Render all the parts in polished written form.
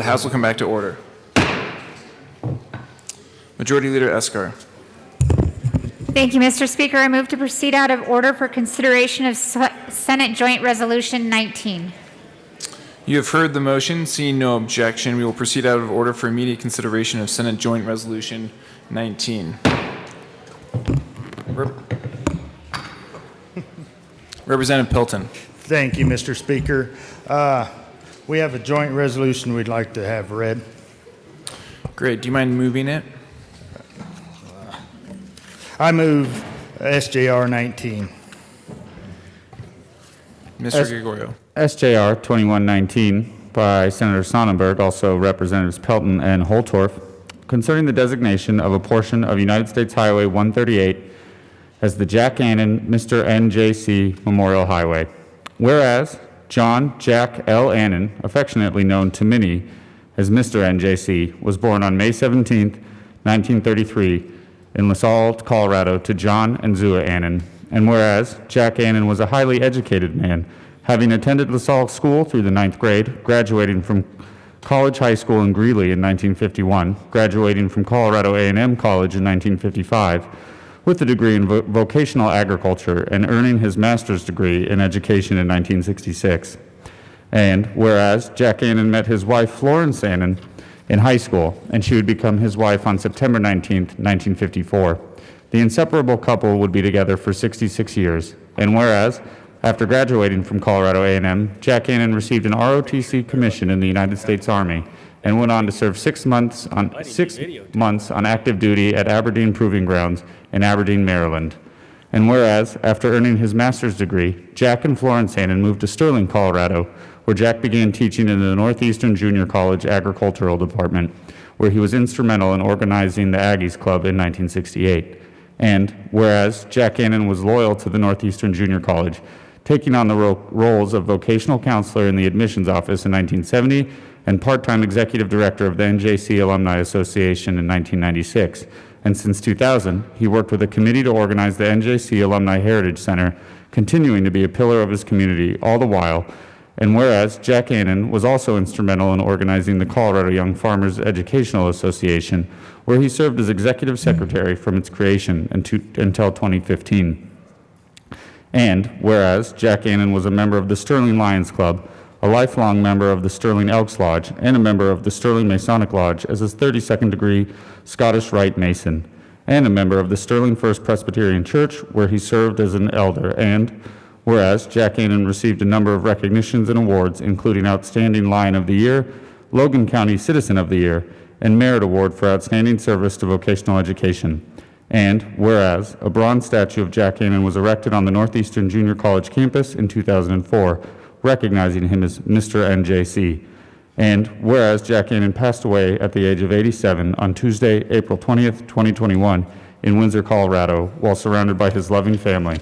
The House will come back to order. Majority Leader Eskar. Thank you, Mr. Speaker. I move to proceed out of order for consideration of Senate Joint Resolution 19. You have heard the motion. Seeing no objection, we will proceed out of order for immediate consideration of Senate Joint Resolution 19. Representative Pilton. Thank you, Mr. Speaker. We have a joint resolution we'd like to have read. Great. Do you mind moving it? I move SJR 19. Mr. Gregorio. SJR 2119 by Senator Sonnenberg, also Representatives Pelton and Holtorf, concerning the designation of a portion of United States Highway 138 as the Jack Annan Mr. NJC Memorial Highway. Whereas John Jack L. Annan, affectionately known to many as Mr. NJC, was born on May 17, 1933 in LaSalle, Colorado, to John and Zua Annan. And whereas Jack Annan was a highly educated man, having attended LaSalle School through the 9th grade, graduating from College High School in Greeley in 1951, graduating from Colorado A&M College in 1955, with a degree in vocational agriculture and earning his master's degree in education in 1966. And whereas Jack Annan met his wife Florence Annan in high school, and she would become his wife on September 19, 1954. The inseparable couple would be together for 66 years. And whereas, after graduating from Colorado A&M, Jack Annan received an ROTC commission in the United States Army and went on to serve 6 months on active duty at Aberdeen Proving Grounds in Aberdeen, Maryland. And whereas, after earning his master's degree, Jack and Florence Annan moved to Sterling, Colorado, where Jack began teaching in the Northeastern Junior College Agricultural Department, where he was instrumental in organizing the Aggies Club in 1968. And whereas Jack Annan was loyal to the Northeastern Junior College, taking on the roles of vocational counselor in the admissions office in 1970 and part-time executive director of the NJC Alumni Association in 1996. And since 2000, he worked with a committee to organize the NJC Alumni Heritage Center, continuing to be a pillar of his community all the while. And whereas Jack Annan was also instrumental in organizing the Colorado Young Farmers Educational Association, where he served as executive secretary from its creation until 2015. And whereas Jack Annan was a member of the Sterling Lions Club, a lifelong member of the Sterling Elks Lodge, and a member of the Sterling Masonic Lodge as his 32nd degree Scottish Rite Mason, and a member of the Sterling First Presbyterian Church, where he served as an elder. And whereas Jack Annan received a number of recognitions and awards, including Outstanding Lion of the Year, Logan County Citizen of the Year, and Merit Award for Outstanding Service to Vocational Education. And whereas a bronze statue of Jack Annan was erected on the Northeastern Junior College campus in 2004, recognizing him as Mr. NJC. And whereas Jack Annan passed away at the age of 87 on Tuesday, April 20th, 2021, in Windsor, Colorado, while surrounded by his loving family.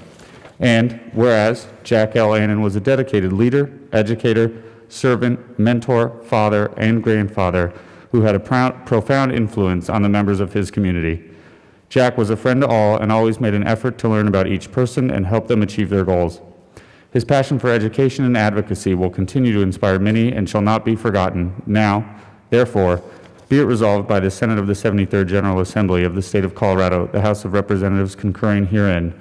And whereas Jack L. Annan was a dedicated leader, educator, servant, mentor, father, and grandfather who had a profound influence on the members of his community. Jack was a friend to all and always made an effort to learn about each person and help them achieve their goals. His passion for education and advocacy will continue to inspire many and shall not be forgotten. Now, therefore, be it resolved by the Senate of the 73rd General Assembly of the State of Colorado, the House of Representatives concurring herein,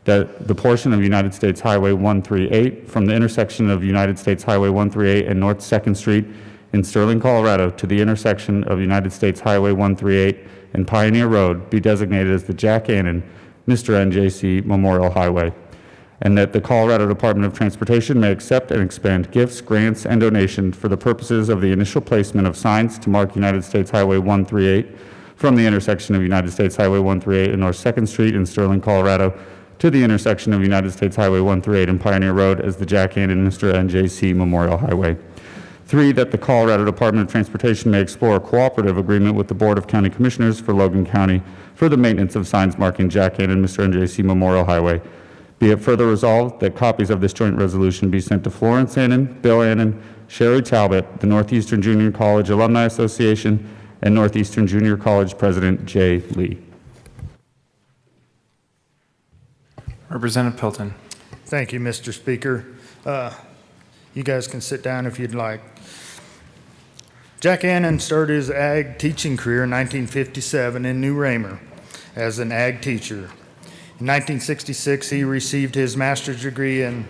that the portion of United States Highway 138 from the intersection of United States Highway 138 and North 2nd Street in Sterling, Colorado, to the intersection of United States Highway 138 and Pioneer Road be designated as the Jack Annan Mr. NJC Memorial Highway, and that the Colorado Department of Transportation may accept and expend gifts, grants, and donations for the purposes of the initial placement of signs to mark United States Highway 138 from the intersection of United States Highway 138 and North 2nd Street in Sterling, Colorado, to the intersection of United States Highway 138 and Pioneer Road as the Jack Annan Mr. NJC Memorial Highway. 3, that the Colorado Department of Transportation may explore a cooperative agreement with the Board of County Commissioners for Logan County for the maintenance of signs marking Jack Annan Mr. NJC Memorial Highway. Be it further resolved that copies of this joint resolution be sent to Florence Annan, Bill Annan, Sherry Talbot, the Northeastern Junior College Alumni Association, and Northeastern Junior College President Jay Lee. Representative Pilton. Thank you, Mr. Speaker. You guys can sit down if you'd like. Jack Annan started his ag teaching career in 1957 in New Raymer as an ag teacher. In 1966, he received his master's degree, and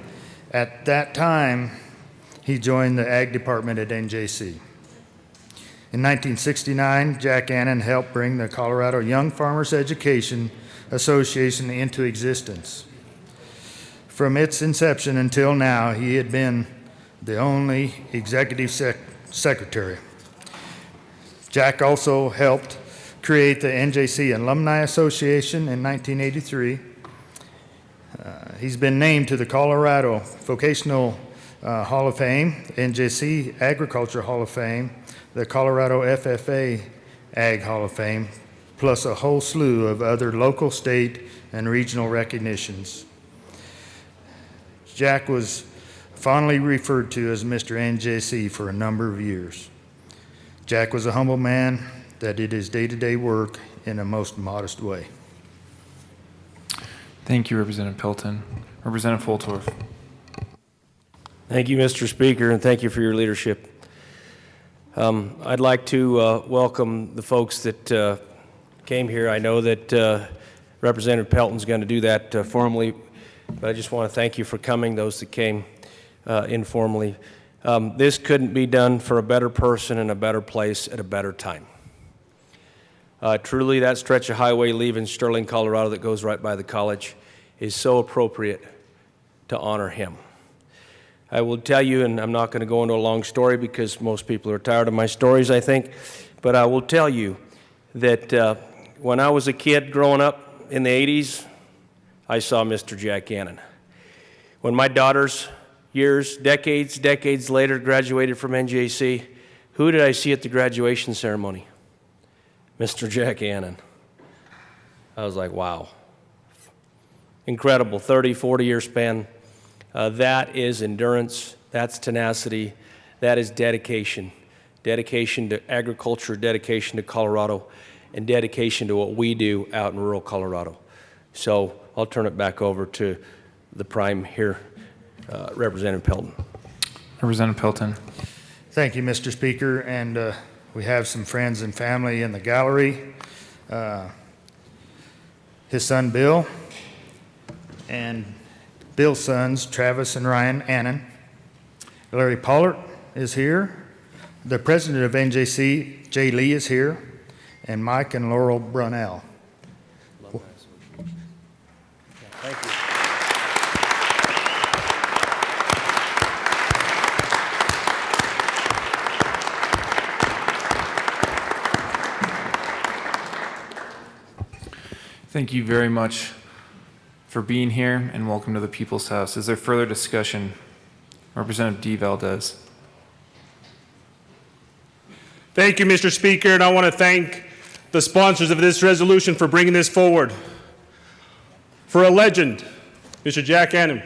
at that time, he joined the ag department at NJC. In 1969, Jack Annan helped bring the Colorado Young Farmers Education Association into existence. From its inception until now, he had been the only executive secretary. Jack also helped create the NJC Alumni Association in 1983. He's been named to the Colorado Vocational Hall of Fame, NJC Agriculture Hall of Fame, the Colorado FFA Ag Hall of Fame, plus a whole slew of other local, state, and regional recognitions. Jack was fondly referred to as Mr. NJC for a number of years. Jack was a humble man that did his day-to-day work in a most modest way. Thank you, Representative Pelton. Representative Holtorf. Thank you, Mr. Speaker, and thank you for your leadership. I'd like to welcome the folks that came here. I know that Representative Pelton's going to do that formally, but I just want to thank you for coming, those that came informally. This couldn't be done for a better person in a better place at a better time. Truly, that stretch of highway leaving Sterling, Colorado that goes right by the college is so appropriate to honor him. I will tell you, and I'm not going to go into a long story because most people are tired of my stories, I think, but I will tell you that when I was a kid growing up in the 80s, I saw Mr. Jack Annan. When my daughters, decades later, graduated from NJC, who did I see at the graduation ceremony? Mr. Jack Annan. I was like, wow. Incredible, 30, 40-year span. That is endurance, that's tenacity, that is dedication. Dedication to agriculture, dedication to Colorado, and dedication to what we do out in rural Colorado. So I'll turn it back over to the prime here, Representative Pelton. Representative Pelton. Thank you, Mr. Speaker, and we have some friends and family in the gallery. His son, Bill, and Bill's sons, Travis and Ryan Annan. Larry Pollard is here. The president of NJC, Jay Lee, is here, and Mike and Laurel Brunell. Thank you. Thank you very much for being here, and welcome to the People's House. Is there further discussion? Representative D. Valdez. Thank you, Mr. Speaker, and I want to thank the sponsors of this resolution for bringing this forward. For a legend, Mr. Jack Annan.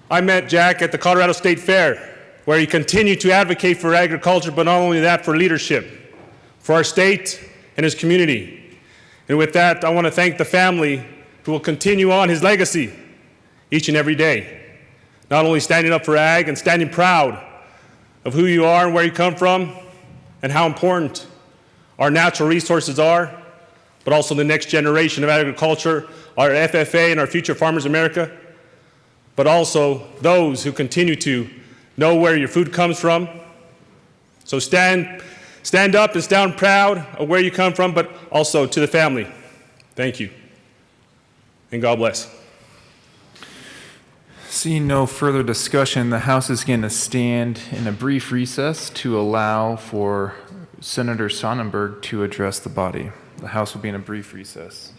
I met Jack at the Colorado State Fair, where he continued to advocate for agriculture, but not only that, for leadership, for our state and his community. And with that, I want to thank the family who will continue on his legacy each and every day. Not only standing up for ag and standing proud of who you are and where you come from and how important our natural resources are, but also the next generation of agriculture, our FFA and our future farmers in America, but also those who continue to know where your food comes from. So stand up and stand proud of where you come from, but also to the family. Thank you. And God bless. Seeing no further discussion, the House is going to stand in a brief recess to allow for Senator Sonnenberg to address the body. The House will be in a brief recess.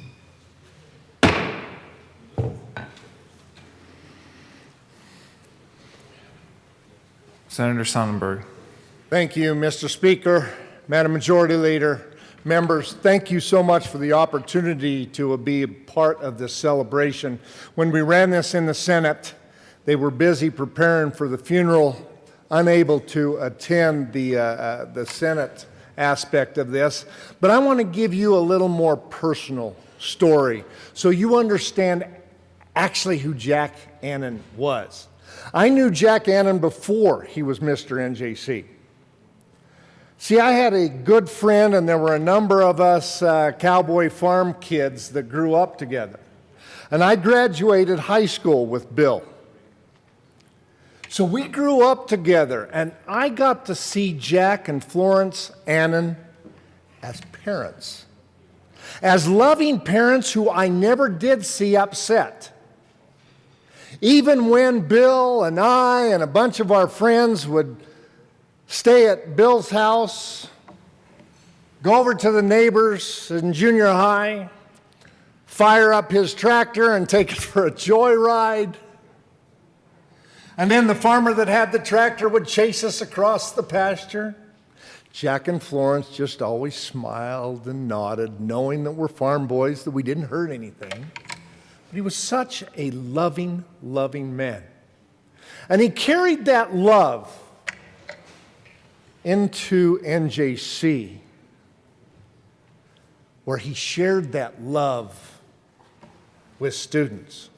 Senator Sonnenberg. Thank you, Mr. Speaker, Madam Majority Leader, members. Thank you so much for the opportunity to be a part of this celebration. When we ran this in the Senate, they were busy preparing for the funeral, unable to attend the Senate aspect of this. But I want to give you a little more personal story so you understand actually who Jack Annan was. I knew Jack Annan before he was Mr. NJC. See, I had a good friend, and there were a number of us cowboy farm kids that grew up together. And I graduated high school with Bill. So we grew up together, and I got to see Jack and Florence Annan as parents, as loving parents who I never did see upset. Even when Bill and I and a bunch of our friends would stay at Bill's house, go over to the neighbors in junior high, fire up his tractor and take it for a joyride. And then the farmer that had the tractor would chase us across the pasture. Jack and Florence just always smiled and nodded, knowing that we're farm boys, that we didn't hurt anything. But he was such a loving, loving man. And he carried that love into NJC, where he shared that love with students.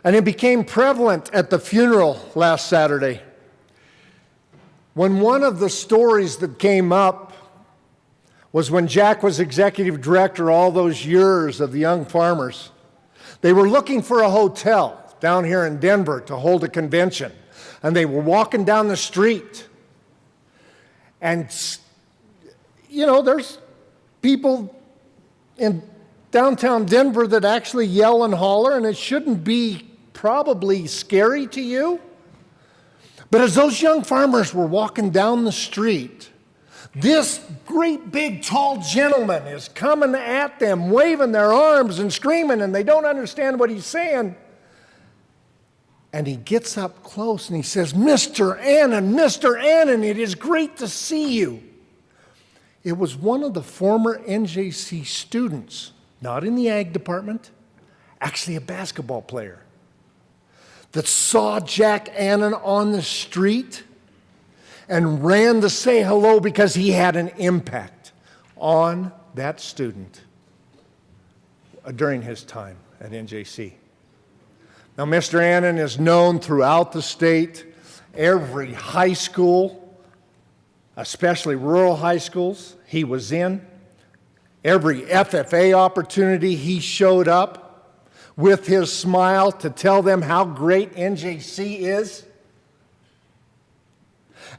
And it became prevalent at the funeral last Saturday, when one of the stories that came up was when Jack was executive director all those years of the Young Farmers. They were looking for a hotel down here in Denver to hold a convention. And they were walking down the street. And, you know, there's people in downtown Denver that actually yell and holler, and it shouldn't be probably scary to you. But as those young farmers were walking down the street, this great big tall gentleman is coming at them, waving their arms and screaming, and they don't understand what he's saying. And he gets up close and he says, Mr. Annan, it is great to see you. It was one of the former NJC students, not in the ag department, actually a basketball player, that saw Jack Annan on the street and ran to say hello because he had an impact on that student during his time at NJC. Now, Mr. Annan is known throughout the state. Every high school, especially rural high schools, he was in. Every FFA opportunity, he showed up with his smile to tell them how great NJC is.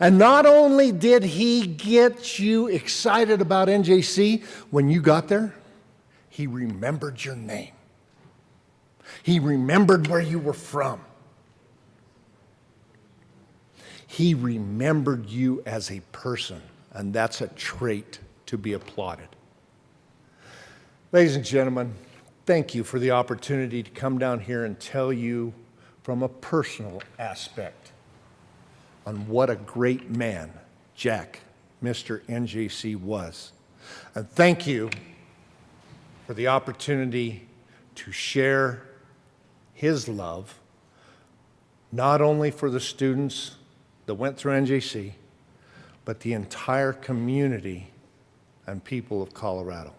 And not only did he get you excited about NJC when you got there, he remembered your name. He remembered where you were from. He remembered you as a person, and that's a trait to be applauded. Ladies and gentlemen, thank you for the opportunity to come down here and tell you from a personal aspect on what a great man Jack, Mr. NJC, was. And thank you for the opportunity to share his love, not only for the students that went through NJC, but the entire community and people of Colorado.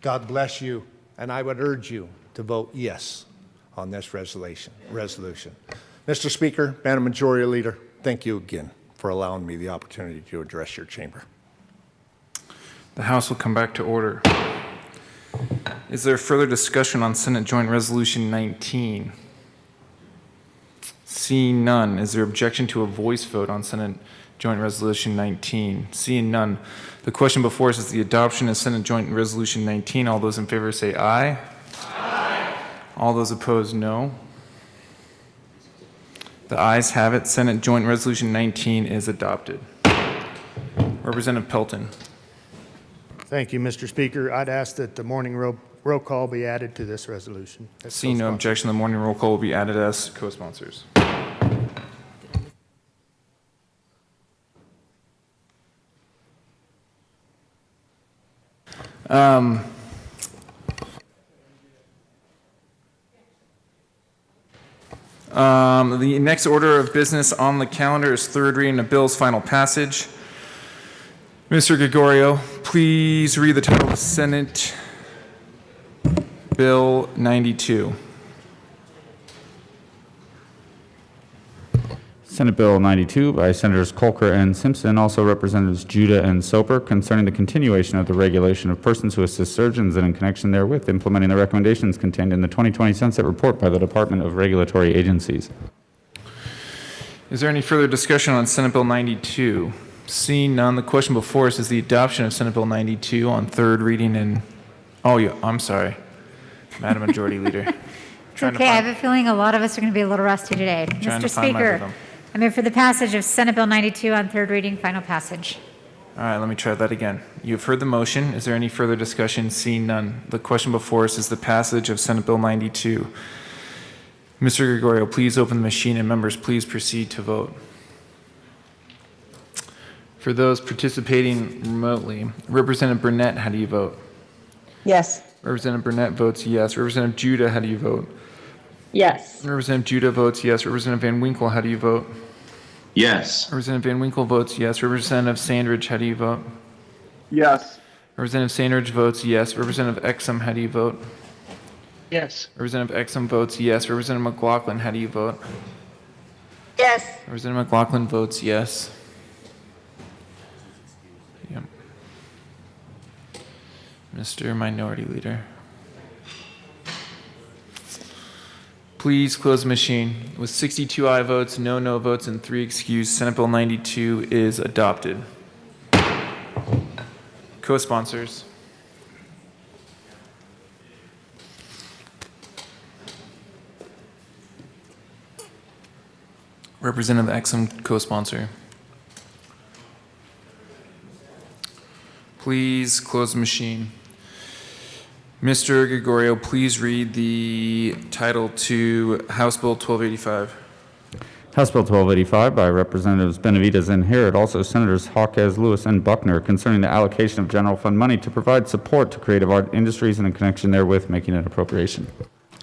God bless you, and I would urge you to vote yes on this resolution. Mr. Speaker, Madam Majority Leader, thank you again for allowing me the opportunity to address your chamber. The House will come back to order. Is there further discussion on Senate Joint Resolution 19? Seeing none, is there objection to a voice vote on Senate Joint Resolution 19? Seeing none, the question before us is the adoption of Senate Joint Resolution 19. All those in favor say aye. Aye. All those opposed, no. The ayes have it. Senate Joint Resolution 19 is adopted. Representative Pelton. Thank you, Mr. Speaker. I'd ask that the morning roll call be added to this resolution. Seeing no objection, the morning roll call will be added as co-sponsors. The next order of business on the calendar is third reading of bills, final passage. Mr. Gregorio, please read the title of Senate Bill 92. Senate Bill 92 by Senators Colker and Simpson, also Representatives Judah and Soper, concerning the continuation of the regulation of persons who assist surgeons and in connection therewith implementing the recommendations contained in the 2020 Sunset Report by the Department of Regulatory Agencies. Is there any further discussion on Senate Bill 92? Seeing none, the question before us is the adoption of Senate Bill 92 on third reading and, oh, yeah, I'm sorry, Madam Majority Leader. It's okay, I have a feeling a lot of us are going to be a little rusty today. Trying to Mr. find my Speaker, rhythm. I move for the passage of Senate Bill 92 on third reading, final passage. All right, let me try that again. You've heard the motion. Is there any further discussion? Seeing none, the question before us is the passage of Senate Bill 92. Mr. Gregorio, please open the machine, and members, please proceed to vote. For those participating remotely, Representative Burnett, how do you vote? Yes. Representative Burnett votes yes. Representative Judah, how do you vote? Yes. Representative Judah votes yes. Representative Van Winkle, how do you vote? Yes. Representative Van Winkle votes yes. Representative Sandridge, how do you vote? Yes. Representative Sandridge votes yes. Representative Exum, how do you vote? Yes. Representative Exum votes yes. Representative McLaughlin, how do you vote? Yes. Representative McLaughlin votes yes. Yep. Mr. Minority Leader. Please close the machine. With 62 aye votes, no votes, and 3 excused, Senate Bill 92 is adopted. Co-sponsors. Representative Exum, co-sponsor. Please close the machine. Mr. Gregorio, please read the title to House Bill 1285. House Bill 1285 by Representatives Benavides and Harrod, also Senators Hawkes, Lewis, and Buckner, concerning the allocation of general fund money to provide support to creative art industries and in connection therewith making an appropriation.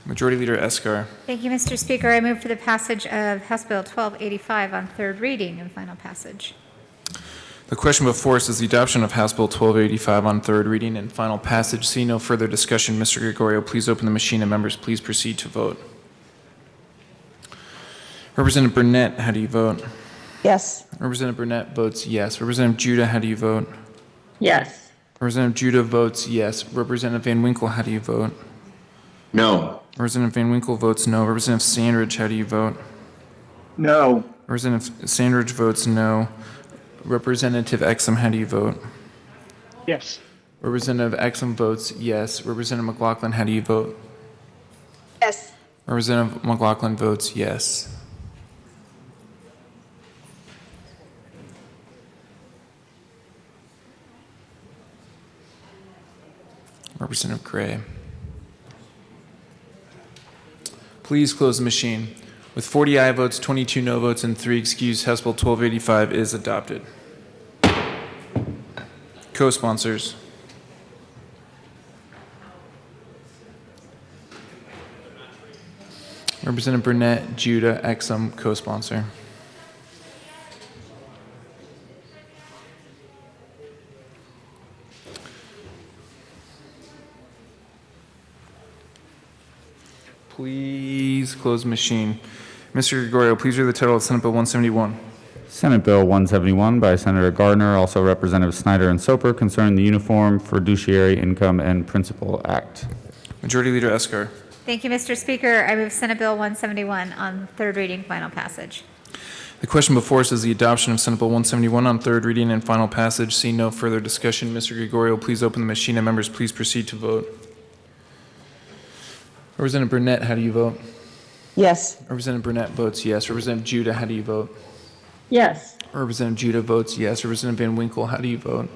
Majority Leader Escar. Thank you, Mr. Speaker. I move for the passage of House Bill 1285 on third reading and final passage. The question before us is the adoption of House Bill 1285 on third reading and final passage. See no further discussion. Mr. Gregorio, please open the machine, and members, please proceed to vote. Representative Burnett, how do you vote? Yes. Representative Burnett votes yes. Representative Judah, how do you vote? Yes. Representative Judah votes yes. Representative Van Winkle, how do you vote? No. Representative Van Winkle votes no. Representative Sandridge, how do you vote? No. Representative Sandridge votes no. Representative Exum, how do you vote? Yes. Representative Exum votes yes. Representative McLaughlin, how do you vote? Yes. Representative McLaughlin votes yes. Representative Gray. Please close the machine. With 40 aye votes, 22 no votes, and 3 excused, House Bill 1285 is adopted. Co-sponsors. Representative Burnett, Judah, Exum, co-sponsor. Please close the machine. Mr. Gregorio, please read the title of Senate Bill 171. Senate Bill 171 by Senator Gardner, also Representative Snyder and Soper, concerning the Uniform Fiduciary Income and Principal Act. Majority Leader Escar. Thank you, Mr. Speaker. I move Senate Bill 171 on third reading, final passage. The question before us is the adoption of Senate Bill 171 on third reading and final passage. Seeing no further discussion, Mr. Gregorio, please open the machine, and members, please proceed to vote. Representative Burnett, how do you vote? Yes. Representative Burnett votes yes. Representative Judah, how do you vote? Yes. Representative Judah votes yes. Representative Van Winkle, how do you vote?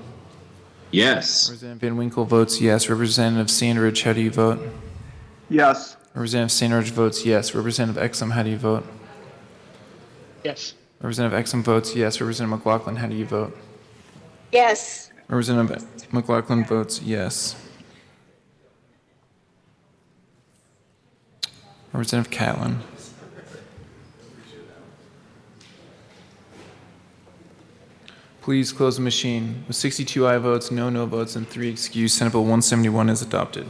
Yes. Representative Van Winkle votes yes. Representative Sandridge, how do you vote? Yes. Representative Sandridge votes yes. Representative Exum, how do you vote? Yes. Representative Exum votes yes. Representative McLaughlin, how do you vote? Yes. Representative McLaughlin votes yes. Representative Catlin. Please close the machine. With 62 aye votes, no votes, and 3 excused, Senate Bill 171 is adopted.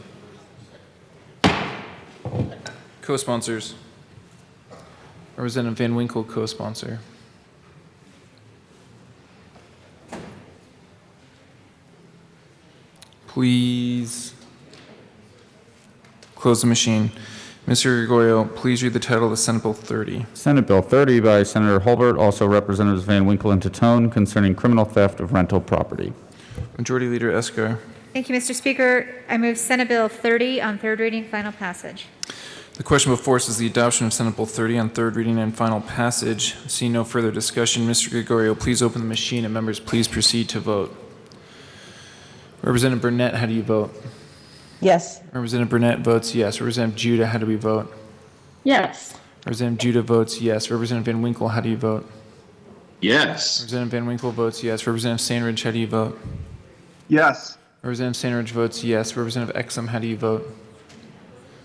Co-sponsors. Representative Van Winkle, co-sponsor. Please close the machine. Mr. Gregorio, please read the title of the Senate Bill 30. Senate Bill 30 by Senator Holbert, also Representatives Van Winkle and Tatone, concerning criminal theft of rental property. Majority Leader Escar. Thank you, Mr. Speaker. I move Senate Bill 30 on third reading, final passage. The question before us is the adoption of Senate Bill 30 on third reading and final passage. Seeing no further discussion, Mr. Gregorio, please open the machine and members please proceed to vote. Representative Burnett, how do you vote? Yes. Representative Burnett votes yes. Representative Judah, how do we vote? Yes. Representative Judah votes yes. Representative Van Winkle, how do you vote? Yes. Representative Van Winkle votes yes. Representative Sandridge, how do you vote? Yes. Representative Sandridge votes yes. Representative Exum, how do you vote?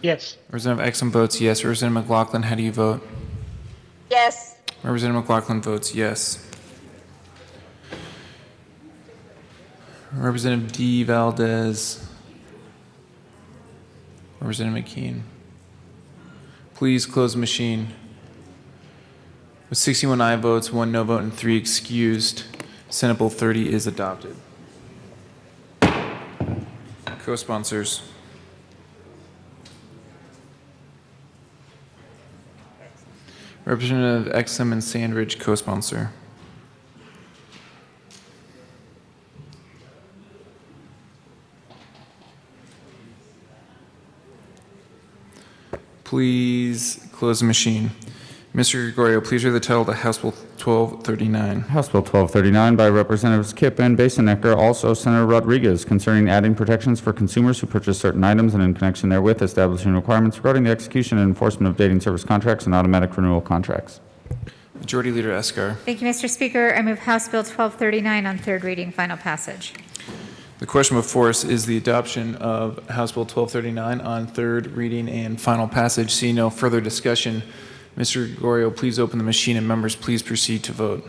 Yes. Representative Exum votes yes. Representative McLaughlin, how do you vote? Yes. Representative McLaughlin votes yes. Representative D. Valdez. Representative McKean. Please close the machine. With 61 aye votes, 1 no vote, and 3 excused, Senate Bill 30 is adopted. Co-sponsors. Representative Exum and Sandridge, co-sponsor. Please close the machine. Mr. Gregorio, please read the title of the House Bill 1239. House Bill 1239 by Representatives Kipp and Basenecker, also Senator Rodriguez, concerning adding protections for consumers who purchase certain items and in connection therewith establishing requirements regarding the execution and enforcement of dating service contracts and automatic renewal contracts. Majority Leader Escar. Thank you, Mr. Speaker. I move House Bill 1239 on third reading, final passage. The question before us is the adoption of House Bill 1239 on third reading and final passage. Seeing no further discussion, Mr. Gregorio, please open the machine and members please proceed to vote.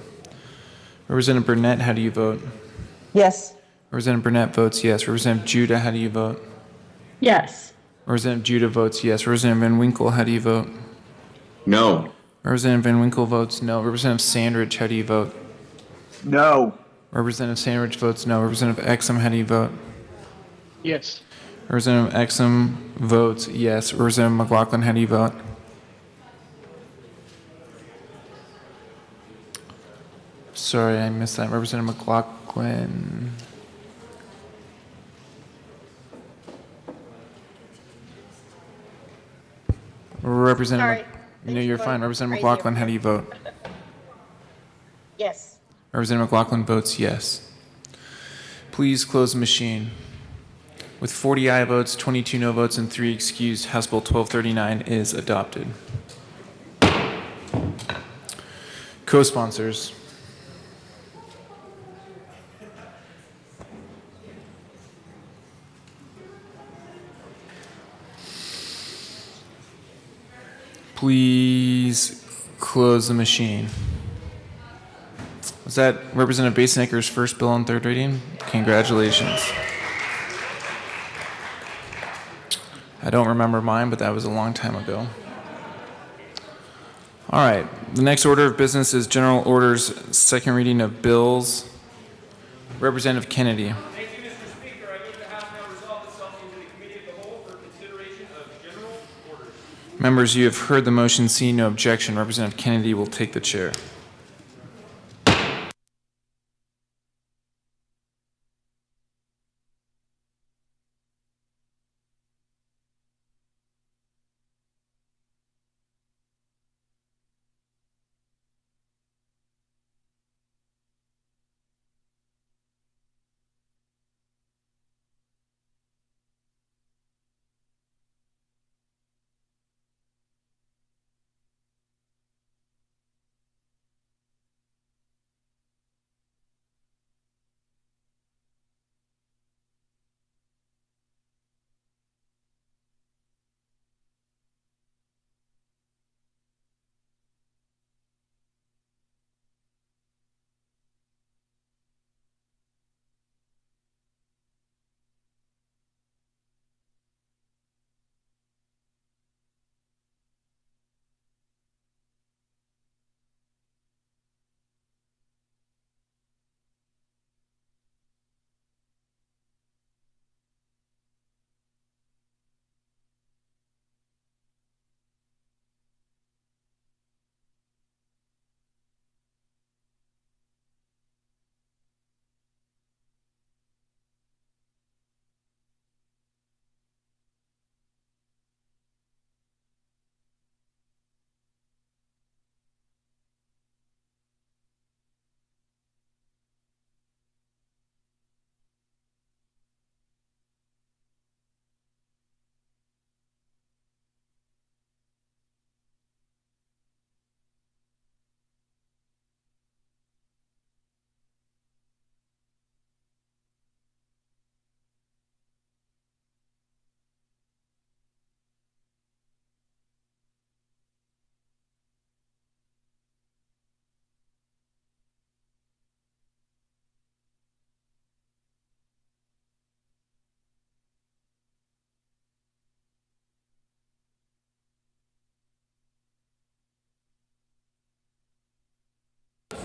Representative Burnett, how do you vote? Yes. Representative Burnett votes yes. Representative Judah, how do you vote? Yes. Representative Judah votes yes. Representative Van Winkle, how do you vote? No. Representative Van Winkle votes no. Representative Sandridge, how do you vote? No. Representative Sandridge votes no. Representative Exum, how do you vote? Yes. Representative Exum votes yes. Representative McLaughlin, how do you vote? Sorry, I missed that. Representative McLaughlin. Representative. Sorry. No, you're fine. Representative McLaughlin, how do you vote? Yes. Representative McLaughlin votes yes. Please close the machine. With 40 aye votes, 22 no votes, and 3 excused, House Bill 1239 is adopted. Co-sponsors. Please close the machine. Was that Representative Basenecker's first bill on third reading? Congratulations. I don't remember mine, but that was a long time ago. All right, the next order of business is General Orders, second reading of bills. Representative Kennedy. Thank you, Mr. Speaker. I move the House now resolve itself into the Committee of the Whole for consideration of general orders. Members, you have heard the motion. Seeing no objection, Representative Kennedy will take the chair.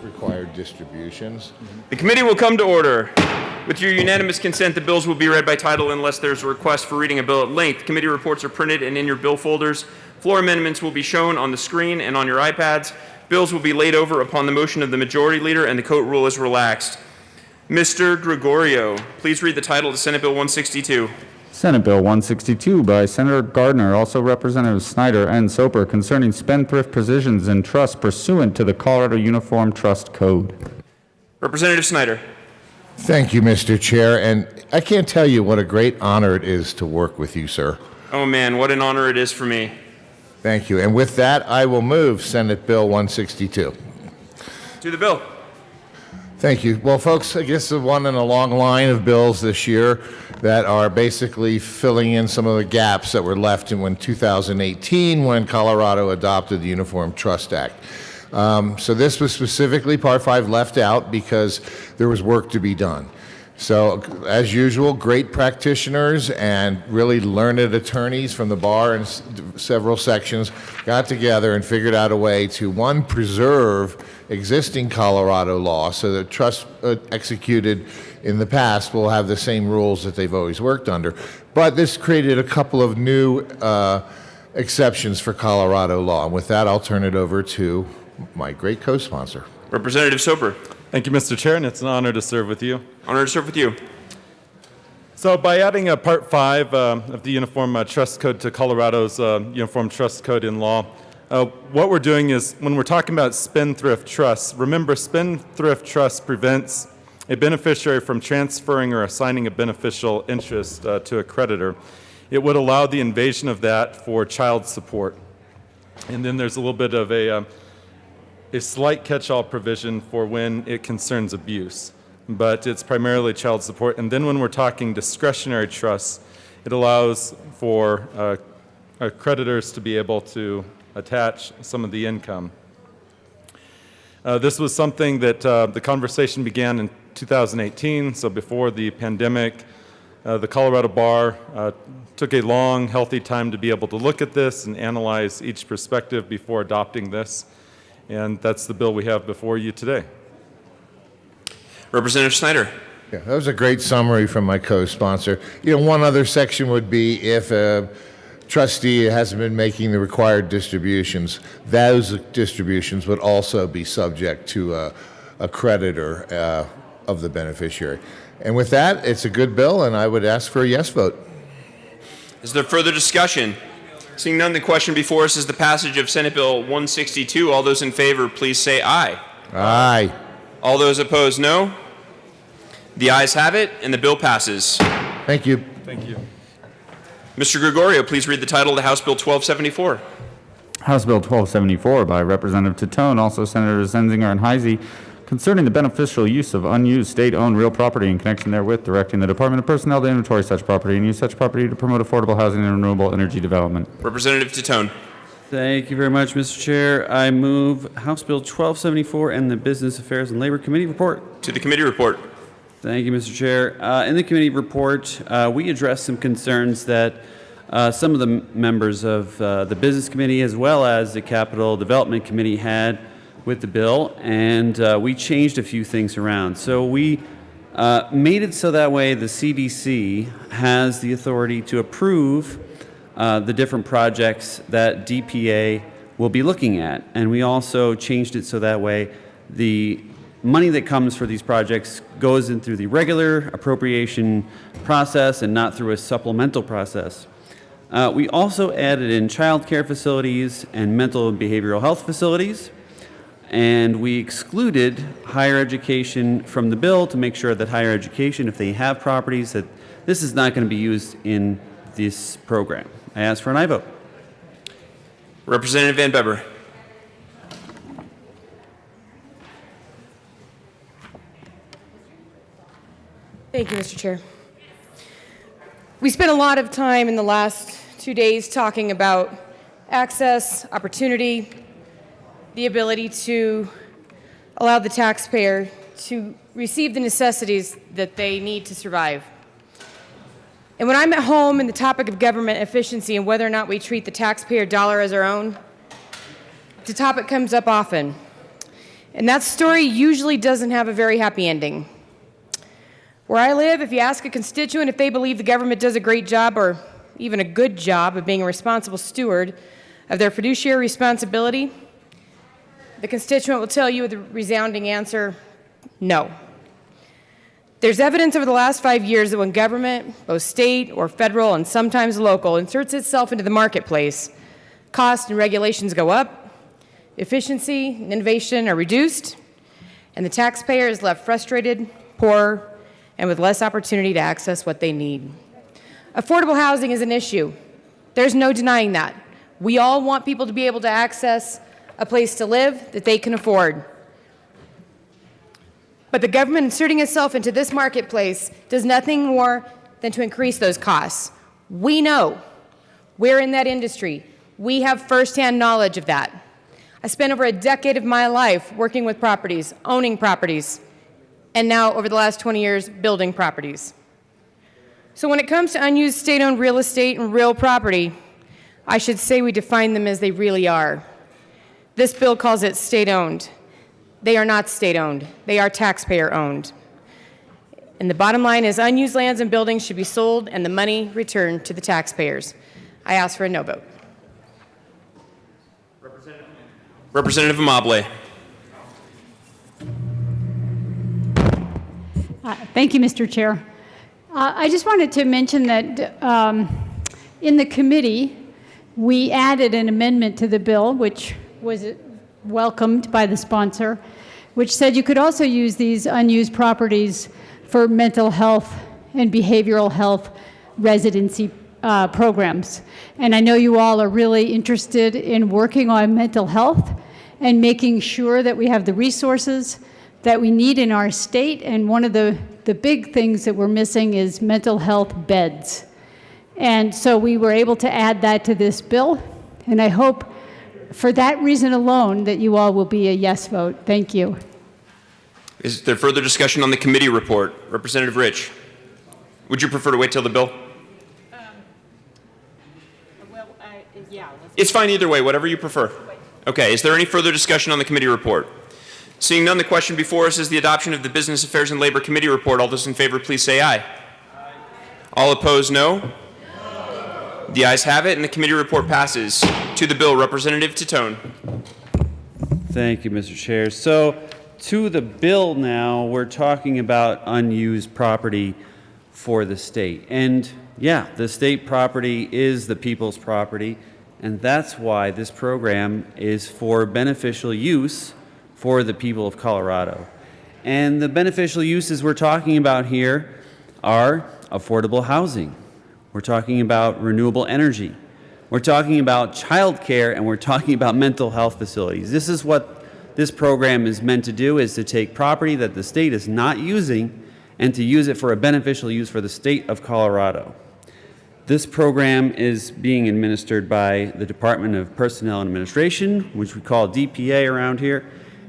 required distributions. The committee will come to order. With your unanimous consent, the bills will be read by title unless there's a request for reading a bill at length. Committee reports are printed and in your bill folders. Floor amendments will be shown on the screen and on your iPads. Bills will be laid over upon the motion of the majority leader and the coat rule is relaxed. Mr. Gregorio, please read the title of Senate Bill 162. Senate Bill 162 by Senator Gardner, also Representatives Snyder and Soper, concerning spendthrift provisions in trust pursuant to the Colorado Uniform Trust Code. Representative Snyder. Thank you, Mr. Chair, and I can't tell you what a great honor it is to work with you, sir. Oh man, what an honor it is for me. Thank you. And with that, I will move Senate Bill 162. To the bill. Thank you. Well, folks, I guess the one in a long line of bills this year that are basically filling in some of the gaps that were left in 2018 when Colorado adopted the Uniform Trust Act. So this was specifically Part 5 left out because there was work to be done. So as usual, great practitioners and really learned attorneys from the bar and several sections got together and figured out a way to, one, preserve existing Colorado law so that trust executed in the past will have the same rules that they've always worked under. But this created a couple of new exceptions for Colorado law. And with that, I'll turn it over to my great co-sponsor. Representative Soper. Thank you, Mr. Chair, and it's an honor to serve with you. Honor to serve with you. So by adding Part 5 of the Uniform Trust Code to Colorado's Uniform Trust Code in law, what we're doing is when we're talking about spendthrift trusts, remember spendthrift trust prevents a beneficiary from transferring or assigning a beneficial interest to a creditor. It would allow the invasion of that for child support. And then there's a little bit of a slight catch-all provision for when it concerns abuse, but it's primarily child support. And then when we're talking discretionary trusts, it allows for creditors to be able to attach some of the income. This was something that the conversation began in 2018, so before the pandemic. The Colorado Bar took a long, healthy time to be able to look at this and analyze each perspective before adopting this. And that's the bill we have before you today. Representative Snyder. Yeah, that was a great summary from my co-sponsor. You know, one other section would be if a trustee hasn't been making the required distributions, those distributions would also be subject to a creditor of the beneficiary. And with that, it's a good bill, and I would ask for a yes vote. Is there further discussion? Seeing none, the question before us is the passage of Senate Bill 162. All those in favor, please say aye. Aye. All those opposed, no. The ayes have it, and the bill passes. Thank you. Thank you. Mr. Gregorio, please read the title of the House Bill 1274. House Bill 1274 by Representative Titone, also Senators Zenzinger and Heisey, concerning the beneficial use of unused state-owned real property in connection therewith, directing the Department of Personnel to inventory such property and use such property to promote affordable housing and renewable energy development. Representative Titone. Thank you very much, Mr. Chair. I move House Bill 1274 and the Business Affairs and Labor Committee report. To the committee report. Thank you, Mr. Chair. In the committee report, we addressed some concerns that some of the members of the Business Committee as well as the Capital Development Committee had with the bill, and we changed a few things around. So we made it so that way the CDC has the authority to approve the different projects that DPA will be looking at. And we also changed it so that way the money that comes for these projects goes in through the regular appropriation process and not through a supplemental process. We also added in child care facilities and mental and behavioral health facilities. And we excluded higher education from the bill to make sure that higher education, if they have properties, that this is not going to be used in this program. I ask for an aye vote. Representative Van Beber. Thank you, Mr. Chair. We spent a lot of time in the last 2 days talking about access, opportunity, the ability to allow the taxpayer to receive the necessities that they need to survive. And when I'm at home and the topic of government efficiency and whether or not we treat the taxpayer dollar as our own, the topic comes up often. And that story usually doesn't have a very happy ending. Where I live, if you ask a constituent if they believe the government does a great job or even a good job of being a responsible steward of their fiduciary responsibility, the constituent will tell you with a resounding answer, no. There's evidence over the last 5 years that when government, both state or federal and sometimes local, inserts itself into the marketplace, costs and regulations go up, efficiency and innovation are reduced, and the taxpayer is left frustrated, poor, and with less opportunity to access what they need. Affordable housing is an issue. There's no denying that. We all want people to be able to access a place to live that they can afford. But the government inserting itself into this marketplace does nothing more than to increase those costs. We know. We're in that industry. We have firsthand knowledge of that. I spent over a decade of my life working with properties, owning properties, and now over the last 20 years, building properties. So when it comes to unused state-owned real estate and real property, I should say we define them as they really are. This bill calls it state-owned. They are not state-owned. They are taxpayer-owned. And the bottom line is unused lands and buildings should be sold and the money returned to the taxpayers. I ask for a no vote. Representative Amable. Thank you, Mr. Chair. I just wanted to mention that in the committee, we added an amendment to the bill, which was welcomed by the sponsor, which said you could also use these unused properties for mental health and behavioral health residency programs. And I know you all are really interested in working on mental health and making sure that we have the resources that we need in our state. And one of the big things that we're missing is mental health beds. And so we were able to add that to this bill. And I hope for that reason alone that you all will be a yes vote. Thank you. Is there further discussion on the committee report? Representative Rich, would you prefer to wait till the bill? Yeah. It's fine either way, whatever you prefer. Okay, is there any further discussion on the committee report? Seeing none, the question before us is the adoption of the Business Affairs and Labor Committee report. All those in favor, please say aye. Aye. All opposed, no? No. The ayes have it, and the committee report passes. To the bill, Representative Titone. Thank you, Mr. Chair. So, to the bill now, we're talking about unused property for the state. And yeah, the state property is the people's property, and that's why this program is for beneficial use for the people of Colorado. And the beneficial uses we're talking about here are affordable housing. We're talking about renewable energy. We're talking about childcare, and we're talking about mental health facilities. This is what this program is meant to do, is to take property that the state is not using and to use it for a beneficial use for the state of Colorado. This program is being administered by the Department of Personnel and Administration, which we call DPA around here.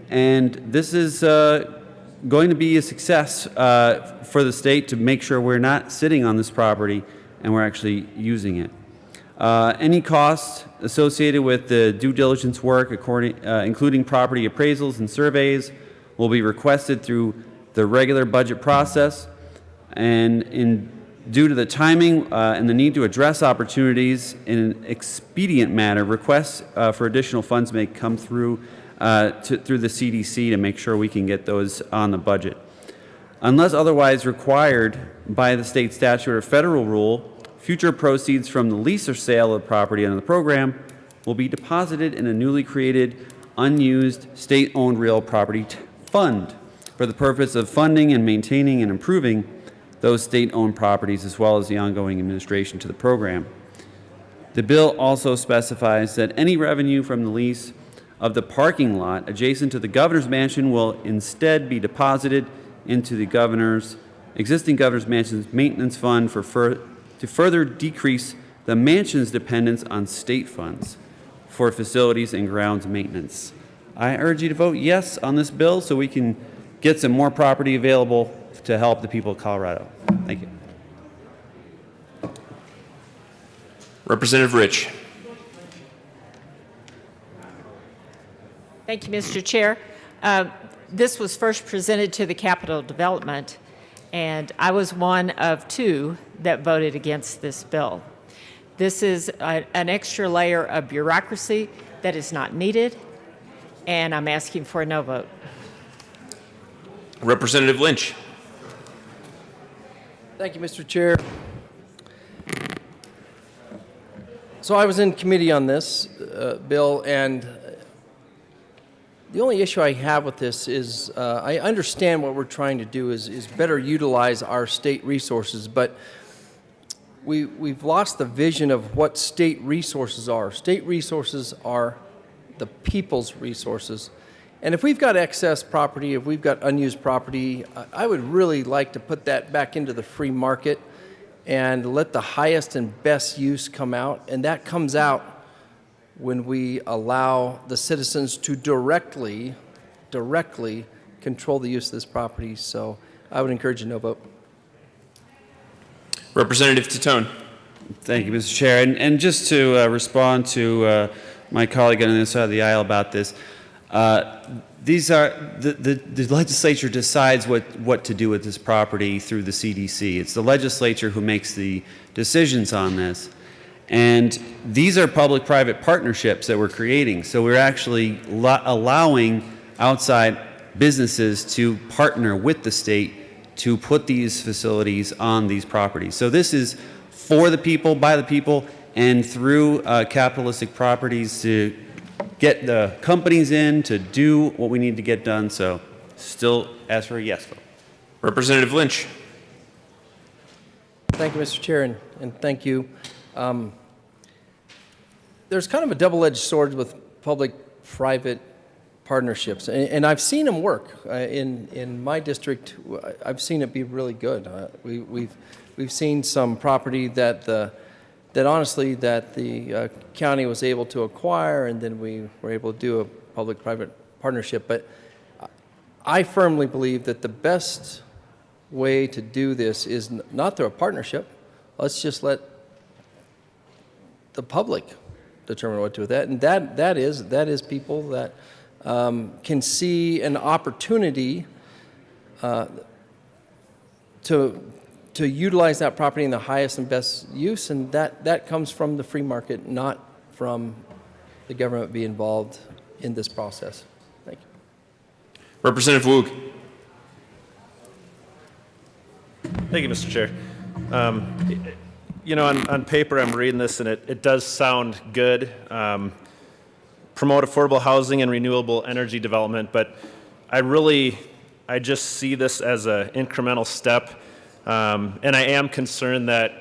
And this is going to be a success for the state to make sure we're not sitting on this property and we're actually using it. Any costs associated with the due diligence work, including property appraisals and surveys, will be requested through the regular budget process. And due to the timing and the need to address opportunities in an expedient manner, requests for additional funds may come through through the CDC to make sure we can get those on the budget. Unless otherwise required by the state statute or federal rule, future proceeds from the lease or sale of property under the program will be deposited in a newly created, unused, state-owned real property fund for the purpose of funding and maintaining and improving those state-owned properties, as well as the ongoing administration to the program. The bill also specifies that any revenue from the lease of the parking lot adjacent to the governor's mansion will instead be deposited into the existing governor's mansion's maintenance fund to further decrease the mansion's dependence on state funds for facilities and grounds maintenance. I urge you to vote yes on this bill so we can get some more property available to help the people of Colorado. Thank you. Representative Rich. Thank you, Mr. Chair. This was first presented to the Capital Development, and I was one of 2 that voted against this bill. This is an extra layer of bureaucracy that is not needed, and I'm asking for a no vote. Representative Lynch. Thank you, Mr. Chair. So I was in committee on this bill, and the only issue I have with this is I understand what we're trying to do is better utilize our state resources, but we've lost the vision of what state resources are. State resources are the people's resources. And if we've got excess property, if we've got unused property, I would really like to put that back into the free market and let the highest and best use come out. And that comes out when we allow the citizens to directly control the use of this property. So I would encourage a no vote. Representative Titone. Thank you, Mr. Chair. And just to respond to my colleague on the other side of the aisle about this, these are the legislature decides what to do with this property through the CDC. It's the legislature who makes the decisions on this. And these are public-private partnerships that we're creating. So we're actually allowing outside businesses to partner with the state to put these facilities on these properties. So this is for the people, by the people, and through capitalistic properties to get the companies in to do what we need to get done. So still ask for a yes vote. Representative Lynch. Thank you, Mr. Chair, and thank you. There's kind of a double-edged sword with public-private partnerships, and I've seen them work. In my district, I've seen it be really good. We've seen some property that honestly the county was able to acquire, and then we were able to do a public-private partnership. But I firmly believe that the best way to do this is not through a partnership. Let's just let the public determine what to do with that, and that is people that can see an opportunity to utilize that property in the highest and best use, and that comes from the free market, not from the government being involved in this process. Thank you. Representative Woog. Thank you, Mr. Chair. You know, on paper, I'm reading this, and it does sound good. Promote affordable housing and renewable energy development, but I just see this as an incremental step, and I am concerned that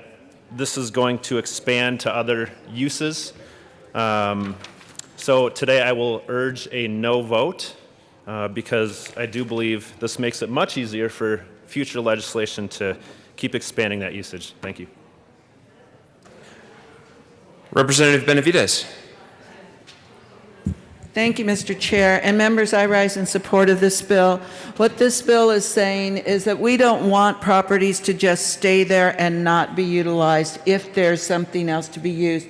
this is going to expand to other uses. So today I will urge a no vote because I do believe this makes it much easier for future legislation to keep expanding that usage. Thank you. Representative Benavides. Thank you, Mr. Chair. And members, I rise in support of this bill. What this bill is saying is that we don't want properties to just stay there and not be utilized if there's something else to be used.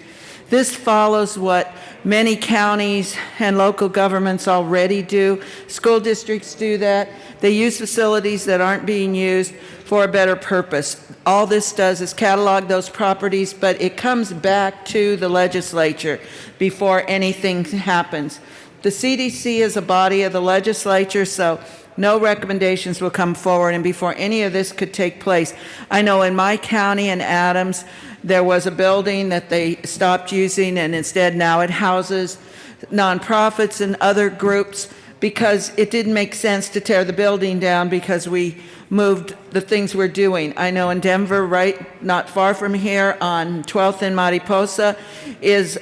This follows what many counties and local governments already do. School districts do that. They use facilities that aren't being used for a better purpose. All this does is catalog those properties, but it comes back to the legislature before anything happens. The CDC is a body of the legislature, so no recommendations will come forward, and before any of this could take place. I know in my county in Adams, there was a building that they stopped using, and instead now it houses nonprofits and other groups because it didn't make sense to tear the building down because we moved the things we're doing. I know in Denver, right not far from here on 12th and Mariposa, is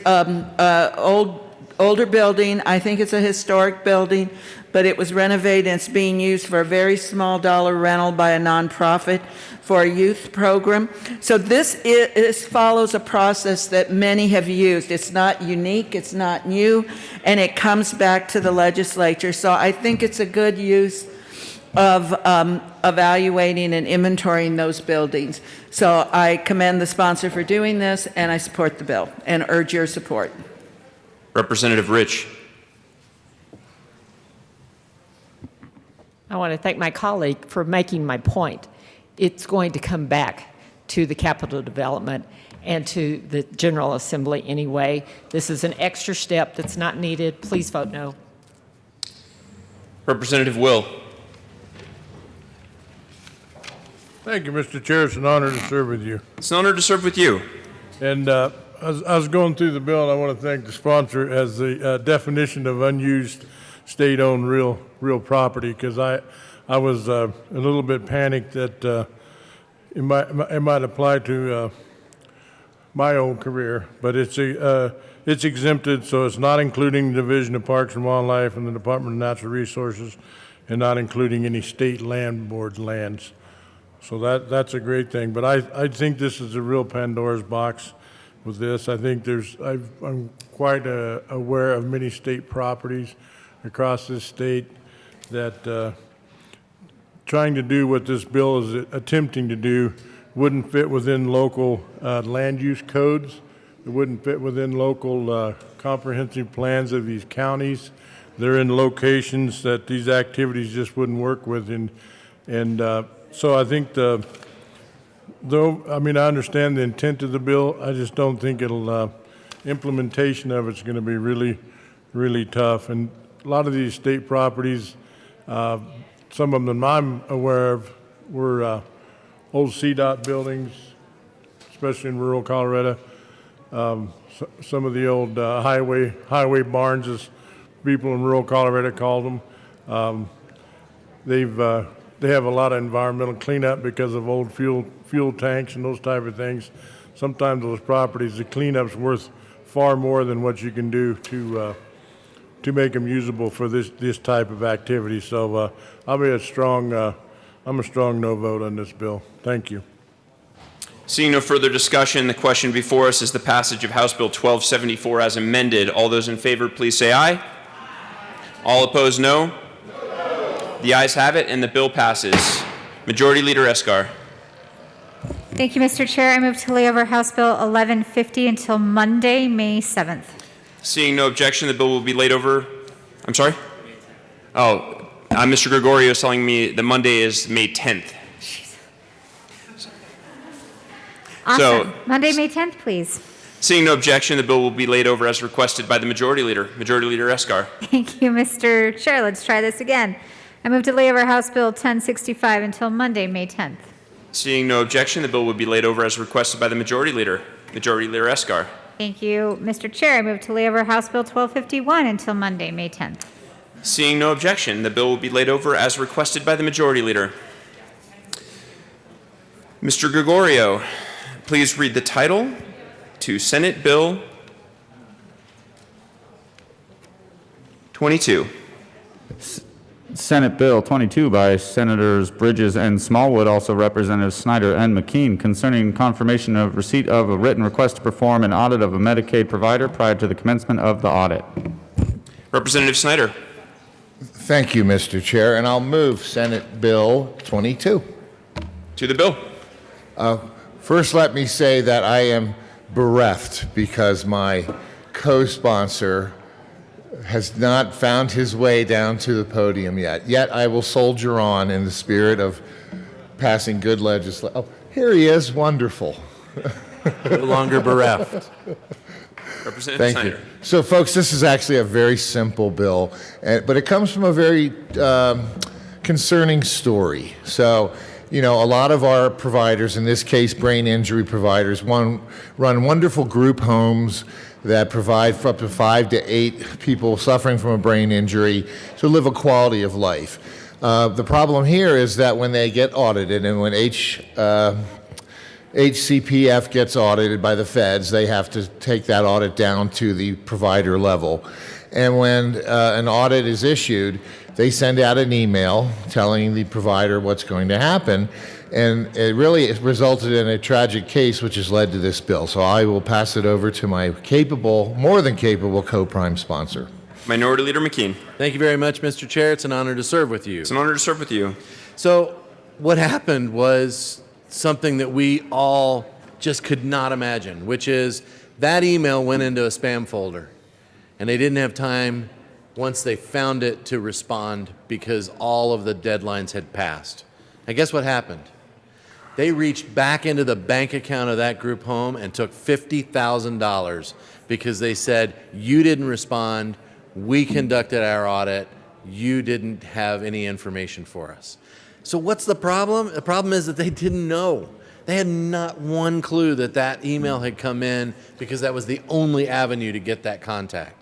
older building. I think it's a historic building, but it was renovated and it's being used for a very small dollar rental by a nonprofit for a youth program. So this follows a process that many have used. It's not unique, it's not new, and it comes back to the legislature. So I think it's a good use of evaluating and inventorying those buildings. So I commend the sponsor for doing this, and I support the bill and urge your support. Representative Rich. I want to thank my colleague for making my point. It's going to come back to the capital development and to the General Assembly anyway. This is an extra step that's not needed. Please vote no. Representative Will. Thank you, Mr. Chair. It's an honor to serve with you. It's an honor to serve with you. And I was going through the bill, and I want to thank the sponsor as the definition of unused state-owned real property, because I was a little bit panicked that it might apply to my own career, but it's exempted, so it's not including the Division of Parks and Wildlife and the Department of Natural Resources, and not including any state land board lands. So that's a great thing. But I think this is a real Pandora's box with this. I think I'm quite aware of many state properties across this state that trying to do what this bill is attempting to do wouldn't fit within local land use codes. It wouldn't fit within local comprehensive plans of these counties. They're in locations that these activities just wouldn't work with. So I think I understand the intent of the bill. I just don't think implementation of it's going to be really, really tough. And a lot of these state properties, some of them I'm aware of, were old CDOT buildings, especially in rural Colorado. Some of the old highway barns, as people in rural Colorado call them. They have a lot of environmental cleanup because of old fuel tanks and those type of things. Sometimes those properties, the cleanup's worth far more than what you can do to make them usable for this type of activity. So I'm a strong no vote on this bill. Thank you. Seeing no further discussion, the question before us is the passage of House Bill 1274 as amended. All those in favor, please say aye. All opposed, no. The ayes have it, and the bill passes. Majority Leader Escar. Thank you, Mr. Chair. I move to lay over House Bill 1150 until Monday, May 7th. Seeing no objection, the bill will be laid over. I'm sorry? Oh, Mr. Gregorio is telling me that Monday is May 10th. Awesome. Monday, May 10th, please. Seeing no objection, the bill will be laid over as requested by the Majority Leader. Majority Leader Escar. Thank you, Mr. Chair. Let's try this again. I move to lay over House Bill 1065 until Monday, May 10th. Seeing no objection, the bill will be laid over as requested by the Majority Leader. Majority Leader Escar. Thank you, Mr. Chair. I move to lay over House Bill 1251 until Monday, May 10th. Seeing no objection, the bill will be laid over as requested by the Majority Leader. Mr. Gregorio, please read the title to Senate Bill 22. Senate Bill 22 by Senators Bridges and Smallwood, also Representatives Snyder and McKean, concerning confirmation of receipt of a written request to perform an audit of a Medicaid provider prior to the commencement of the audit. Representative Snyder. Thank you, Mr. Chair, and I'll move Senate Bill 22. To the bill. First, let me say that I am bereft because my co-sponsor has not found his way down to the podium yet. Yet I will soldier on in the spirit of passing good legislation. Oh, here he is. Wonderful. No longer bereft. Representative Thank Snyder. you. So, folks, this is actually a very simple bill, but it comes from a very concerning story. So, you know, a lot of our providers, in this case brain injury providers, run wonderful group homes that provide for up to 5 to 8 people suffering from a brain injury to live a quality of life. The problem here is that when they get audited and when HCPF gets audited by the feds, they have to take that audit down to the provider level. And when an audit is issued, they send out an email telling the provider what's going to happen. And it really resulted in a tragic case which has led to this bill. So I will pass it over to my capable, more than capable co-prime sponsor. Minority Leader McKean. Thank you very much, Mr. Chair. It's an honor to serve with you. It's an honor to serve with you. So what happened was something that we all just could not imagine, which is that email went into a spam folder, and they didn't have time once they found it to respond because all of the deadlines had passed. And guess what happened? They reached back into the bank account of that group home and took $50,000 because they said, you didn't respond, we conducted our audit, you didn't have any information for us. So what's the problem? The problem is that they didn't know. They had not one clue that that email had come in because that was the only avenue to get that contact.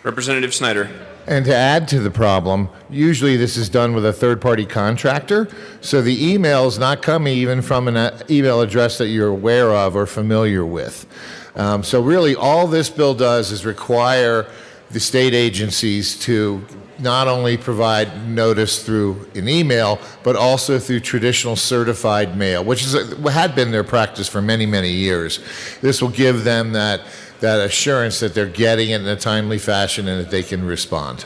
Representative Snyder. And to add to the problem, usually this is done with a third-party contractor, so the email is not coming even from an email address that you're aware of or familiar with. So really, all this bill does is require the state agencies to not only provide notice through an email, but also through traditional certified mail, which had been their practice for many, many years. This will give them that assurance that they're getting it in a timely fashion and that they can respond.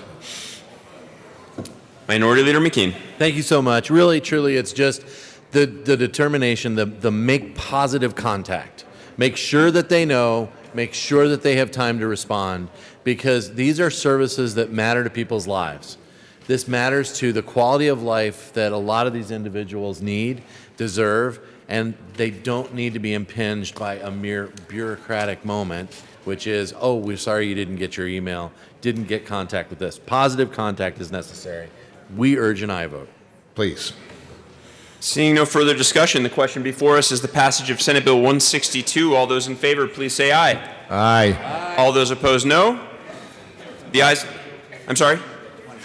Minority Leader McKean. Thank you so much. Really, truly, it's just the determination, the make positive contact. Make sure that they know, make sure that they have time to respond, because these are services that matter to people's lives. This matters to the quality of life that a lot of these individuals need, deserve, and they don't need to be impinged by a mere bureaucratic moment, which is, oh, we're sorry you didn't get your email, didn't get contact with us. Positive contact is necessary. We urge an aye vote. Please. Seeing no further discussion, the question before us is the passage of Senate Bill 162. All those in favor, please say aye. Aye. All those opposed, no. The ayes. I'm sorry.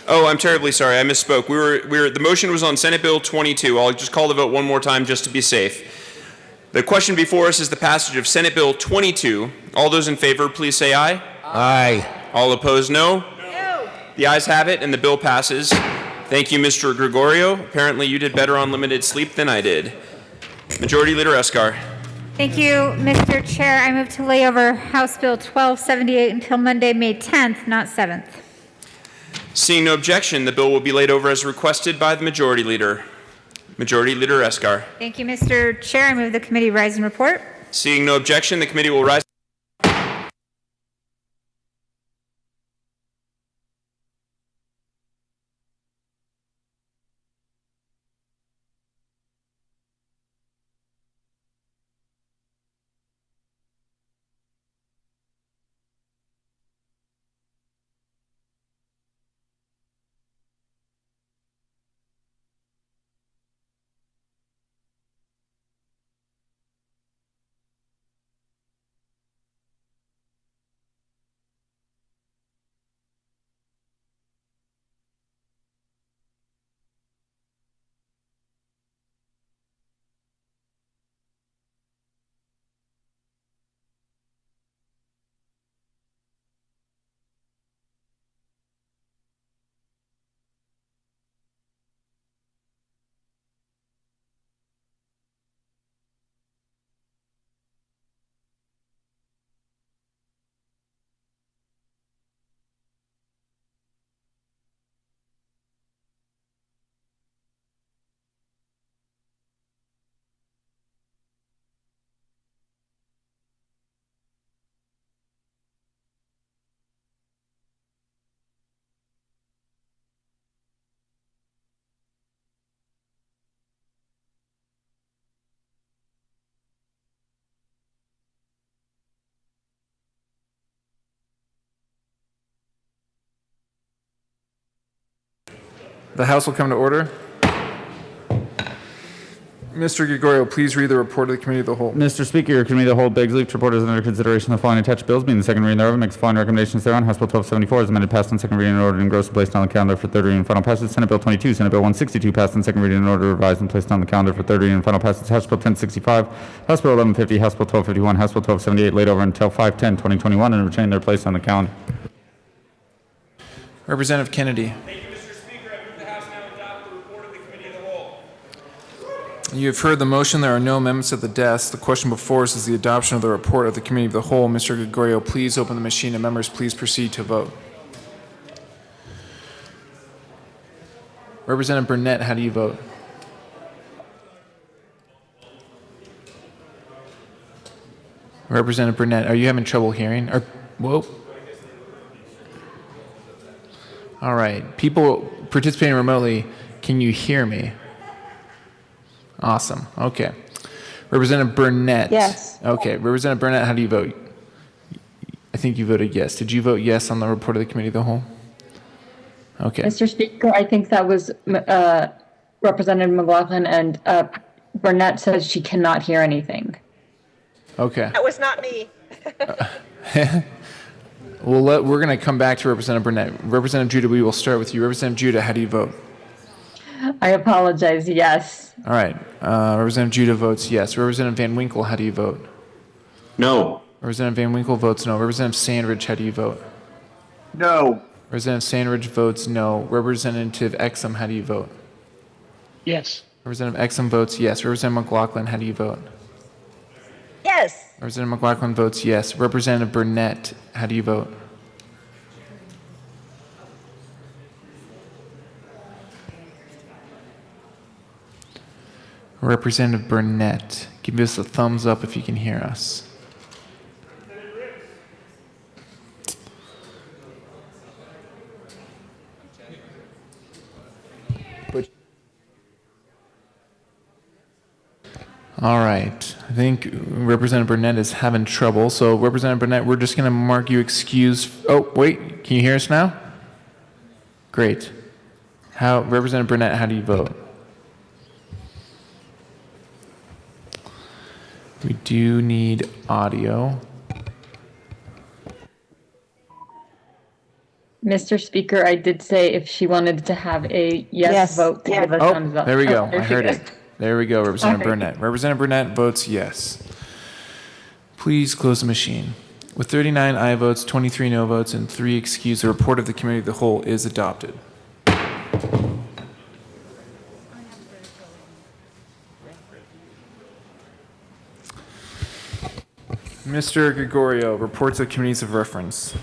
Oh, I'm terribly sorry. I misspoke. The motion was on Senate Bill 22. I'll just call the vote one more time just to be safe. The question before us is the passage of Senate Bill 22. All those in favor, please say aye. Aye. All opposed, no. No. The ayes have it, and the bill passes. Thank you, Mr. Gregorio. Apparently, you did better on limited sleep than I did. Majority Leader Escar. Thank you, Mr. Chair. I move to lay over House Bill 1278 until Monday, May 10th, not 7th. Seeing no objection, the bill will be laid over as requested by the Majority Leader. Majority Leader Escar. Thank you, Mr. Chair. I move the committee rise and report. Seeing no objection, the committee will rise. The House will come to order. Mr. Gregorio, please read the report of the Committee of the Whole. Mr. Speaker, your Committee of the Whole begs leave to report as under consideration the following attached bills, being the second reading thereof, and makes the following recommendations thereon. House Bill 1274 is amended, passed on second reading in order, engrossed and placed on the calendar for third reading and final passage. Senate Bill 22, Senate Bill 162, passed on second reading in order, revised and placed on the calendar for third reading and final passage. House Bill 1065, House Bill 1150, House Bill 1251, House Bill 1278, laid over until 5/10/2021 and retain their place on the calendar. Representative Kennedy. You have heard the motion. There are no amendments at the desk. The question before us is the adoption of the report of the Committee of the Whole. Mr. Gregorio, please open the machine, and members, please proceed to vote. Representative Burnett, how do you vote? Representative Burnett, are you having trouble hearing? Whoa. All right. People participating remotely, can you hear me? Awesome. Okay. Representative Burnett. Yes. Okay. Representative Burnett, how do you vote? I think you voted yes. Did you vote yes on the report of the committee of the whole? Okay. Mr. Speaker, I think that was Representative McLaughlin, and Burnett says she cannot hear anything. Okay. That was not me. We're going to come back to Representative Burnett. Representative Judah, we will start with you. Representative Judah, how do you vote? I apologize. Yes. All right. Representative Judah votes yes. Representative Van Winkle, how do you vote? No. Representative Van Winkle votes no. Representative Sandridge, how do you vote? No. Representative Sandridge votes no. Representative Exum, how do you vote? Yes. Representative Exum votes yes. Representative McLaughlin, how do you vote? Yes. Representative McLaughlin votes yes. Representative Burnett, how do you vote? Representative Burnett, give us a thumbs up if you can hear us. All right. I think Representative Burnett is having trouble. So, Representative Burnett, we're just going to mark you excused. Oh, wait. Can you hear us now? Great. Representative Burnett, how do you vote? We do need audio. Mr. Speaker, I did say if she wanted to have a yes vote to give a thumbs up. There we go. There I she heard goes. it. There we go, Representative All right. Burnett. Representative Burnett votes yes. Please close the machine. With 39 aye votes, 23 no votes, and 3 excused, the report of the committee of the whole is adopted. Mr. Gregorio, reports of committees of reference.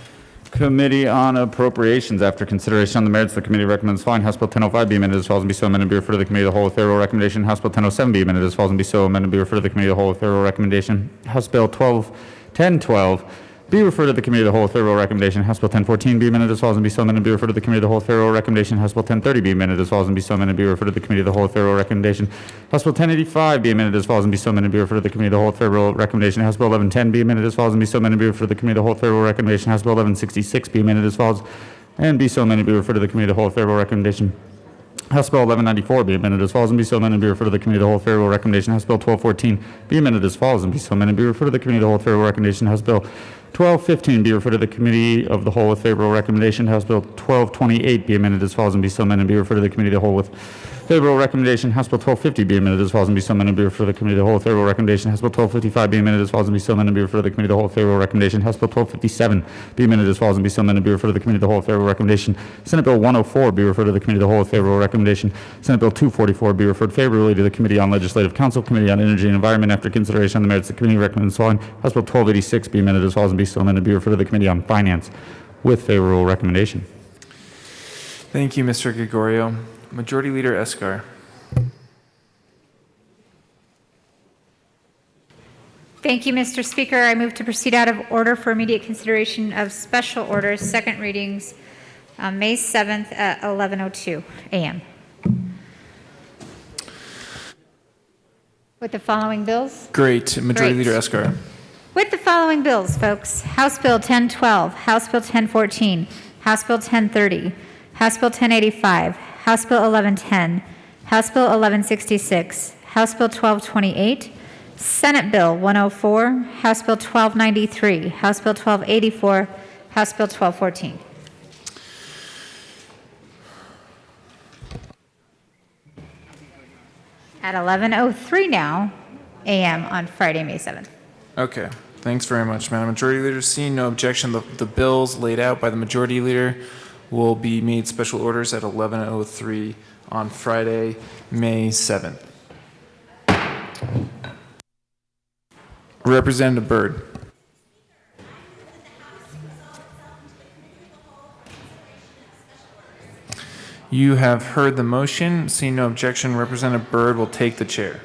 Committee on Appropriations. After consideration on the merits, the committee recommends following House Bill 1005 be amended as follows and be so amended and be referred to the committee of the whole with favorable recommendation. House Bill 1007 be amended as follows and be so amended and be referred to the committee of the whole with favorable recommendation. House Bill 1012 be referred to the committee of the whole with favorable recommendation. House Bill 1014 be amended as follows and be so amended and be referred to the committee of the whole with favorable recommendation. House Bill 1030 be amended as follows and be so amended and be referred to the committee of the whole with favorable recommendation. House Bill 1085 be amended as follows and be so amended and be referred to the committee of the whole with favorable recommendation. House Bill 1110 be amended as follows and be so amended and be referred to the committee of the whole with favorable recommendation. House Bill 1166 be amended as follows and be so amended and be referred to the committee of the whole with favorable recommendation. House Bill 1194 be amended as follows and be so amended and be referred to the committee of the whole with favorable recommendation. House Bill 1214 be amended as follows and be so amended and be referred to the committee of the whole with favorable recommendation. House Bill 1215 be referred to the committee of the whole with favorable recommendation. House Bill 1228 be amended as follows and be so amended and be referred to the committee of the whole with favorable recommendation. House Bill 1250 be amended as follows and be so amended and be referred to the committee of the whole with favorable recommendation. House Bill 1255 be amended as follows and be so amended and be referred to the committee of the whole with favorable recommendation. House Bill 1257 be amended as follows and be so amended and be referred to the committee of the whole with favorable recommendation. Senate Bill 104 be referred to the committee of the whole with favorable recommendation. Senate Bill 244 be referred favorably to the Committee on Legislative Counsel, Committee on Energy and Environment. After consideration on the merits, the committee recommends following. House Bill 1286 be amended as follows and be so amended and be referred to the Committee on Finance with favorable recommendation. Thank you, Mr. Gregorio. Majority Leader Escar. Thank you, Mr. Speaker. I move to proceed out of order for immediate consideration of special orders, second readings, May 7th at 11:02 a.m. With the following bills? Great. Majority Great. Leader Escar. With the following bills, folks: House Bill 1012, House Bill 1014, House Bill 1030, House Bill 1085, House Bill 1110, House Bill 1166, House Bill 1228, Senate Bill 104, House Bill 1293, House Bill 1284, House Bill 1214. At 11:03 now a.m. on Friday, May 7th. Okay. Thanks very much, Madam Majority Leader. Seeing no objection, the bills laid out by the Majority Leader will be made special orders at 11:03 on Friday, May 7th. Representative Byrd. You have heard the motion. Seeing no objection, Representative Byrd will take the chair.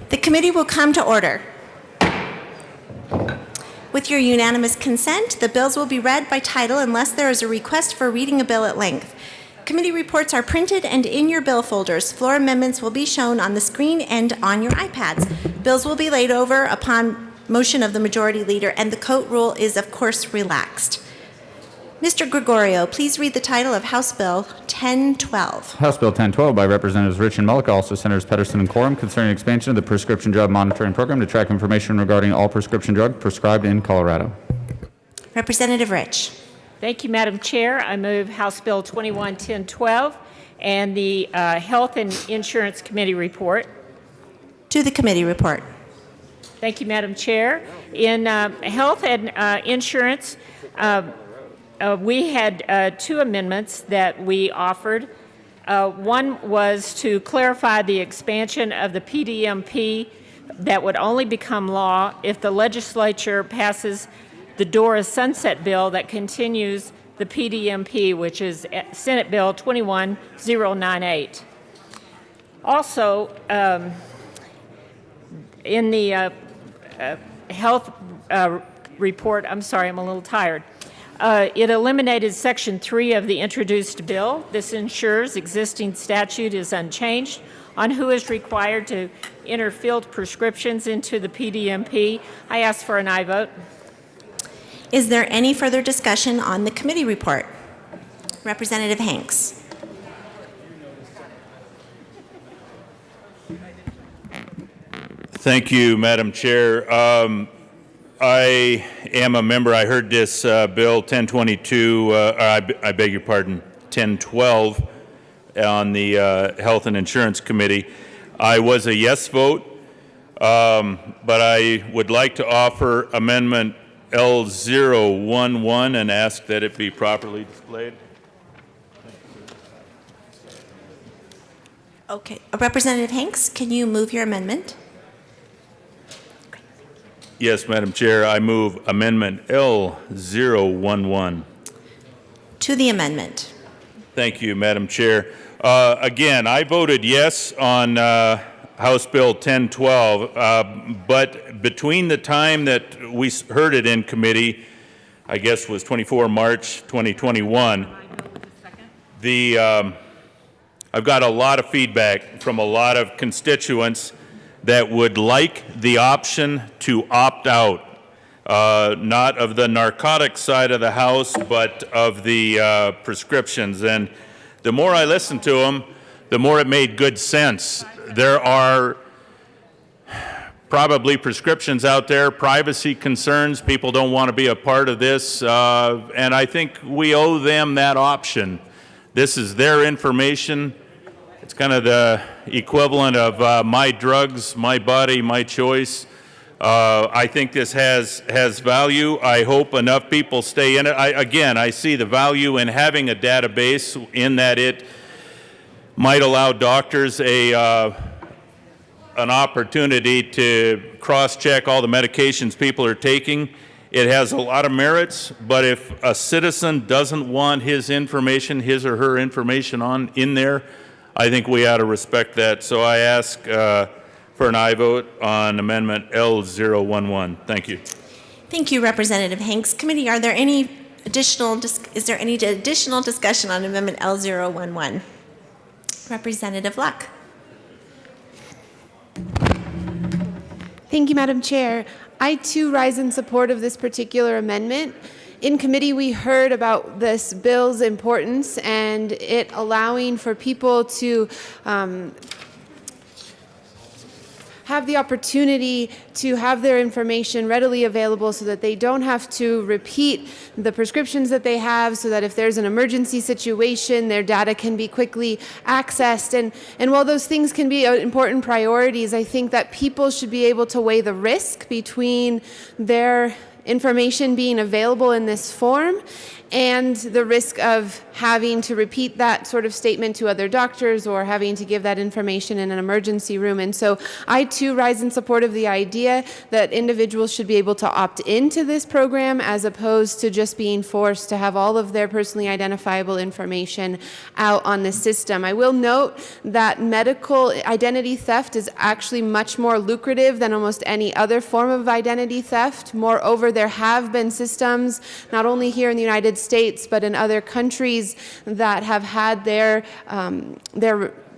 The committee will come to order. With your unanimous consent, the bills will be read by title unless there is a request for reading a bill at length. Committee reports are printed and in your bill folders. Floor amendments will be shown on the screen and on your iPads. Bills will be laid over upon motion of the majority leader, and the coat rule is, of course, relaxed. Mr. Gregorio, please read the title of House Bill 1012. House Bill 1012 by Representatives Rich and Mullica, also Senators Pedersen and Quorum, concerning expansion of the prescription drug monitoring program to track information regarding all prescription drugs prescribed in Colorado. Representative Rich. Thank you, Madam Chair. I move House Bill 211012 and the Health and Insurance Committee report. To the committee report. Thank you, Madam Chair. In Health and Insurance, we had two amendments that we offered. One was to clarify the expansion of the PDMP that would only become law if the legislature passes the DORA sunset bill that continues the PDMP, which is Senate Bill 21098. Also, in the health report, I'm sorry, I'm a little tired. It eliminated Section 3 of the introduced bill. This ensures existing statute is unchanged on who is required to enter filled prescriptions into the PDMP. I ask for an aye vote. Is there any further discussion on the committee report? Representative Hanks. Thank you, Madam Chair. I am a member. I heard this bill 1022, I beg your pardon, 1012 on the Health and Insurance Committee. I was a yes vote, but I would like to offer Amendment L011 and ask that it be properly displayed. Okay. Representative Hanks, can you move your amendment? Yes, Madam Chair, I move Amendment L011. To the amendment. Thank you, Madam Chair. Again, I voted yes on House Bill 1012, but between the time that we heard it in committee, I guess was 24 March 2021, I've got a lot of feedback from a lot of constituents that would like the option to opt out, not of the narcotic side of the House, but of the prescriptions. And the more I listened to them, the more it made good sense. There are probably prescriptions out there, privacy concerns, people don't want to be a part of this, and I think we owe them that option. This is their information. It's kind of the equivalent of my drugs, my body, my choice. I think this has value. I hope enough people stay in it. Again, I see the value in having a database in that it might allow doctors an opportunity to cross-check all the medications people are taking. It has a lot of merits, but if a citizen doesn't want his information, his or her information in there, I think we ought to respect that. So I ask for an aye vote on Amendment L011. Thank you. Thank you, Representative Hanks. Committee, is there any additional discussion on Amendment L011? Representative Luck. Thank you, Madam Chair. I too rise in support of this particular amendment. In committee, we heard about this bill's importance and it allowing for people to have the opportunity to have their information readily available so that they don't have to repeat the prescriptions that they have, so that if there's an emergency situation, their data can be quickly accessed. And while those things can be important priorities, I think that people should be able to weigh the risk between their information being available in this form and the risk of having to repeat that sort of statement to other doctors or having to give that information in an emergency room. And so I too rise in support of the idea that individuals should be able to opt into this program as opposed to just being forced to have all of their personally identifiable information out on the system. I will note that medical identity theft is actually much more lucrative than almost any other form of identity theft. Moreover, there have been systems, not only here in the United States, but in other countries that have had their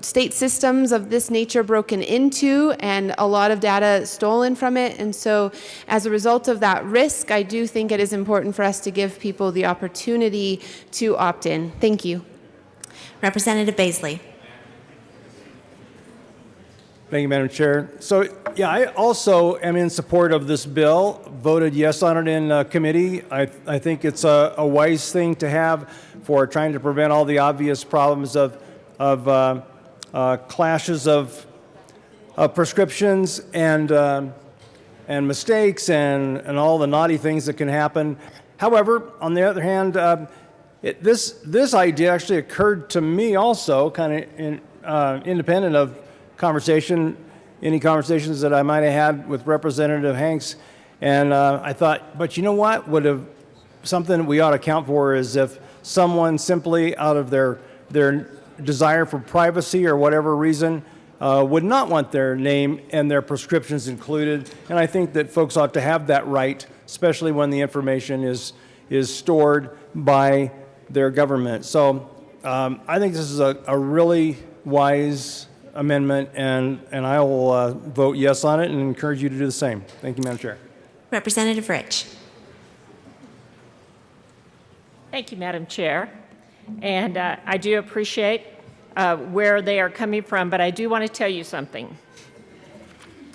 state systems of this nature broken into and a lot of data stolen from it. And so as a result of that risk, I do think it is important for us to give people the opportunity to opt in. Thank you. Representative Baisley. Thank you, Madam Chair. So, yeah, I also am in support of this bill, voted yes on it in committee. I think it's a wise thing to have for trying to prevent all the obvious problems of clashes of prescriptions and mistakes and all the naughty things that can happen. However, on the other hand, this idea actually occurred to me also, kind of independent of any conversations that I might have had with Representative Hanks. And I thought, but you know what? Something we ought to account for is if someone simply out of their desire for privacy or whatever reason would not want their name and their prescriptions included. And I think that folks ought to have that right, especially when the information is stored by their government. So I think this is a really wise amendment, and I will vote yes on it and encourage you to do the same. Thank you, Madam Chair. Representative Rich. Thank you, Madam Chair. And I do appreciate where they are coming from, but I do want to tell you something.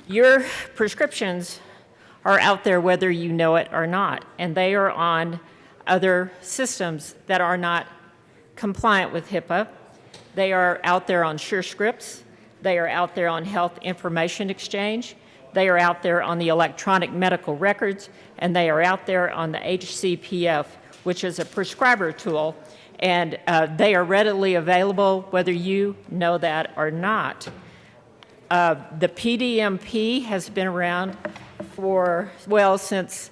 Your prescriptions are out there whether you know it or not, and they are on other systems that are not compliant with HIPAA. They are out there on SureScripts. They are out there on Health Information Exchange. They are out there on the electronic medical records, and they are out there on the HCPF, which is a prescriber tool, and they are readily available whether you know that or not. The PDMP has been around since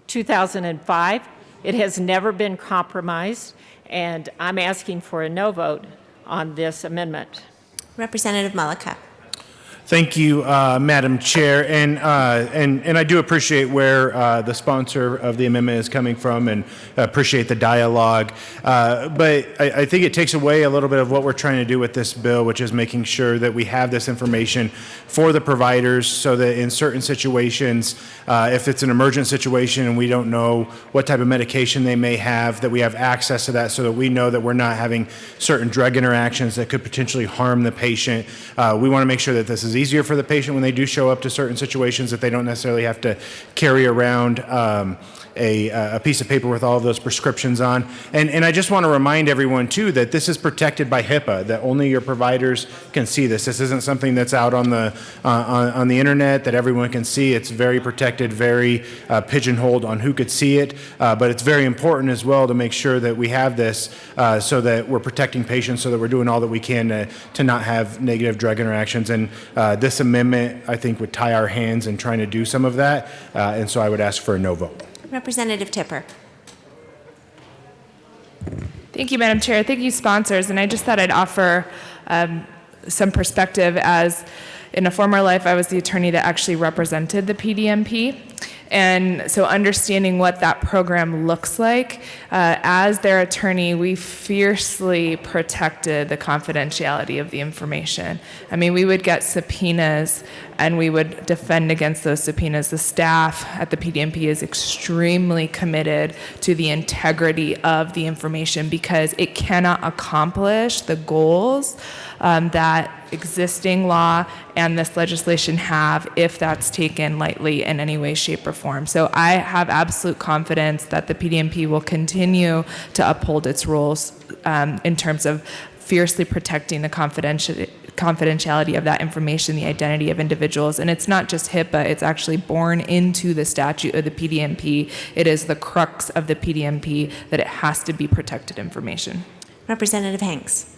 2005. It has never been compromised, and I'm asking for a no vote on this amendment. Representative Malika. Thank you, Madam Chair, and I do appreciate where the sponsor of the amendment is coming from, and appreciate the dialogue. But I think it takes away a little bit of what we're trying to do with this bill, which is making sure that we have this information for the providers, so that in certain situations, if it's an emergent situation and we don't know what type of medication they may have, that we have access to that, so that we know that we're not having certain drug interactions that could potentially harm the patient. We want to make sure that this is easier for the patient when they do show up to certain situations, that they don't necessarily have to carry around a piece of paper with all of those prescriptions on. And I just want to remind everyone too that this is protected by HIPAA, that only your providers can see this. This isn't something that's out on the internet that everyone can see. It's very protected, very pigeonholed on who could see it. But it's very important as well to make sure that we have this so that we're protecting patients, so that we're doing all that we can to not have negative drug interactions. And this amendment, I think, would tie our hands in trying to do some of that. And so I would ask for a no vote. Representative Tipper. Thank you, Madam Chair. Thank you, sponsors. And I just thought I'd offer some perspective. As in a former life, I was the attorney that actually represented the PDMP. And so understanding what that program looks like, as their attorney, we fiercely protected the confidentiality of the information. I mean, we would get subpoenas and we would defend against those subpoenas. The staff at the PDMP is extremely committed to the integrity of the information, because it cannot accomplish the goals that existing law and this legislation have if that's taken lightly in any way, shape, or form. So I have absolute confidence that the PDMP will continue to uphold its rules in terms of fiercely protecting the confidentiality of that information, the identity of individuals. And it's not just HIPAA, it's actually born into the statute of the PDMP. It is the crux of the PDMP that it has to be protected information. Representative Hanks.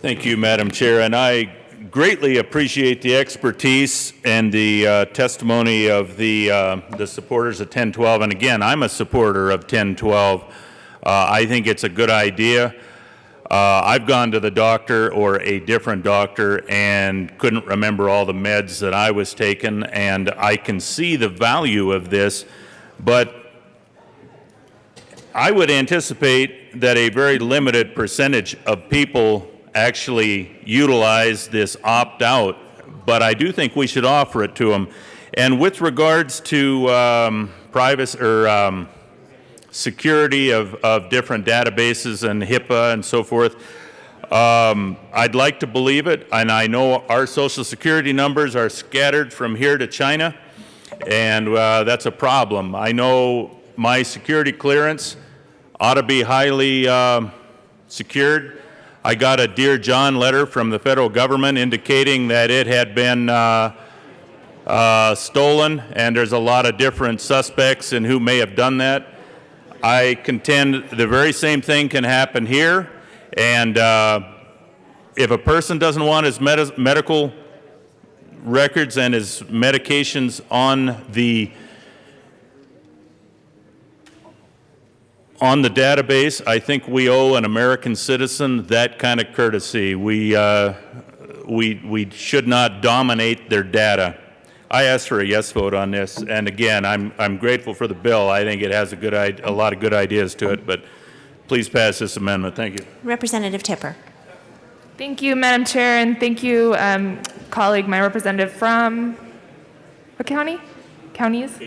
Thank you, Madam Chair, and I greatly appreciate the expertise and the testimony of the supporters of 1012. And again, I'm a supporter of 1012. I think it's a good idea. I've gone to the doctor or a different doctor and couldn't remember all the meds that I was taking, and I can see the value of this, but I would anticipate that a very limited percentage of people actually utilize this opt-out, but I do think we should offer it to them. And with regards to privacy or security of different databases and HIPAA and so forth, I'd like to believe it, and I know our Social Security numbers are scattered from here to China, and that's a problem. I know my security clearance ought to be highly secured. I got a Dear John letter from the federal government indicating that it had been stolen, and there's a lot of different suspects in who may have done that. I contend the very same thing can happen here, and if a person doesn't want his medical records and his medications on the database, I think we owe an American citizen that kind of courtesy. We should not dominate their data. I asked for a yes vote on this, and again, I'm grateful for the bill. I think it has a lot of good ideas to it, but please pass this amendment. Thank you. Representative Tipper. Thank you, Madam Chair, and thank you, colleague, my representative from what county? Counties?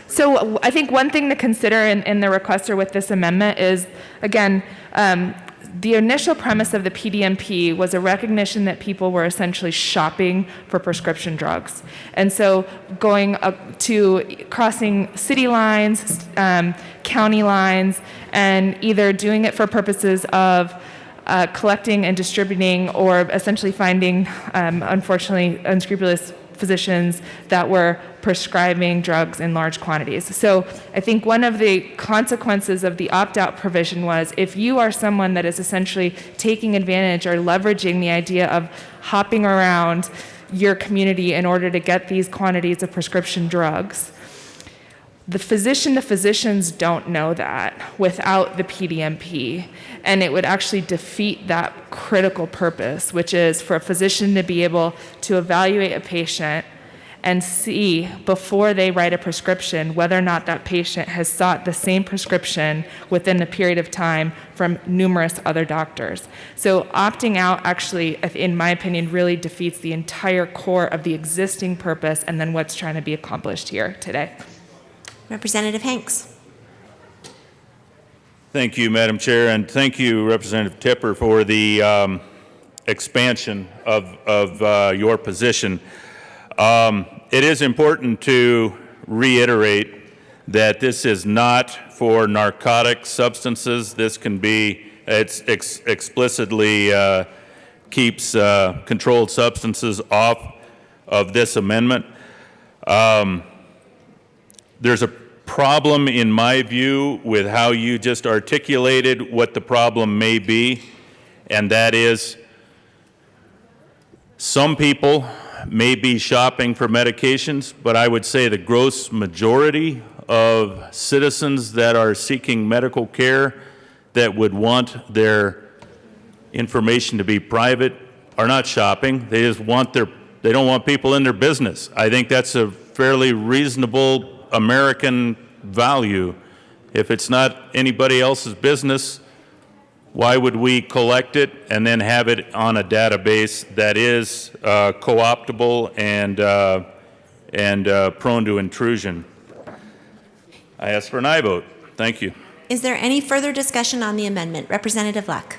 So I think one thing to consider in the requester with this amendment is, again, the initial premise of the PDMP was a recognition that people were essentially shopping for prescription drugs. And so going up to crossing city lines, county lines, and either doing it for purposes of collecting and distributing, or essentially finding, unfortunately, unscrupulous physicians that were prescribing drugs in large quantities. So I think one of the consequences of the opt-out provision was, if you are someone that is essentially taking advantage or leveraging the idea of hopping around your community in order to get these quantities of prescription drugs, the physicians don't know that without the PDMP, and it would actually defeat that critical purpose, which is for a physician to be able to evaluate a patient and see before they write a prescription whether or not that patient has sought the same prescription within a period of time from numerous other doctors. So opting out actually, in my opinion, really defeats the entire core of the existing purpose and then what's trying to be accomplished here today. Representative Hanks. Thank you, Madam Chair, and thank you, Representative Tipper, for the expansion of your position. It is important to reiterate that this is not for narcotic substances. This can be, it explicitly keeps controlled substances off of this amendment. There's a problem, in my view, with how you just articulated what the problem may be, and that is some people may be shopping for medications, but I would say the gross majority of citizens that are seeking medical care that would want their information to be private are not shopping. They just want they don't want people in their business. I think that's a fairly reasonable American value. If it's not anybody else's business, why would we collect it and then have it on a database that is co-optable and prone to intrusion? I ask for an aye vote. Thank you. Is there any further discussion on the amendment? Representative Luck.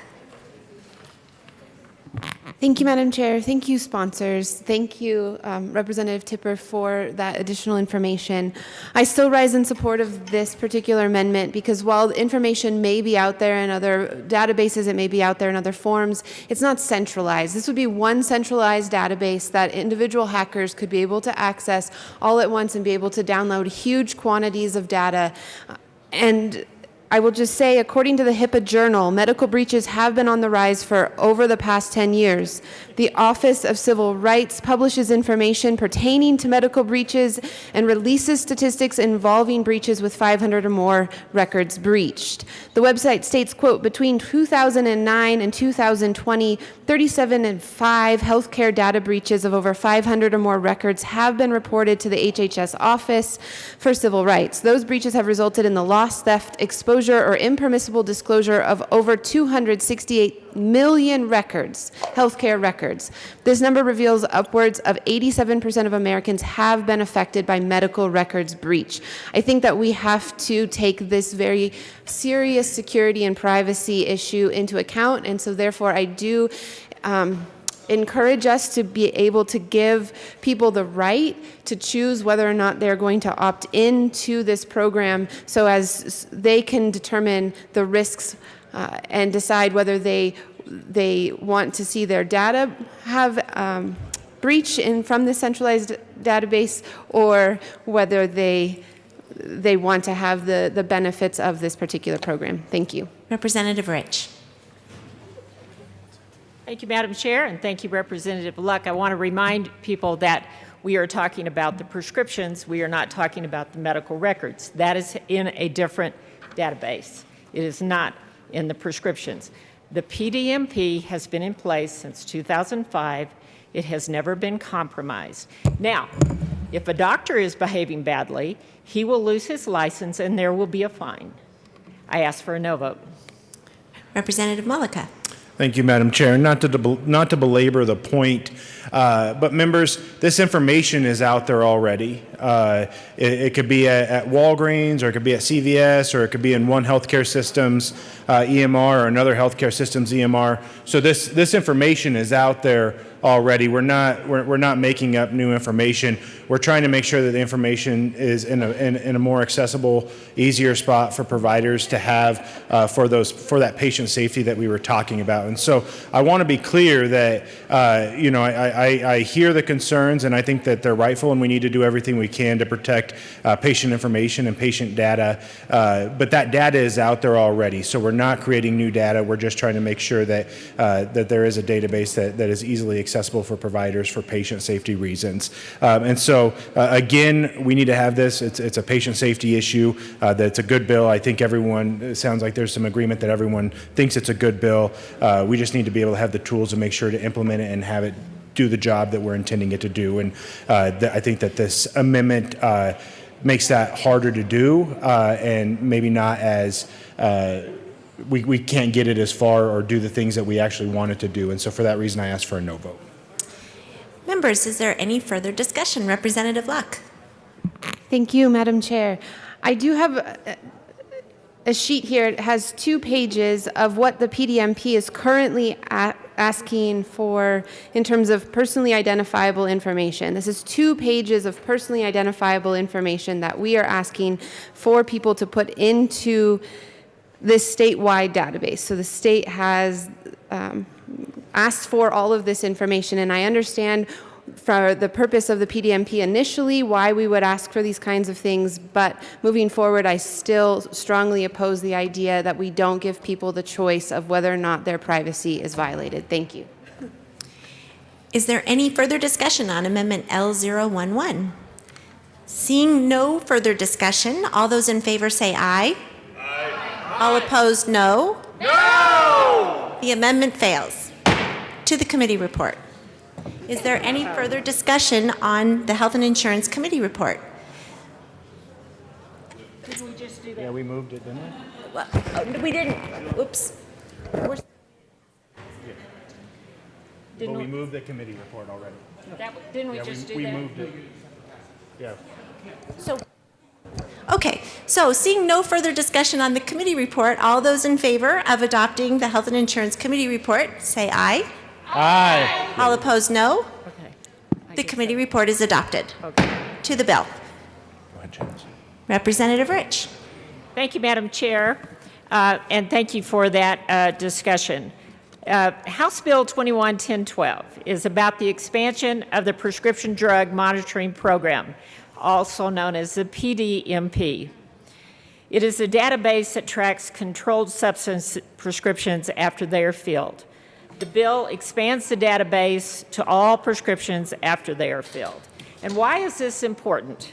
Thank you, Madam Chair. Thank you, sponsors. Thank you, Representative Tipper, for that additional information. I still rise in support of this particular amendment because while information may be out there in other databases, it may be out there in other forms, it's not centralized. This would be one centralized database that individual hackers could be able to access all at once and be able to download huge quantities of data. And I will just say, according to the HIPAA Journal, medical breaches have been on the rise for over the past 10 years. The Office of Civil Rights publishes information pertaining to medical breaches and releases statistics involving breaches with 500 or more records breached. The website states, quote, between 2009 and 2020, 37 and 5 healthcare data breaches of over 500 or more records have been reported to the HHS Office for Civil Rights. Those breaches have resulted in the loss, theft, exposure, or impermissible disclosure of over 268 million records, healthcare records. This number reveals upwards of 87% of Americans have been affected by medical records breach. I think that we have to take this very serious security and privacy issue into account, and so therefore I do encourage us to be able to give people the right to choose whether or not they're going to opt into this program so as they can determine the risks and decide whether they want to see their data have breach from the centralized database or whether they want to have the benefits of this particular program. Thank you. Representative Rich. Thank you, Madam Chair, and thank you, Representative Luck. I want to remind people that we are talking about the prescriptions. We are not talking about the medical records. That is in a different database. It is not in the prescriptions. The PDMP has been in place since 2005. It has never been compromised. Now, if a doctor is behaving badly, he will lose his license and there will be a fine. I ask for a no vote. Representative Mullica. Thank you, Madam Chair. Not to belabor the point, but members, this information is out there already. It could be at Walgreens, or it could be at CVS, or it could be in one healthcare system's EMR or another healthcare system's EMR. So this information is out there already. We're not making up new information. We're trying to make sure that the information is in a more accessible, easier spot for providers to have for that patient safety that we were talking about. And so I want to be clear that I hear the concerns, and I think that they're rightful, and we need to do everything we can to protect patient information and patient data. But that data is out there already, so we're not creating new data. We're just trying to make sure that that there is a database that is easily accessible for providers for patient safety reasons. And so again, we need to have this. It's a patient safety issue. That's a good bill. I think it sounds like there's some agreement that everyone thinks it's a good bill. We just need to be able to have the tools to make sure to implement it and have it do the job that we're intending it to do. And I think that this amendment makes that harder to do and maybe not as we can't get it as far or do the things that we actually want it to do. And so for that reason, I ask for a no vote. Members, is there any further discussion? Representative Luck. Thank you, Madam Chair. I do have a sheet here. It has 2 pages of what the PDMP is currently asking for in terms of personally identifiable information. This is 2 pages of personally identifiable information that we are asking for people to put into this statewide database. So the state has asked for all of this information, and I understand for the purpose of the PDMP initially why we would ask for these kinds of things, but moving forward, I still strongly oppose the idea that we don't give people the choice of whether or not their privacy is violated. Thank you. Is there any further discussion on Amendment L011? Seeing no further discussion, all those in favor say aye. Aye. All opposed, no. No! The amendment fails. To the committee report. Is there any further discussion on the Health and Insurance Committee report? Did we just do that? Yeah, we moved it, didn't we? Well, oh, we didn't. Oops. But we moved the committee report already. Didn't we just do that? We moved it. Yeah. So seeing no further discussion on the committee report, all those in favor of adopting the Health and Insurance Committee report, say aye. Aye. All opposed, no. The committee report is adopted. To the bill. Representative Rich. Thank you, Madam Chair, and thank you for that discussion. House Bill 21-1012 is about the expansion of the Prescription Drug Monitoring Program, also known as the PDMP. It is a database that tracks controlled substance prescriptions after they are filled. The bill expands the database to all prescriptions after they are filled. And why is this important?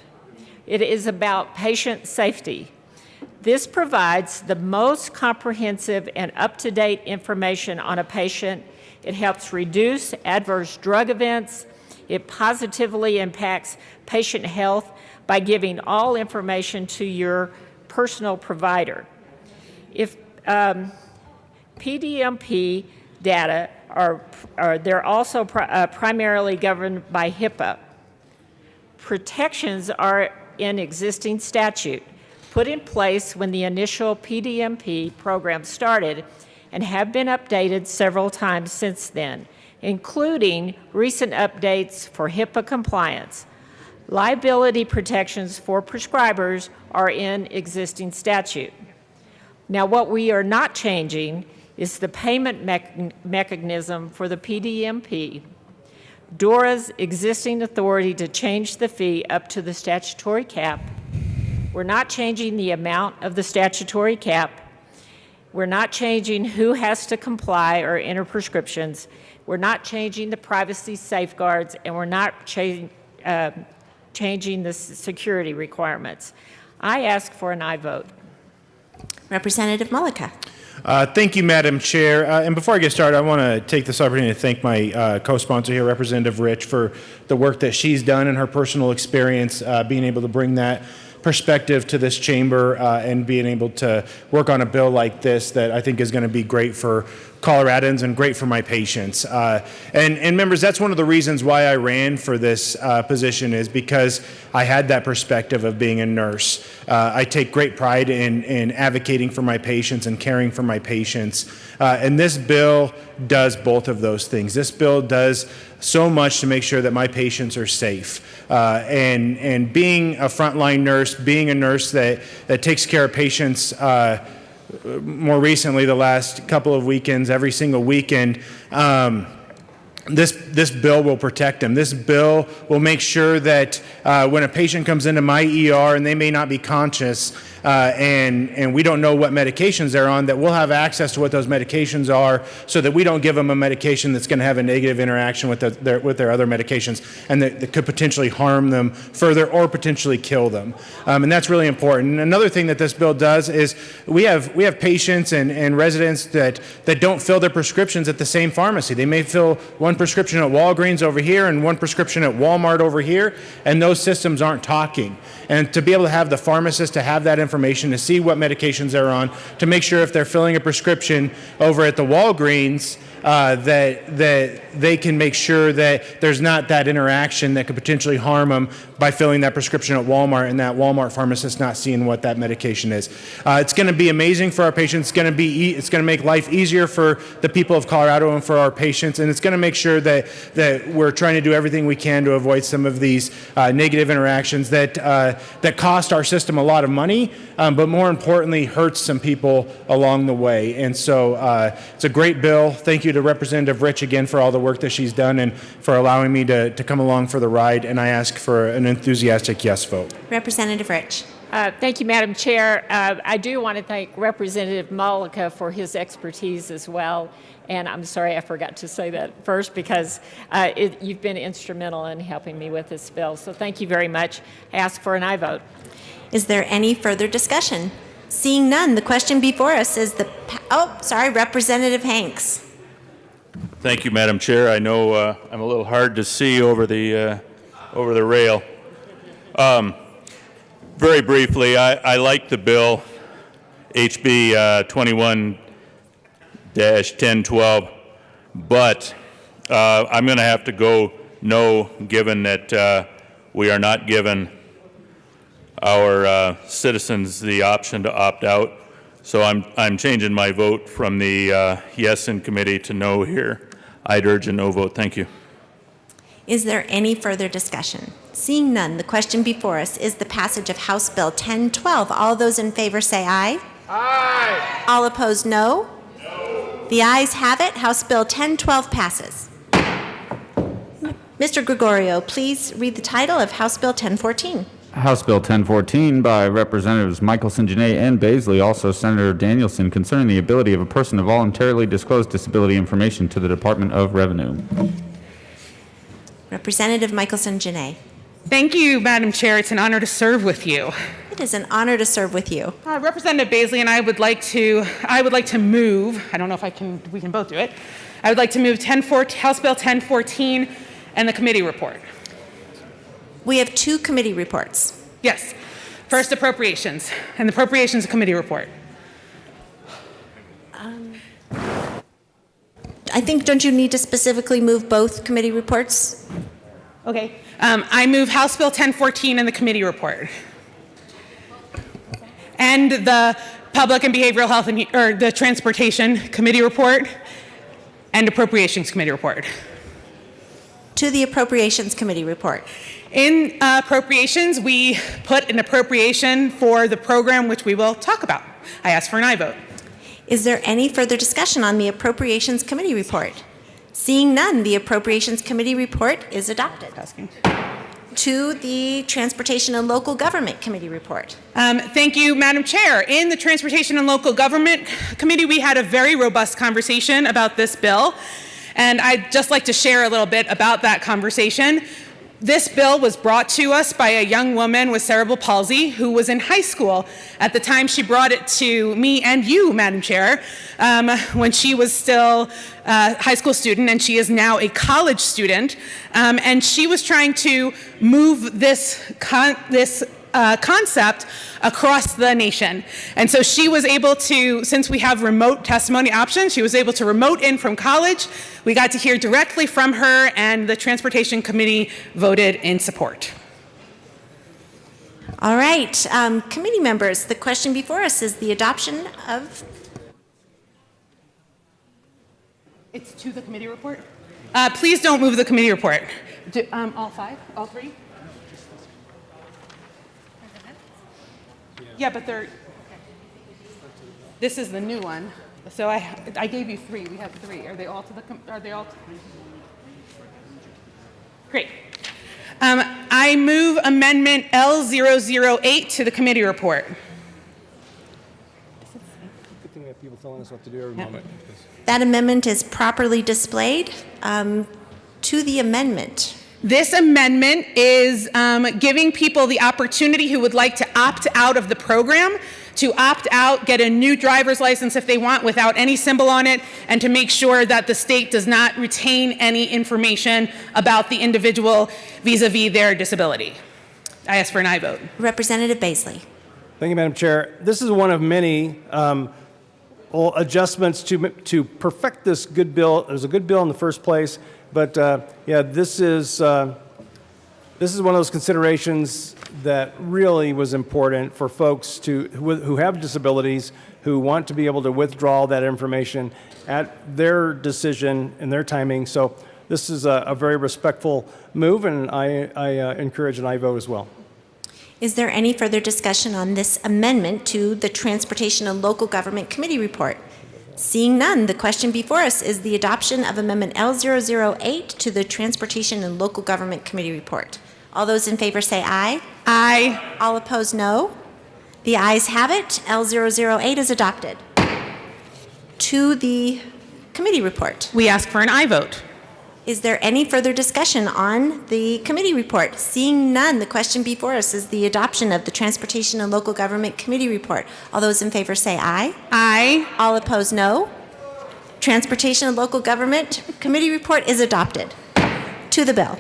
It is about patient safety. This provides the most comprehensive and up-to-date information on a patient. It helps reduce adverse drug events. It positively impacts patient health by giving all information to your personal provider. If PDMP data they're also primarily governed by HIPAA. Protections are in existing statute, put in place when the initial PDMP program started, and have been updated several times since then, including recent updates for HIPAA compliance. Liability protections for prescribers are in existing statute. Now, what we are not changing is the payment mechanism for the PDMP. DORA's existing authority to change the fee up to the statutory cap. We're not changing the amount of the statutory cap. We're not changing who has to comply or enter prescriptions. We're not changing the privacy safeguards, and we're not changing the security requirements. I ask for an aye vote. Representative Mullica. Thank you, Madam Chair. And before I get started, I want to take this opportunity to thank my co-sponsor here, Representative Rich, for the work that she's done and her personal experience, being able to bring that perspective to this chamber and being able to work on a bill like this that I think is going to be great for Coloradans and great for my patients. And members, that's one of the reasons why I ran for this position, is because I had that perspective of being a nurse. I take great pride in advocating for my patients and caring for my patients. And this bill does both of those things. This bill does so much to make sure that my patients are safe. And being a frontline nurse, being a nurse that takes care of patients more recently, the last couple of weekends, every single weekend, this bill will protect them. This bill will make sure that when a patient comes into my ER and they may not be conscious and we don't know what medications they're on, that we'll have access to what those medications are so that we don't give them a medication that's going to have a negative interaction with their other medications and that could potentially harm them further or potentially kill them. And that's really important. And another thing that this bill does is we have patients and residents that don't fill their prescriptions at the same pharmacy. They may fill one prescription at Walgreens over here and one prescription at Walmart over here, and those systems aren't talking. And to be able to have the pharmacist to have that information, to see what medications they're on, to make sure if they're filling a prescription over at the Walgreens, that they can make sure that there's not that interaction that could potentially harm them by filling that prescription at Walmart and that Walmart pharmacist not seeing what that medication is. It's going to be amazing for our patients. It's going to make life easier for the people of Colorado and for our patients, and it's going to make sure that we're trying to do everything we can to avoid some of these negative interactions that cost our system a lot of money, but more importantly, hurts some people along the way. And so it's a great bill. Thank you to Representative Rich again for all the work that she's done and for allowing me to come along for the ride, and I ask for an enthusiastic yes vote. Representative Rich. Thank you, Madam Chair. I do want to thank Representative Mullica for his expertise as well. And I'm sorry I forgot to say that first, because you've been instrumental in helping me with this bill. So thank you very much. I ask for an aye vote. Is there any further discussion? Seeing none, the question before us is Representative Hanks. Thank you, Madam Chair. I know I'm a little hard to see over the rail. Very briefly, I like the bill, HB 21-1012, but I'm going to have to go no, given that we are not given our citizens the option to opt out. So I'm changing my vote from the yes in committee to no here. I'd urge a no vote. Thank you. Is there any further discussion? Seeing none, the question before us is the passage of House Bill 1012. All those in favor say aye. Aye. All opposed, no. No. The ayes have it. House Bill 1012 passes. Mr. Gregorio, please read the title of House Bill 1014. House Bill 1014 by Representatives Michelson, Janae, and Baisley, also Senator Danielson, concerning the ability of a person to voluntarily disclose disability information to the Department of Revenue. Representative Michelson, Janae. Thank you, Madam Chair. It's an honor to serve with you. It is an honor to serve with you. Representative Baisley and I would like to move, I don't know if we can both do it. I would like to move House Bill 1014 and the committee report. We have two committee reports. Yes. First, appropriations, and the appropriations committee report. I think, don't you need to specifically move both committee reports? Okay. I move House Bill 1014 and the committee report. And the Public and Behavioral Health or the Transportation Committee report and Appropriations Committee report. To the Appropriations Committee report. In appropriations, we put an appropriation for the program which we will talk about. I ask for an aye vote. Is there any further discussion on the Appropriations Committee report? Seeing none, the Appropriations Committee report is adopted. To the Transportation and Local Government Committee report. Thank you, Madam Chair. In the Transportation and Local Government Committee, we had a very robust conversation about this bill, and I'd just like to share a little bit about that conversation. This bill was brought to us by a young woman with cerebral palsy who was in high school at the time she brought it to me and you, Madam Chair, when she was still a high school student, and she is now a college student. And she was trying to move this concept across the nation. And so she was able to, since we have remote testimony options, she was able to remote in from college. We got to hear directly from her, and the Transportation Committee voted in support. All right, committee members, the question before us is the adoption of... It's to the committee report? Please don't move the committee report. All five? All three? Yeah, but this is the new one. So I gave you three. We have three. Are they all Great. I move amendment L008 to the committee report. Good thing we have people telling us what to do every moment. That amendment is properly displayed. To the amendment. This amendment is giving people the opportunity who would like to opt out of the program to opt out, get a new driver's license if they want without any symbol on it, and to make sure that the state does not retain any information about the individual vis-a-vis their disability. I ask for an aye vote. Representative Baisley. Thank you, Madam Chair. This is one of many adjustments to perfect this good bill. It was a good bill in the first place, but yeah, this is one of those considerations that really was important for folks who have disabilities, who want to be able to withdraw that information at their decision and their timing. So this is a very respectful move, and I encourage an aye vote as well. Is there any further discussion on this amendment to the Transportation and Local Government Committee report? Seeing none, the question before us is the adoption of Amendment L008 to the Transportation and Local Government Committee report. All those in favor say aye. Aye. All opposed, no. The ayes have it. L008 is adopted. To the committee report. We ask for an aye vote. Is there any further discussion on the committee report? Seeing none, the question before us is the adoption of the Transportation and Local Government Committee report. All those in favor say aye. Aye. All opposed, no. Transportation and Local Government Committee report is adopted. To the bill.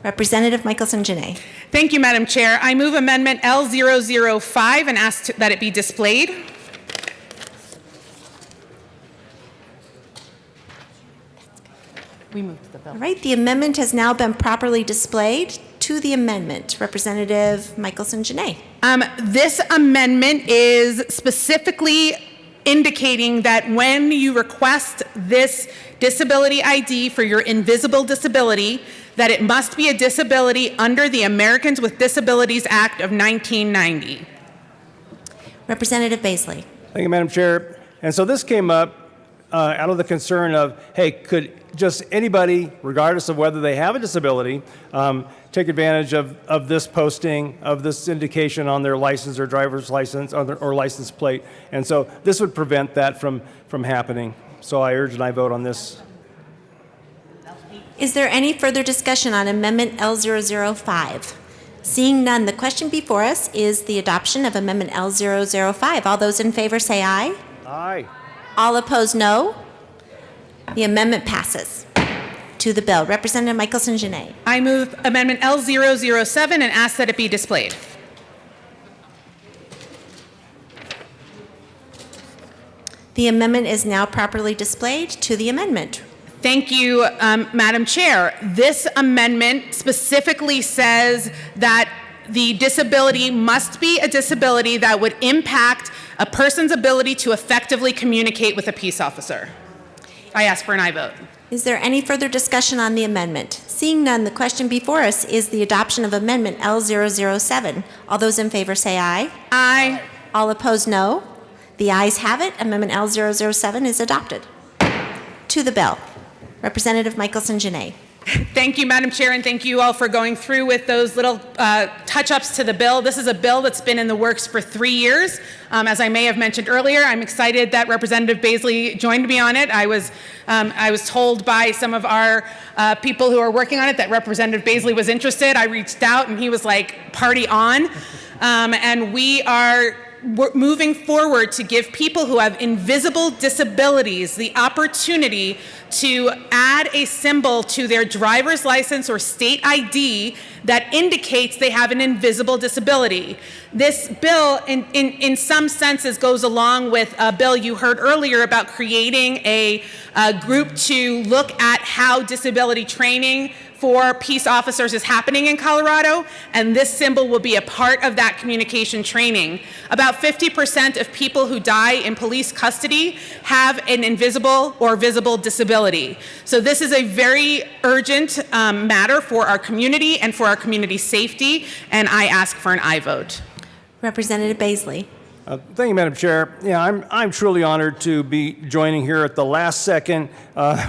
Representative Michelson Janae. Thank you, Madam Chair. I move amendment L005 and ask that it be displayed. We moved to the bill. All right, the amendment has now been properly displayed. To the amendment, Representative Michelson Janae. This amendment is specifically indicating that when you request this disability ID for your invisible disability, that it must be a disability under the Americans with Disabilities Act of 1990. Representative Baisley. Thank you, Madam Chair. And so this came up out of the concern of, hey, could just anybody, regardless of whether they have a disability, take advantage of this posting, of this indication on their license or driver's license or license plate. And so this would prevent that from happening. So I urge and I vote on this. Is there any further discussion on Amendment L005? Seeing none, the question before us is the adoption of Amendment L005. All those in favor say aye. Aye. All opposed, no. The amendment passes. To the bill. Representative Michelson-Jeannet. I move Amendment L007 and ask that it be displayed. The amendment is now properly displayed. To the amendment. Thank you, Madam Chair. This amendment specifically says that the disability must be a disability that would impact a person's ability to effectively communicate with a peace officer. I ask for an aye vote. Is there any further discussion on the amendment? Seeing none, the question before us is the adoption of Amendment L007. All those in favor say aye. Aye. All opposed, no. The ayes have it. Amendment L007 is adopted. To the bill. Representative Michelson-Jeannet. Thank you, Madam Chair, and thank you all for going through with those little touch-ups to the bill. This is a bill that's been in the works for 3 years. As I may have mentioned earlier, I'm excited that Representative Baisley joined me on it. I was told by some of our people who are working on it that Representative Baisley was interested. I reached out, and he was like, party on. And we're moving forward to give people who have invisible disabilities the opportunity to add a symbol to their driver's license or state ID that indicates they have an invisible disability. This bill, in some senses, goes along with a bill you heard earlier about creating a group to look at how disability training for peace officers is happening in Colorado, and this symbol will be a part of that communication training. About 50% of people who die in police custody have an invisible or visible disability. So this is a very urgent matter for our community and for our community safety, and I ask for an aye vote. Representative Baisley. Thank you, Madam Chair. Yeah, I'm truly honored to be joining here at the last second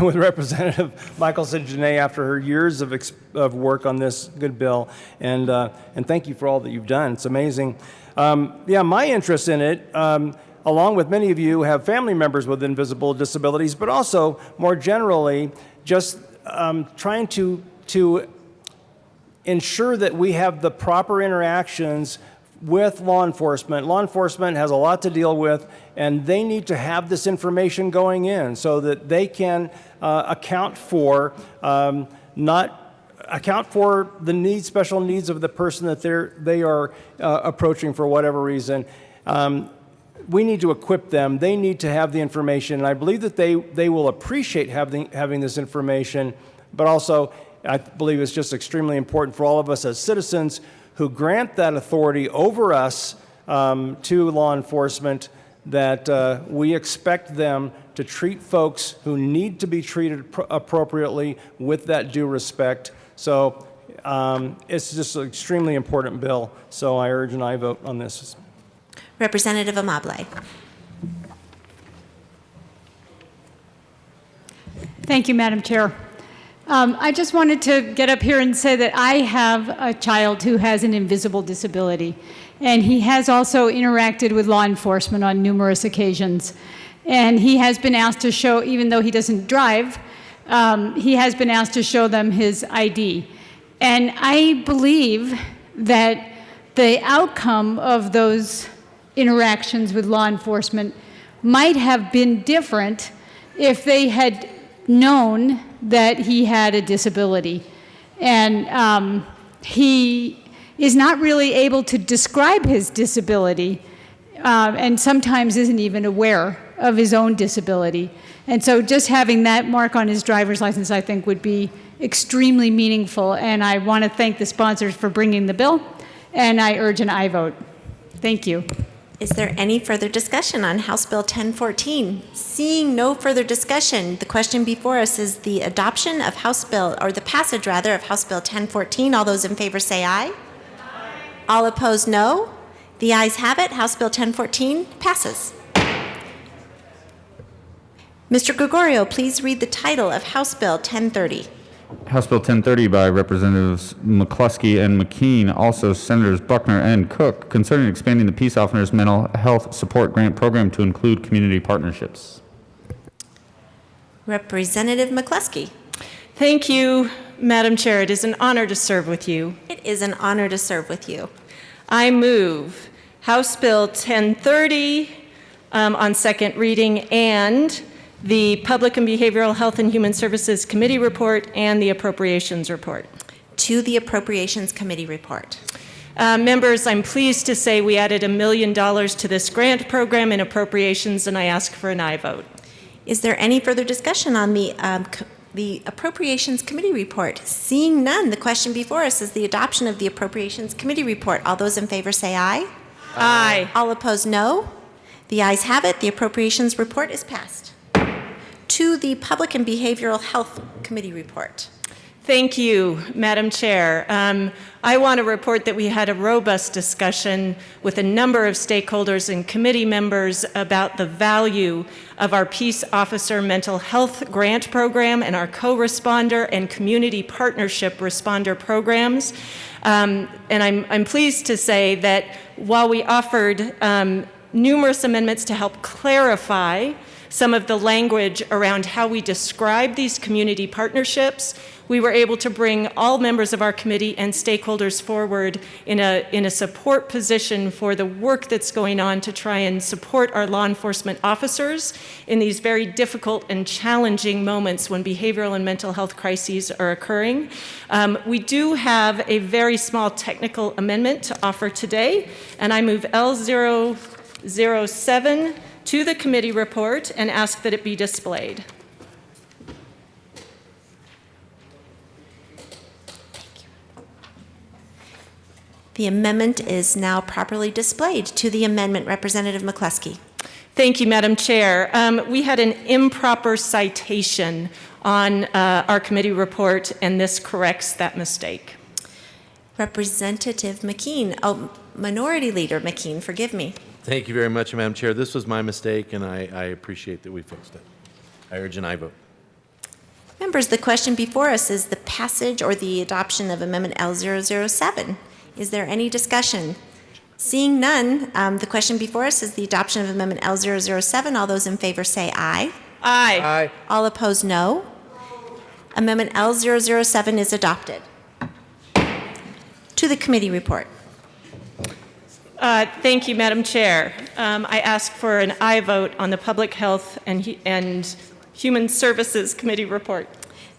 with Representative Michelson-Jeannet after her years of work on this good bill, and thank you for all that you've done. It's amazing. Yeah, my interest in it, along with many of you, have family members with invisible disabilities, but also more generally, just trying to ensure that we have the proper interactions with law enforcement. Law enforcement has a lot to deal with, and they need to have this information going in so that they can account for the needs, special needs of the person that they are approaching for whatever reason. We need to equip them. They need to have the information, and I believe that they will appreciate having this information, but also I believe it's just extremely important for all of us as citizens who grant that authority over us to law enforcement, that we expect them to treat folks who need to be treated appropriately with that due respect. So it's just an extremely important bill. So I urge an aye vote on this. Representative Amable. Thank you, Madam Chair. I just wanted to get up here and say that I have a child who has an invisible disability, and he has also interacted with law enforcement on numerous occasions. And he has been asked to show, even though he doesn't drive, he has been asked to show them his ID. And I believe that the outcome of those interactions with law enforcement might have been different if they had known that he had a disability. And he is not really able to describe his disability and sometimes isn't even aware of his own disability. And so just having that mark on his driver's license, I think, would be extremely meaningful. And I want to thank the sponsors for bringing the bill, and I urge an aye vote. Thank you. Is there any further discussion on House Bill 1014? Seeing no further discussion, the question before us is the adoption of House Bill, or the passage rather, of House Bill 1014. All those in favor say aye. Aye. All opposed, no. The ayes have it. House Bill 1014 passes. Mr. Gregorio, please read the title of House Bill 1030. House Bill 1030 by Representatives McCluskey and McKean, also Senators Buckner and Cook, concerning expanding the Peace Officers Mental Health Support Grant Program to include community partnerships. Representative McCluskey. Thank you, Madam Chair. It is an honor to serve with you. It is an honor to serve with you. I move House Bill 1030 on second reading, and the Public and Behavioral Health and Human Services Committee report and the Appropriations report. To the Appropriations Committee report. Members, I'm pleased to say we added $1 million to this grant program in appropriations, and I ask for an aye vote. Is there any further discussion on the Appropriations Committee report? Seeing none, the question before us is the adoption of the Appropriations Committee report. All those in favor say aye. Aye. All opposed, no. The ayes have it. The Appropriations report is passed. To the Public and Behavioral Health Committee report. Thank you, Madam Chair. I want to report that we had a robust discussion with a number of stakeholders and committee members about the value of our Peace Officer Mental Health Grant Program and our co-responder and community partnership responder programs. And I'm pleased to say that while we offered numerous amendments to help clarify some of the language around how we describe these community partnerships, we were able to bring all members of our committee and stakeholders forward in a support position for the work that's going on to try and support our law enforcement officers in these very difficult and challenging moments when behavioral and mental health crises are occurring. We do have a very small technical amendment to offer today, and I move L007 to the committee report and ask that it be displayed. The amendment is now properly displayed. To the amendment, Representative McCluskey. Thank you, Madam Chair. We had an improper citation on our committee report, and this corrects that mistake. Representative McKean, Minority Leader McKean, forgive me. Thank you very much, Madam Chair. This was my mistake, and I appreciate that we fixed it. I urge an aye vote. Members, the question before us is the passage or the adoption of Amendment L007. Is there any discussion? Seeing none, the question before us is the adoption of Amendment L007. All those in favor say aye. Aye. Aye. All opposed, no. Amendment L007 is adopted. To the committee report. Thank you, Madam Chair. I ask for an aye vote on the Public Health and Human Services Committee report.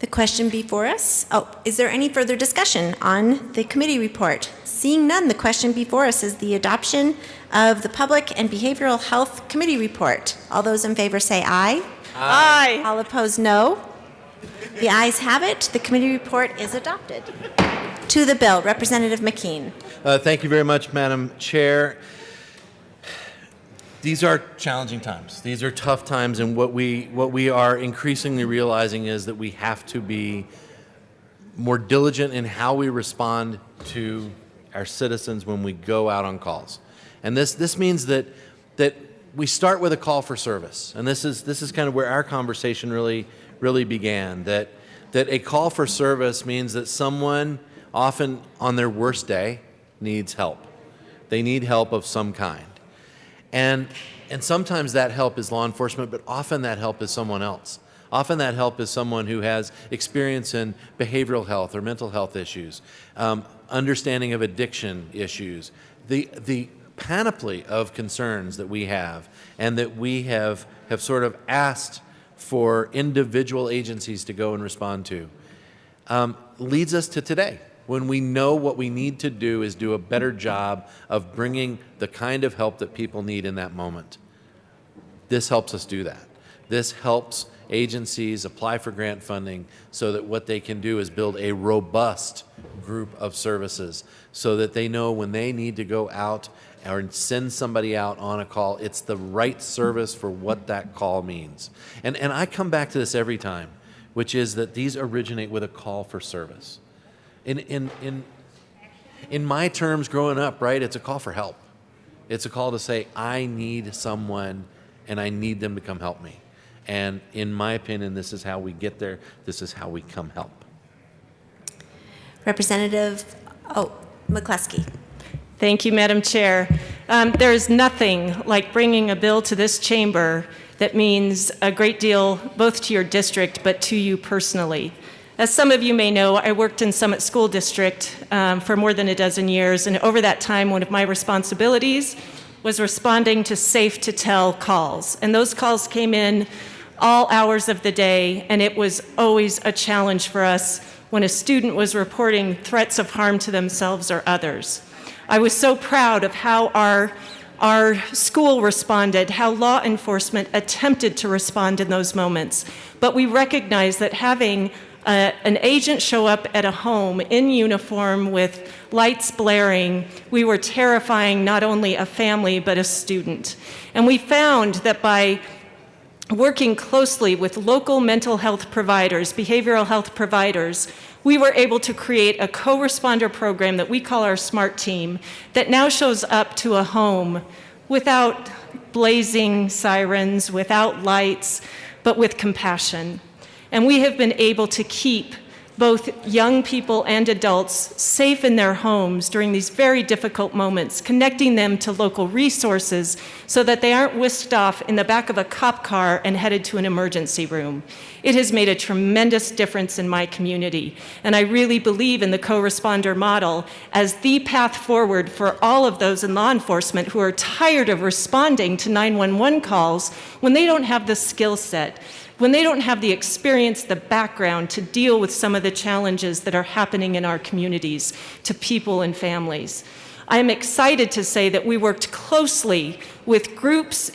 The question before us, is there any further discussion on the committee report? Seeing none, the question before us is the adoption of the Public and Behavioral Health Committee report. All those in favor say aye. Aye. All opposed, no. The ayes have it. The committee report is adopted. To the bill, Representative McKean. Thank you very much, Madam Chair. These are challenging times. These are tough times, and what we are increasingly realizing is that we have to be more diligent in how we respond to our citizens when we go out on calls. And this means that we start with a call for service. And this is kind of where our conversation really began, that a call for service means that someone, often on their worst day, needs help. They need help of some kind. And sometimes that help is law enforcement, but often that help is someone else. Often that help is someone who has experience in behavioral health or mental health issues, understanding of addiction issues, the panoply of concerns that we have and that we have sort of asked for individual agencies to go and respond to, leads us to today, when we know what we need to do is do a better job of bringing the kind of help that people need in that moment. This helps us do that. This helps agencies apply for grant funding so that what they can do is build a robust group of services so that they know when they need to go out or send somebody out on a call. It's the right service for what that call means. And I come back to this every time, which is that these originate with a call for service. In my terms growing up, right, it's a call for help. It's a call to say, I need someone and I need them to come help me. And in my opinion, this is how we get there. This is how we come help. Representative McCluskey. Thank you, Madam Chair. There is nothing like bringing a bill to this chamber that means a great deal both to your district but to you personally. As some of you may know, I worked in Summit School District for more than a dozen years, and over that time, one of my responsibilities was responding to Safe to Tell calls. And those calls came in all hours of the day, and it was always a challenge for us when a student was reporting threats of harm to themselves or others. I was so proud of how our school responded, how law enforcement attempted to respond in those moments. But we recognize that having an agent show up at a home in uniform with lights blaring, we were terrifying not only a family but a student. And we found that by working closely with local mental health providers, behavioral health providers, we were able to create a co-responder program that we call our SMART team that now shows up to a home without blazing sirens, without lights, but with compassion. And we have been able to keep both young people and adults safe in their homes during these very difficult moments, connecting them to local resources so that they aren't whisked off in the back of a cop car and headed to an emergency room. It has made a tremendous difference in my community, and I really believe in the co-responder model as the path forward for all of those in law enforcement who are tired of responding to 911 calls when they don't have the skill set, when they don't have the experience, the background to deal with some of the challenges that are happening in our communities to people and families. I am excited to say that we worked closely with groups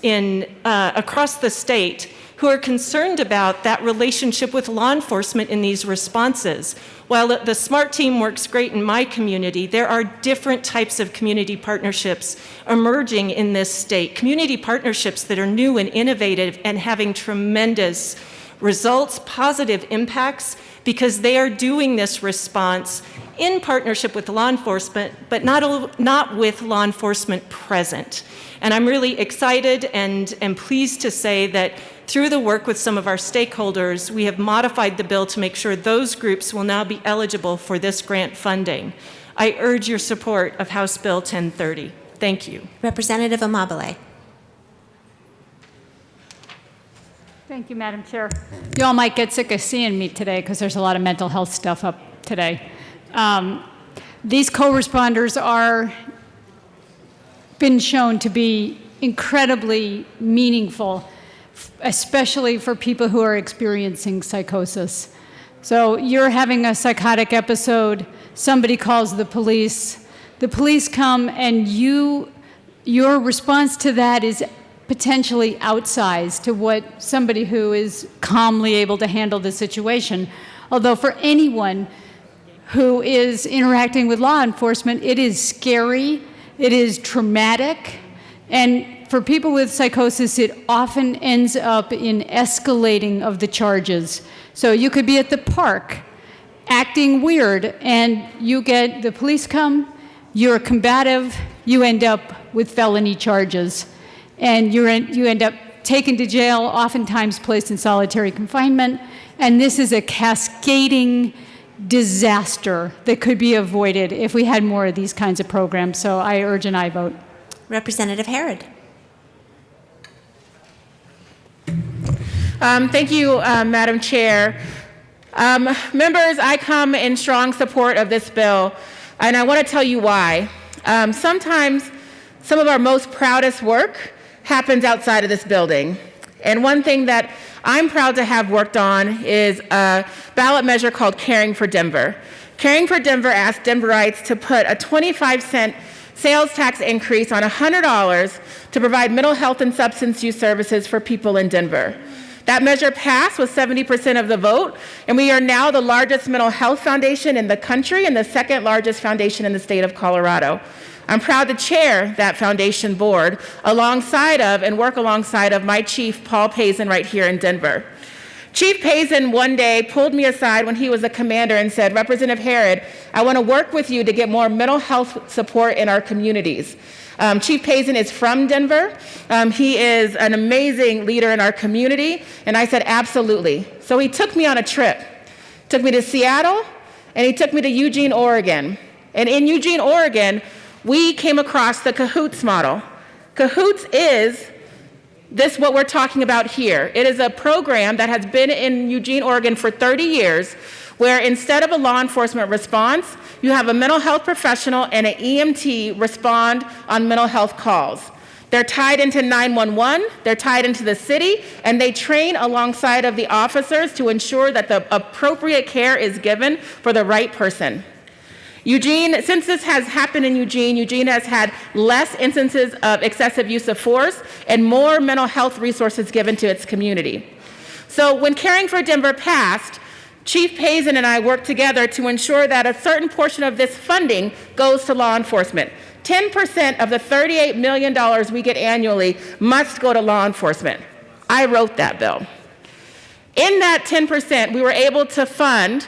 across the state who are concerned about that relationship with law enforcement in these responses. While the SMART team works great in my community, there are different types of community partnerships emerging in this state. Community partnerships that are new and innovative and having tremendous results, positive impacts, because they are doing this response in partnership with law enforcement, but not with law enforcement present. And I'm really excited and pleased to say that through the work with some of our stakeholders, we have modified the bill to make sure those groups will now be eligible for this grant funding. I urge your support of House Bill 1030. Thank you. Representative Amabile. Thank you, Madam Chair. You all might get sick of seeing me today because there's a lot of mental health stuff up today. These co-responders are been shown to be incredibly meaningful, especially for people who are experiencing psychosis. So you're having a psychotic episode, somebody calls the police come, and your response to that is potentially outsized to what somebody who is calmly able to handle the situation. Although for anyone who is interacting with law enforcement, it is scary, it is traumatic, and for people with psychosis, it often ends up in escalating of the charges. So you could be at the park acting weird, and you get the police come, you're combative, you end up with felony charges. And you end up taken to jail, oftentimes placed in solitary confinement. And this is a cascading disaster that could be avoided if we had more of these kinds of programs. So I urge an aye vote. Representative Herod. Thank you, Madam Chair. Members, I come in strong support of this bill, and I want to tell you why. Sometimes some of our most proudest work happens outside of this building. And one thing that I'm proud to have worked on is a ballot measure called Caring for Denver. Caring for Denver asked Denverites to put a 25-cent sales tax increase on $100 to provide mental health and substance use services for people in Denver. That measure passed with 70% of the vote, and we are now the largest mental health foundation in the country and the second largest foundation in the state of Colorado. I'm proud to chair that foundation board alongside of and work alongside of my chief, Paul Pazin, right here in Denver. Chief Pazin one day pulled me aside when he was a commander and said, Representative Herod, I want to work with you to get more mental health support in our communities. Chief Pazin is from Denver. He is an amazing leader in our community. And I said, absolutely. So he took me on a trip. Took me to Seattle, and he took me to Eugene, Oregon. And in Eugene, Oregon, we came across the Cahoots model. Cahoots is this what we're talking about here. It is a program that has been in Eugene, Oregon for 30 years, where instead of a law enforcement response, you have a mental health professional and an EMT respond on mental health calls. They're tied into 911, they're tied into the city, and they train alongside of the officers to ensure that the appropriate care is given for the right person. Eugene, since this has happened in Eugene, Eugene has had less instances of excessive use of force and more mental health resources given to its community. So when Caring for Denver passed, Chief Pazin and I worked together to ensure that a certain portion of this funding goes to law enforcement. 10% of the $38 million we get annually must go to law enforcement. I wrote that bill. In that 10%, we were able to fund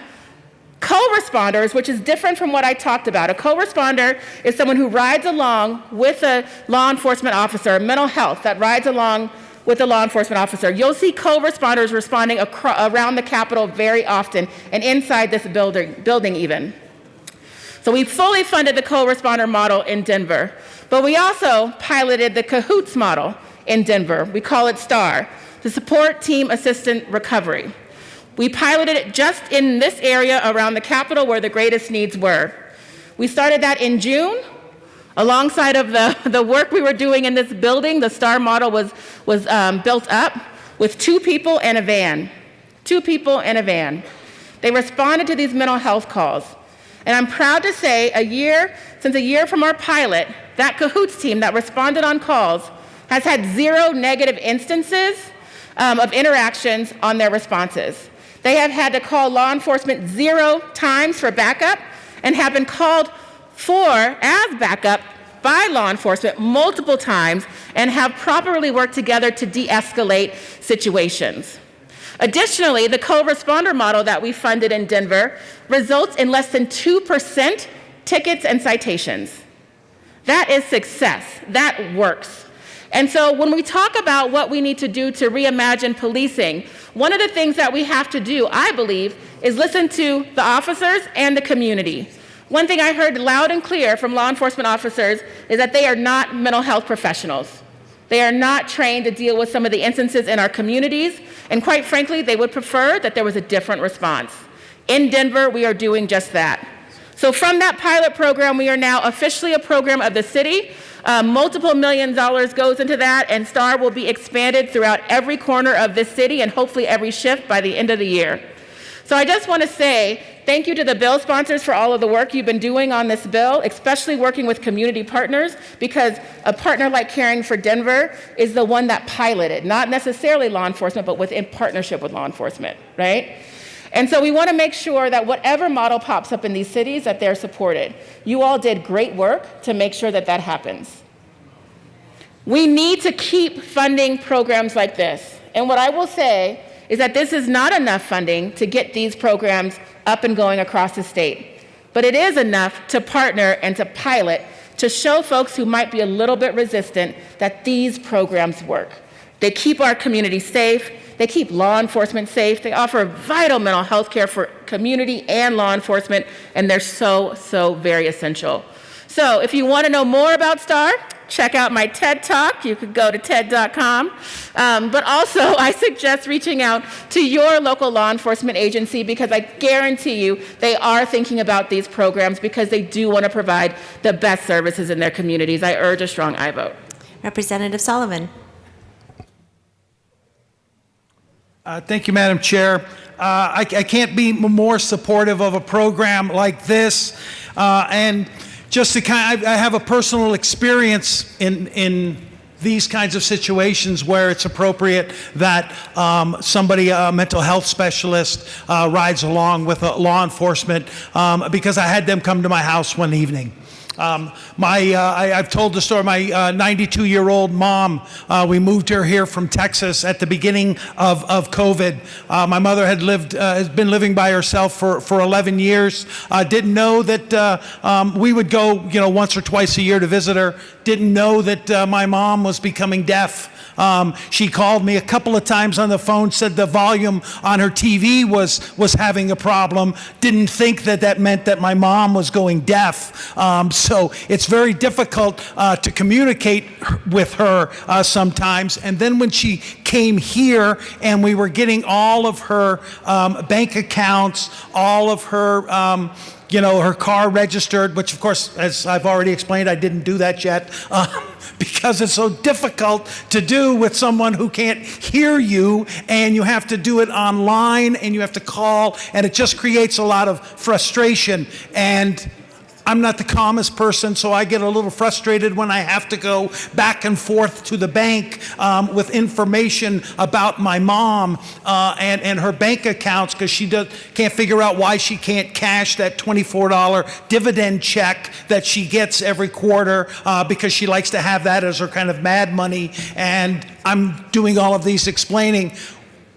co-responders, which is different from what I talked about. A co-responder is someone who rides along with a law enforcement officer, mental health, that rides along with a law enforcement officer. You'll see co-responders responding around the Capitol very often and inside this building even. So we fully funded the co-responder model in Denver, but we also piloted the Cahoots model in Denver. We call it STAR, the Support Team Assistant Recovery. We piloted it just in this area around the Capitol where the greatest needs were. We started that in June. Alongside of the work we were doing in this building, the STAR model was built up with 2 people and a van. 2 people and a van. They responded to these mental health calls. And I'm proud to say since a year from our pilot, that Cahoots team that responded on calls has had 0 negative instances of interactions on their responses. They have had to call law enforcement 0 times for backup and have been called for as backup by law enforcement multiple times and have properly worked together to de-escalate situations. Additionally, the co-responder model that we funded in Denver results in less than 2% tickets and citations. That is success. That works. And so when we talk about what we need to do to reimagine policing, one of the things that we have to do, I believe, is listen to the officers and the community. One thing I heard loud and clear from law enforcement officers is that they are not mental health professionals. They are not trained to deal with some of the instances in our communities, and quite frankly, they would prefer that there was a different response. In Denver, we are doing just that. So from that pilot program, we are now officially a program of the city. Multiple $1 million goes into that, and STAR will be expanded throughout every corner of this city and hopefully every shift by the end of the year. So I just want to say thank you to the bill sponsors for all of the work you've been doing on this bill, especially working with community partners, because a partner like Caring for Denver is the one that piloted, not necessarily law enforcement, but in partnership with law enforcement, right? And so we want to make sure that whatever model pops up in these cities, that they're supported. You all did great work to make sure that that happens. We need to keep funding programs like this. And what I will say is that this is not enough funding to get these programs up and going across the state. But it is enough to partner and to pilot to show folks who might be a little bit resistant that these programs work. They keep our community safe. They keep law enforcement safe. They offer vital mental health care for community and law enforcement, and they're so, so very essential. So if you want to know more about STAR, check out my TED Talk. You could go to TED.com. But also, I suggest reaching out to your local law enforcement agency, because I guarantee you they are thinking about these programs because they do want to provide the best services in their communities. I urge a strong aye vote. Representative Sullivan. Thank you, Madam Chair. I can't be more supportive of a program like this. And just to I have a personal experience in these kinds of situations where it's appropriate that somebody, a mental health specialist, rides along with law enforcement, because I had them come to my house one evening. I've told the story. My 92-year-old mom, we moved her here from Texas at the beginning of COVID. My mother has been living by herself for 11 years. Didn't know that we would go, once or twice a year to visit her. Didn't know that my mom was becoming deaf. She called me a couple of times on the phone, said the volume on her TV was having a problem. Didn't think that meant that my mom was going deaf. So it's very difficult to communicate with her sometimes. And then when she came here and we were getting all of her bank accounts, all of her her car registered, which of course, as I've already explained, I didn't do that yet because it's so difficult to do with someone who can't hear you, and you have to do it online and you have to call, and it just creates a lot of frustration. And I'm not the calmest person, so I get a little frustrated when I have to go back and forth to the bank with information about my mom and her bank accounts, because she can't figure out why she can't cash that $24 dividend check that she gets every quarter because she likes to have that as her kind of mad money. And I'm doing all of these explaining.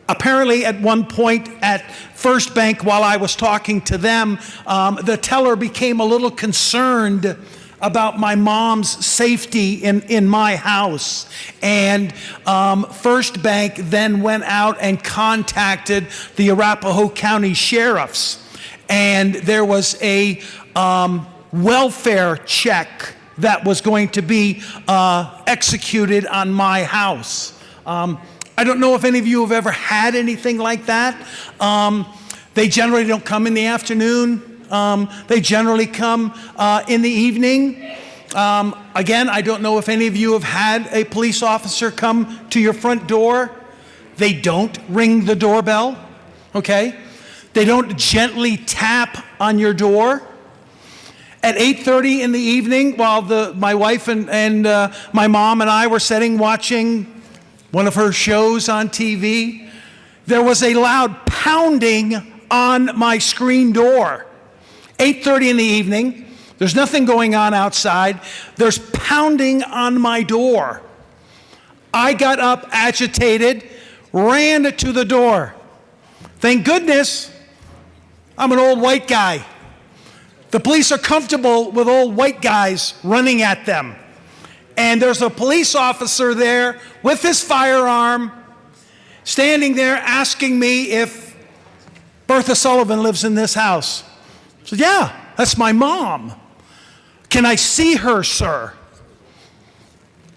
Apparently, at one point at First Bank, while I was talking to them, the teller became a little concerned about my mom's safety in my house. And First Bank then went out and contacted the Arapahoe County Sheriffs. And there was a welfare check that was going to be executed on my house. I don't know if any of you have ever had anything like that. They generally don't come in the afternoon. They generally come in the evening. Again, I don't know if any of you have had a police officer come to your front door. They don't ring the doorbell, okay? They don't gently tap on your door. At 8:30 in the evening, while my wife and my mom and I were sitting watching one of her shows on TV, there was a loud pounding on my screen door. 8:30 in the evening, there's nothing going on outside, there's pounding on my door. I got up agitated, ran to the door. Thank goodness I'm an old white guy. The police are comfortable with old white guys running at them. And there's a police officer there with his firearm, standing there asking me if Bertha Sullivan lives in this house. I said, yeah, that's my mom. Can I see her, sir?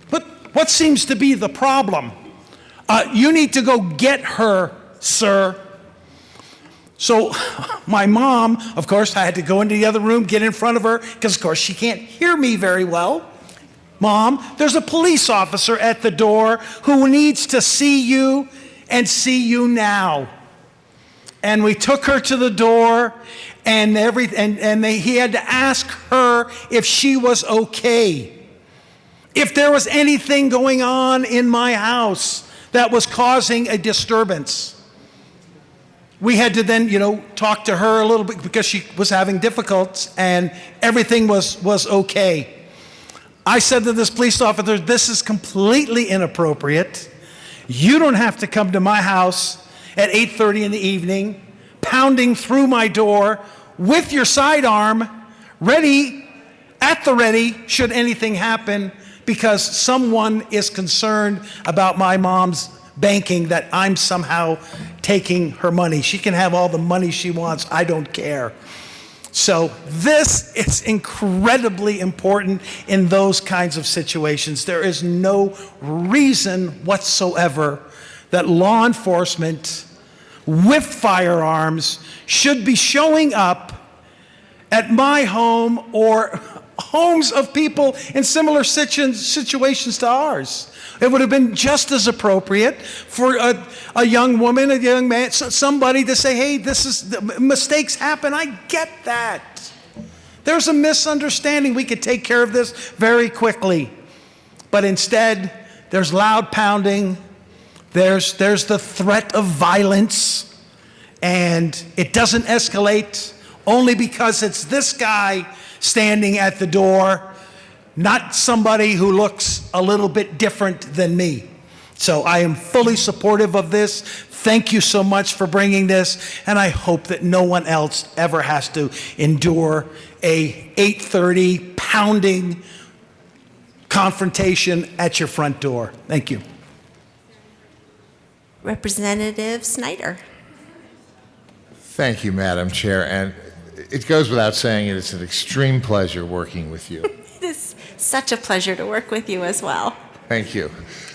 But what seems to be the problem? You need to go get her, sir. So my mom, of course, I had to go into the other room, get in front of her, because of course she can't hear me very well. Mom, there's a police officer at the door who needs to see you and see you now. And we took her to the door, and he had to ask her if she was okay. If there was anything going on in my house that was causing a disturbance. We had to then, talk to her a little bit because she was having difficulties, and everything was okay. I said to this police officer, this is completely inappropriate. You don't have to come to my house at 8:30 in the evening, pounding through my door with your sidearm, at the ready, should anything happen, because someone is concerned about my mom's banking, that I'm somehow taking her money. She can have all the money she wants. I don't care. So this is incredibly important in those kinds of situations. There is no reason whatsoever that law enforcement with firearms should be showing up at my home or homes of people in similar situations to ours. It would have been just as appropriate for a young woman, a young man, somebody to say, hey, mistakes happen. I get that. There's a misunderstanding. We could take care of this very quickly. But instead, there's loud pounding. There's the threat of violence. And it doesn't escalate only because it's this guy standing at the door, not somebody who looks a little bit different than me. So I am fully supportive of this. Thank you so much for bringing this, and I hope that no one else ever has to endure a 8:30 pounding confrontation at your front door. Thank you. Representative Snyder. Thank you, Madam Chair. And it goes without saying, it's an extreme pleasure working with you. It is such a pleasure to work with you as well. Thank you.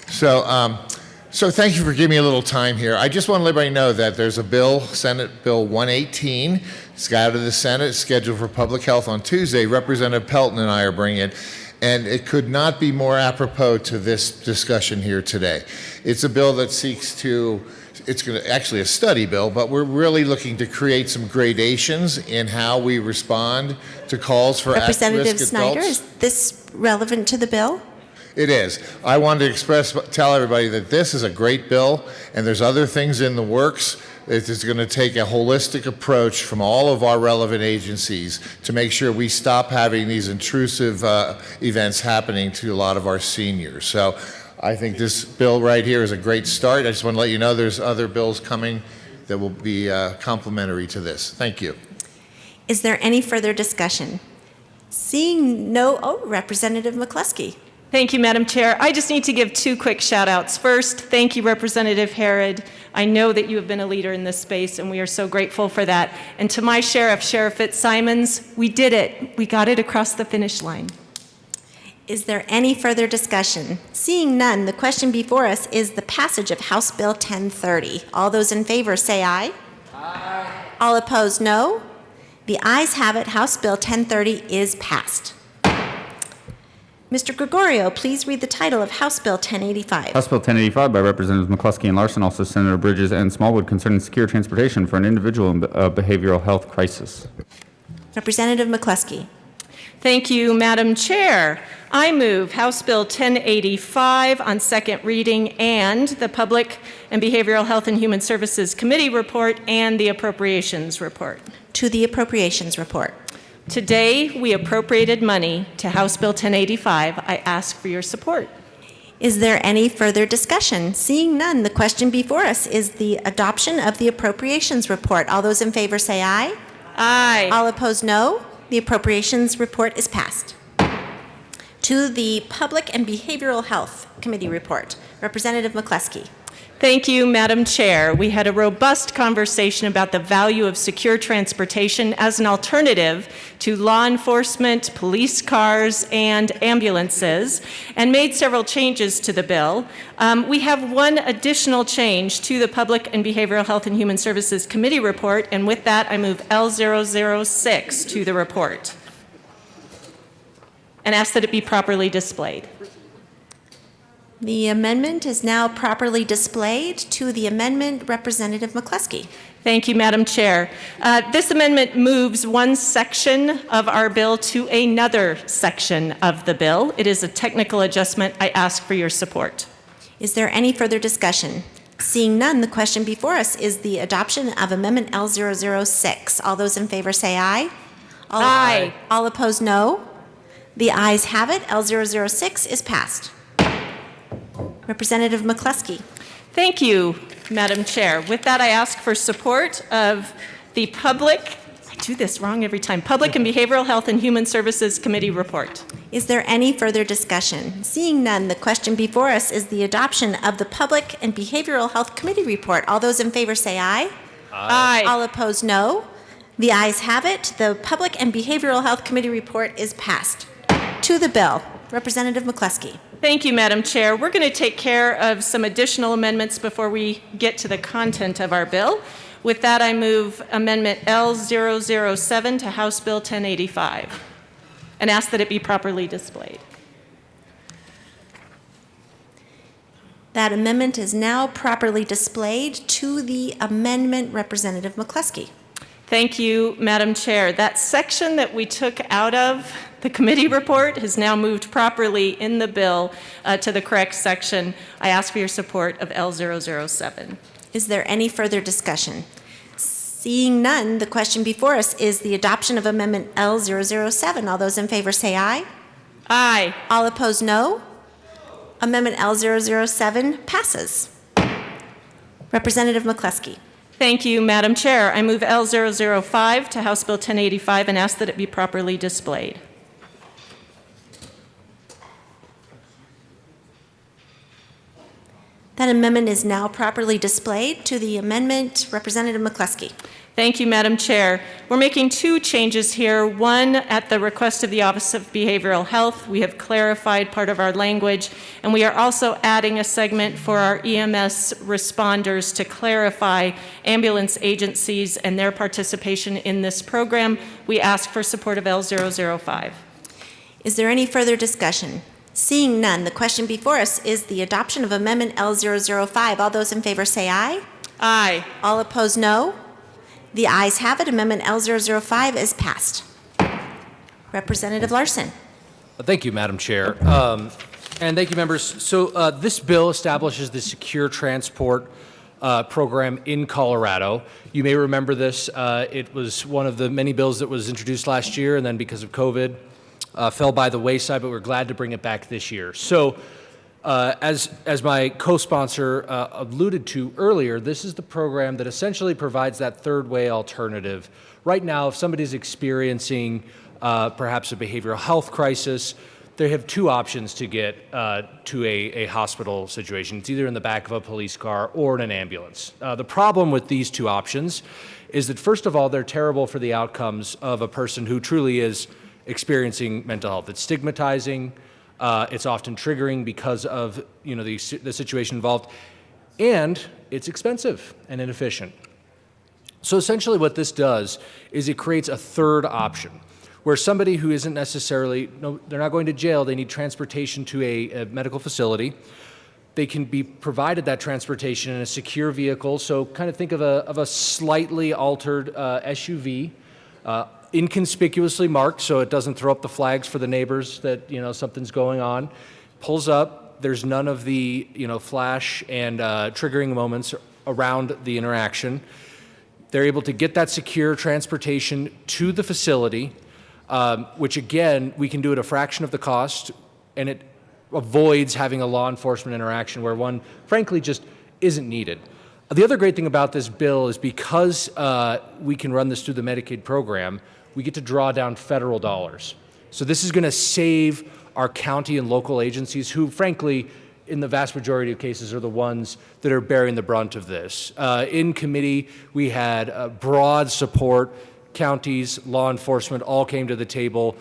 So thank you for giving me a little time here. I just want to let everybody know that there's a bill, Senate Bill 118. It's got out of the Senate, scheduled for public health on Tuesday. Representative Pelton and I are bringing it. And it could not be more apropos to this discussion here today. It's a bill that seeks to, it's going to actually a study bill, but we're really looking to create some gradations in how we respond to calls for at-risk adults. Representative Snyder, is this relevant to the bill? It is. I wanted to tell everybody that this is a great bill, and there's other things in the works. It is going to take a holistic approach from all of our relevant agencies to make sure we stop having these intrusive events happening to a lot of our seniors. So I think this bill right here is a great start. I just want to let you know there's other bills coming that will be complementary to this. Thank you. Is there any further discussion? Seeing no, Representative McCluskey. Thank you, Madam Chair. I just need to give two quick shout outs. First, thank you, Representative Herod. I know that you have been a leader in this space, and we are so grateful for that. And to my sheriff, Sheriff Fitzsimons, we did it. We got it across the finish line. Is there any further discussion? Seeing none, the question before us is the passage of House Bill 1030. All those in favor say aye. Aye. All opposed, no. The ayes have it. House Bill 1030 is passed. Mr. Gregorio, please read the title of House Bill 1085. House Bill 1085 by Representatives McCluskey and Larson, also Senator Bridges and Smallwood, concerning secure transportation for an individual in a behavioral health crisis. Representative McCluskey. Thank you, Madam Chair. I move House Bill 1085 on second reading and the Public and Behavioral Health and Human Services Committee report and the Appropriations report. To the Appropriations report. Today, we appropriated money to House Bill 1085. I ask for your support. Is there any further discussion? Seeing none, the question before us is the adoption of the Appropriations report. All those in favor say aye. Aye. All opposed, no. The Appropriations report is passed. To the Public and Behavioral Health Committee report. Representative McCluskey. Thank you, Madam Chair. We had a robust conversation about the value of secure transportation as an alternative to law enforcement, police cars, and ambulances, and made several changes to the bill. We have one additional change to the Public and Behavioral Health and Human Services Committee report, and with that, I move L006 to the report and ask that it be properly displayed. The amendment is now properly displayed. To the amendment, Representative McCluskey. Thank you, Madam Chair. This amendment moves one section of our bill to another section of the bill. It is a technical adjustment. I ask for your support. Is there any further discussion? Seeing none, the question before us is the adoption of Amendment L006. All those in favor say aye. Aye. All opposed, no. The ayes have it. L006 is passed. Representative McCluskey. Thank you, Madam Chair. With that, I ask for support of the Public, I do this wrong every time, Public and Behavioral Health and Human Services Committee report. Is there any further discussion? Seeing none, the question before us is the adoption of the Public and Behavioral Health Committee report. All those in favor say aye. Aye. All opposed, no. The ayes have it. The Public and Behavioral Health Committee report is passed. To the bill, Representative McCluskey. Thank you, Madam Chair. We're going to take care of some additional amendments before we get to the content of our bill. With that, I move Amendment L007 to House Bill 1085 and ask that it be properly displayed. That amendment is now properly displayed. To the amendment, Representative McCluskey. Thank you, Madam Chair. That section that we took out of the committee report has now moved properly in the bill to the correct section. I ask for your support of L007. Is there any further discussion? Seeing none, the question before us is the adoption of Amendment L007. All those in favor say aye. Aye. All opposed, no. Amendment L007 passes. Representative McCluskey. Thank you, Madam Chair. I move L005 to House Bill 1085 and ask that it be properly displayed. That amendment is now properly displayed. To the amendment, Representative McCluskey. Thank you, Madam Chair. We're making two changes here. One, at the request of the Office of Behavioral Health, we have clarified part of our language, and we are also adding a segment for our EMS responders to clarify ambulance agencies and their participation in this program. We ask for support of L005. Is there any further discussion? Seeing none, the question before us is the adoption of Amendment L005. All those in favor say aye. Aye. All opposed, no. The ayes have it. Amendment L005 is passed. Representative Larson. Thank you, Madam Chair. And thank you, members. So this bill establishes the Secure Transport program in Colorado. You may remember this. It was one of the many bills that was introduced last year, and then because of COVID, fell by the wayside, but we're glad to bring it back this year. So as my co-sponsor alluded to earlier, this is the program that essentially provides that third way alternative. Right now, if somebody's experiencing perhaps a behavioral health crisis, they have two options to get to a hospital situation. It's either in the back of a police car or in an ambulance. The problem with these two options is that, first of all, they're terrible for the outcomes of a person who truly is experiencing mental health. It's stigmatizing. It's often triggering because of the situation involved, and it's expensive and inefficient. So essentially what this does is it creates a third option where somebody who isn't necessarily, they're not going to jail, they need transportation to a medical facility. They can be provided that transportation in a secure vehicle. So kind of think of a slightly altered SUV, inconspicuously marked so it doesn't throw up the flags for the neighbors that something's going on. Pulls up, there's none of the flash and triggering moments around the interaction. They're able to get that secure transportation to the facility, which again, we can do at a fraction of the cost, and it avoids having a law enforcement interaction where one frankly just isn't needed. The other great thing about this bill is because we can run this through the Medicaid program, we get to draw down federal dollars. So this is going to save our county and local agencies who, frankly, in the vast majority of cases are the ones that are bearing the brunt of this. In committee, we had broad support. Counties, law enforcement all came to the table.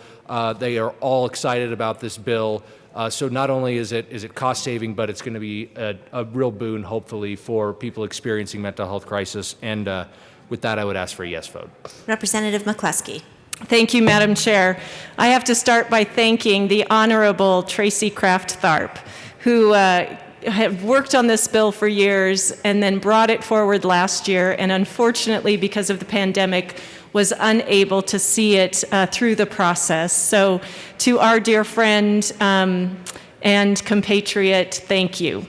They are all excited about this bill. So not only is it cost saving, but it's going to be a real boon, hopefully, for people experiencing mental health crisis. And with that, I would ask for a yes vote. Representative McCluskey. Thank you, Madam Chair. I have to start by thanking the Honorable Tracy Kraft Tharp, who have worked on this bill for years and then brought it forward last year, and unfortunately, because of the pandemic, was unable to see it through the process. So to our dear friend and compatriot, thank you.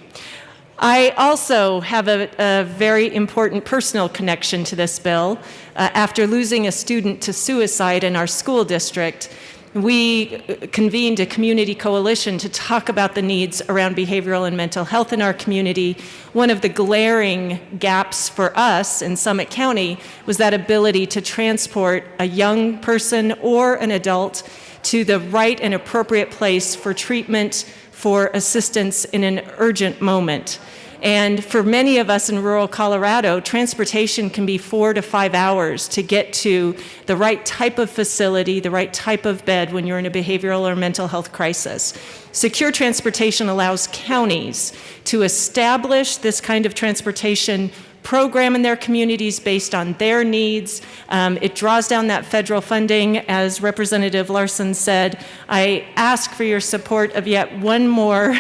I also have a very important personal connection to this bill. After losing a student to suicide in our school district, we convened a community coalition to talk about the needs around behavioral and mental health in our community. One of the glaring gaps for us in Summit County was that ability to transport a young person or an adult to the right and appropriate place for treatment, for assistance in an urgent moment. And for many of us in rural Colorado, transportation can be 4 to 5 hours to get to the right type of facility, the right type of bed when you're in a behavioral or mental health crisis. Secure transportation allows counties to establish this kind of transportation program in their communities based on their needs. It draws down that federal funding. As Representative Larson said, I ask for your support of yet one more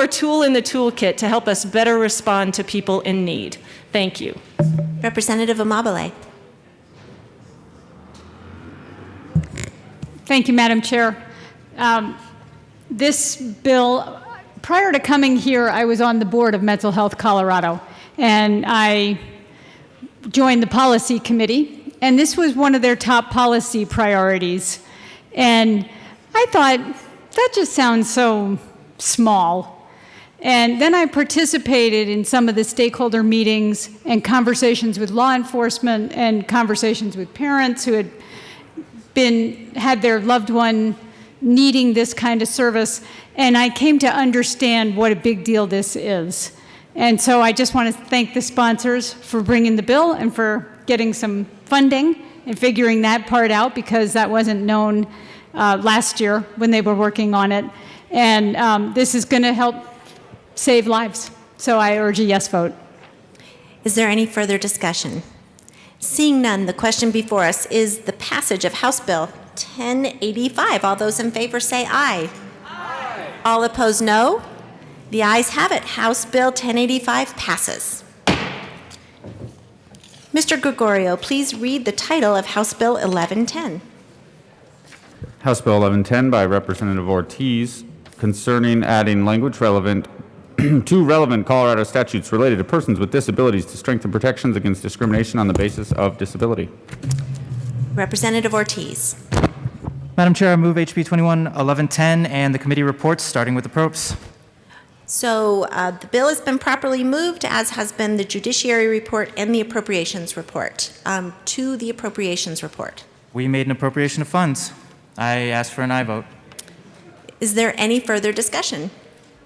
tool in the toolkit to help us better respond to people in need. Thank you. Representative Amabile. Thank you, Madam Chair. This bill, prior to coming here, I was on the board of Mental Health Colorado, and I joined the policy committee, and this was one of their top policy priorities. And I thought, that just sounds so small. And then I participated in some of the stakeholder meetings and conversations with law enforcement and conversations with parents who had their loved one needing this kind of service. And I came to understand what a big deal this is. And so I just want to thank the sponsors for bringing the bill and for getting some funding and figuring that part out, because that wasn't known last year when they were working on it. And this is going to help save lives. So I urge a yes vote. Is there any further discussion? Seeing none, the question before us is the passage of House Bill 1085. All those in favor say aye. Aye. All opposed, no. The ayes have it. House Bill 1085 passes. Mr. Gregorio, please read the title of House Bill 1110. House Bill 1110 by Representative Ortiz, concerning adding language relevant to relevant Colorado statutes related to persons with disabilities to strengthen protections against discrimination on the basis of disability. Representative Ortiz. Madam Chair, I move HB 21-1110 and the committee reports, starting with the approps. So the bill has been properly moved, as has been the Judiciary Report and the Appropriations Report. To the Appropriations Report. We made an appropriation of funds. I ask for an aye vote. Is there any further discussion?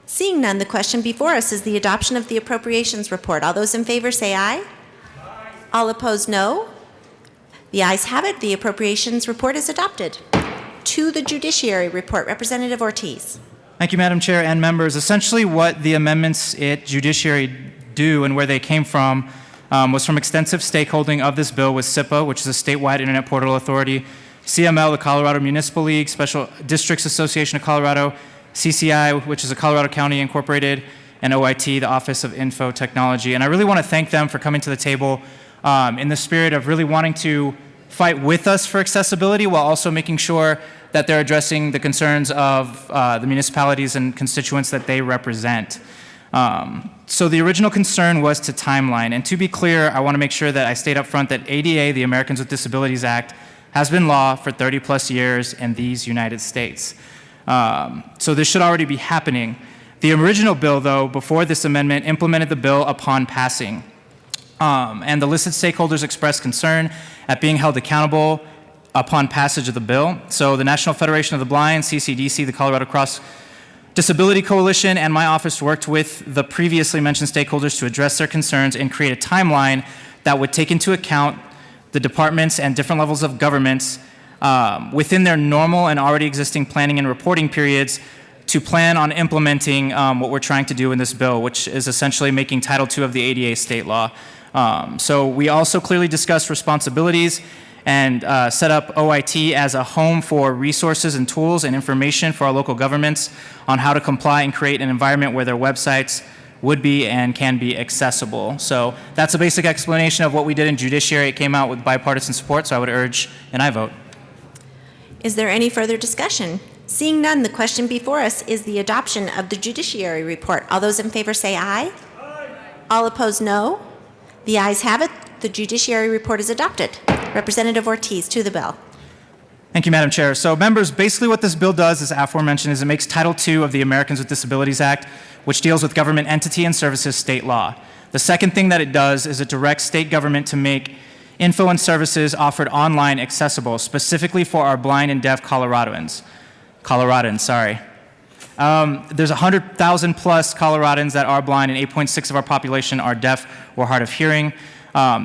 Seeing none, the question before us is the adoption of the Appropriations Report. All those in favor say aye. Aye. All opposed, no. The ayes have it. The Appropriations Report is adopted. To the Judiciary Report, Representative Ortiz. Thank you, Madam Chair and members. Essentially what the amendments at Judiciary do and where they came from was from extensive stakeholding of this bill with SIPA, which is a statewide internet portal authority, CML, the Colorado Municipal League, Special Districts Association of Colorado, CCI, which is a Colorado County Incorporated, and OIT, the Office of Info Technology. And I really want to thank them for coming to the table in the spirit of really wanting to fight with us for accessibility while also making sure that they're addressing the concerns of the municipalities and constituents that they represent. So the original concern was to timeline. And to be clear, I want to make sure that I state up front that ADA, the Americans with Disabilities Act, has been law for 30 plus years in these United States. So this should already be happening. The original bill, though, before this amendment, implemented the bill upon passing. And the listed stakeholders expressed concern at being held accountable upon passage of the bill. So the National Federation of the Blind, CCDC, the Colorado Cross Disability Coalition, and my office worked with the previously mentioned stakeholders to address their concerns and create a timeline that would take into account the departments and different levels of governments within their normal and already existing planning and reporting periods to plan on implementing what we're trying to do in this bill, which is essentially making Title II of the ADA state law. So we also clearly discussed responsibilities and set up OIT as a home for resources and tools and information for our local governments on how to comply and create an environment where their websites would be and can be accessible. So that's a basic explanation of what we did in Judiciary. It came out with bipartisan support, so I would urge an aye vote. Is there any further discussion? Seeing none, the question before us is the adoption of the Judiciary Report. All those in favor say aye. Aye. All opposed, no. The ayes have it. The Judiciary Report is adopted. Representative Ortiz, to the bill. Thank you, Madam Chair. So members, basically what this bill does, as aforementioned, is it makes Title II of the Americans with Disabilities Act, which deals with government entity and services, state law. The second thing that it does is it directs state government to make info and services offered online accessible, specifically for our blind and deaf Coloradans, sorry. There's 100,000 plus Coloradans that are blind, and 8.6 of our population are deaf or hard of hearing.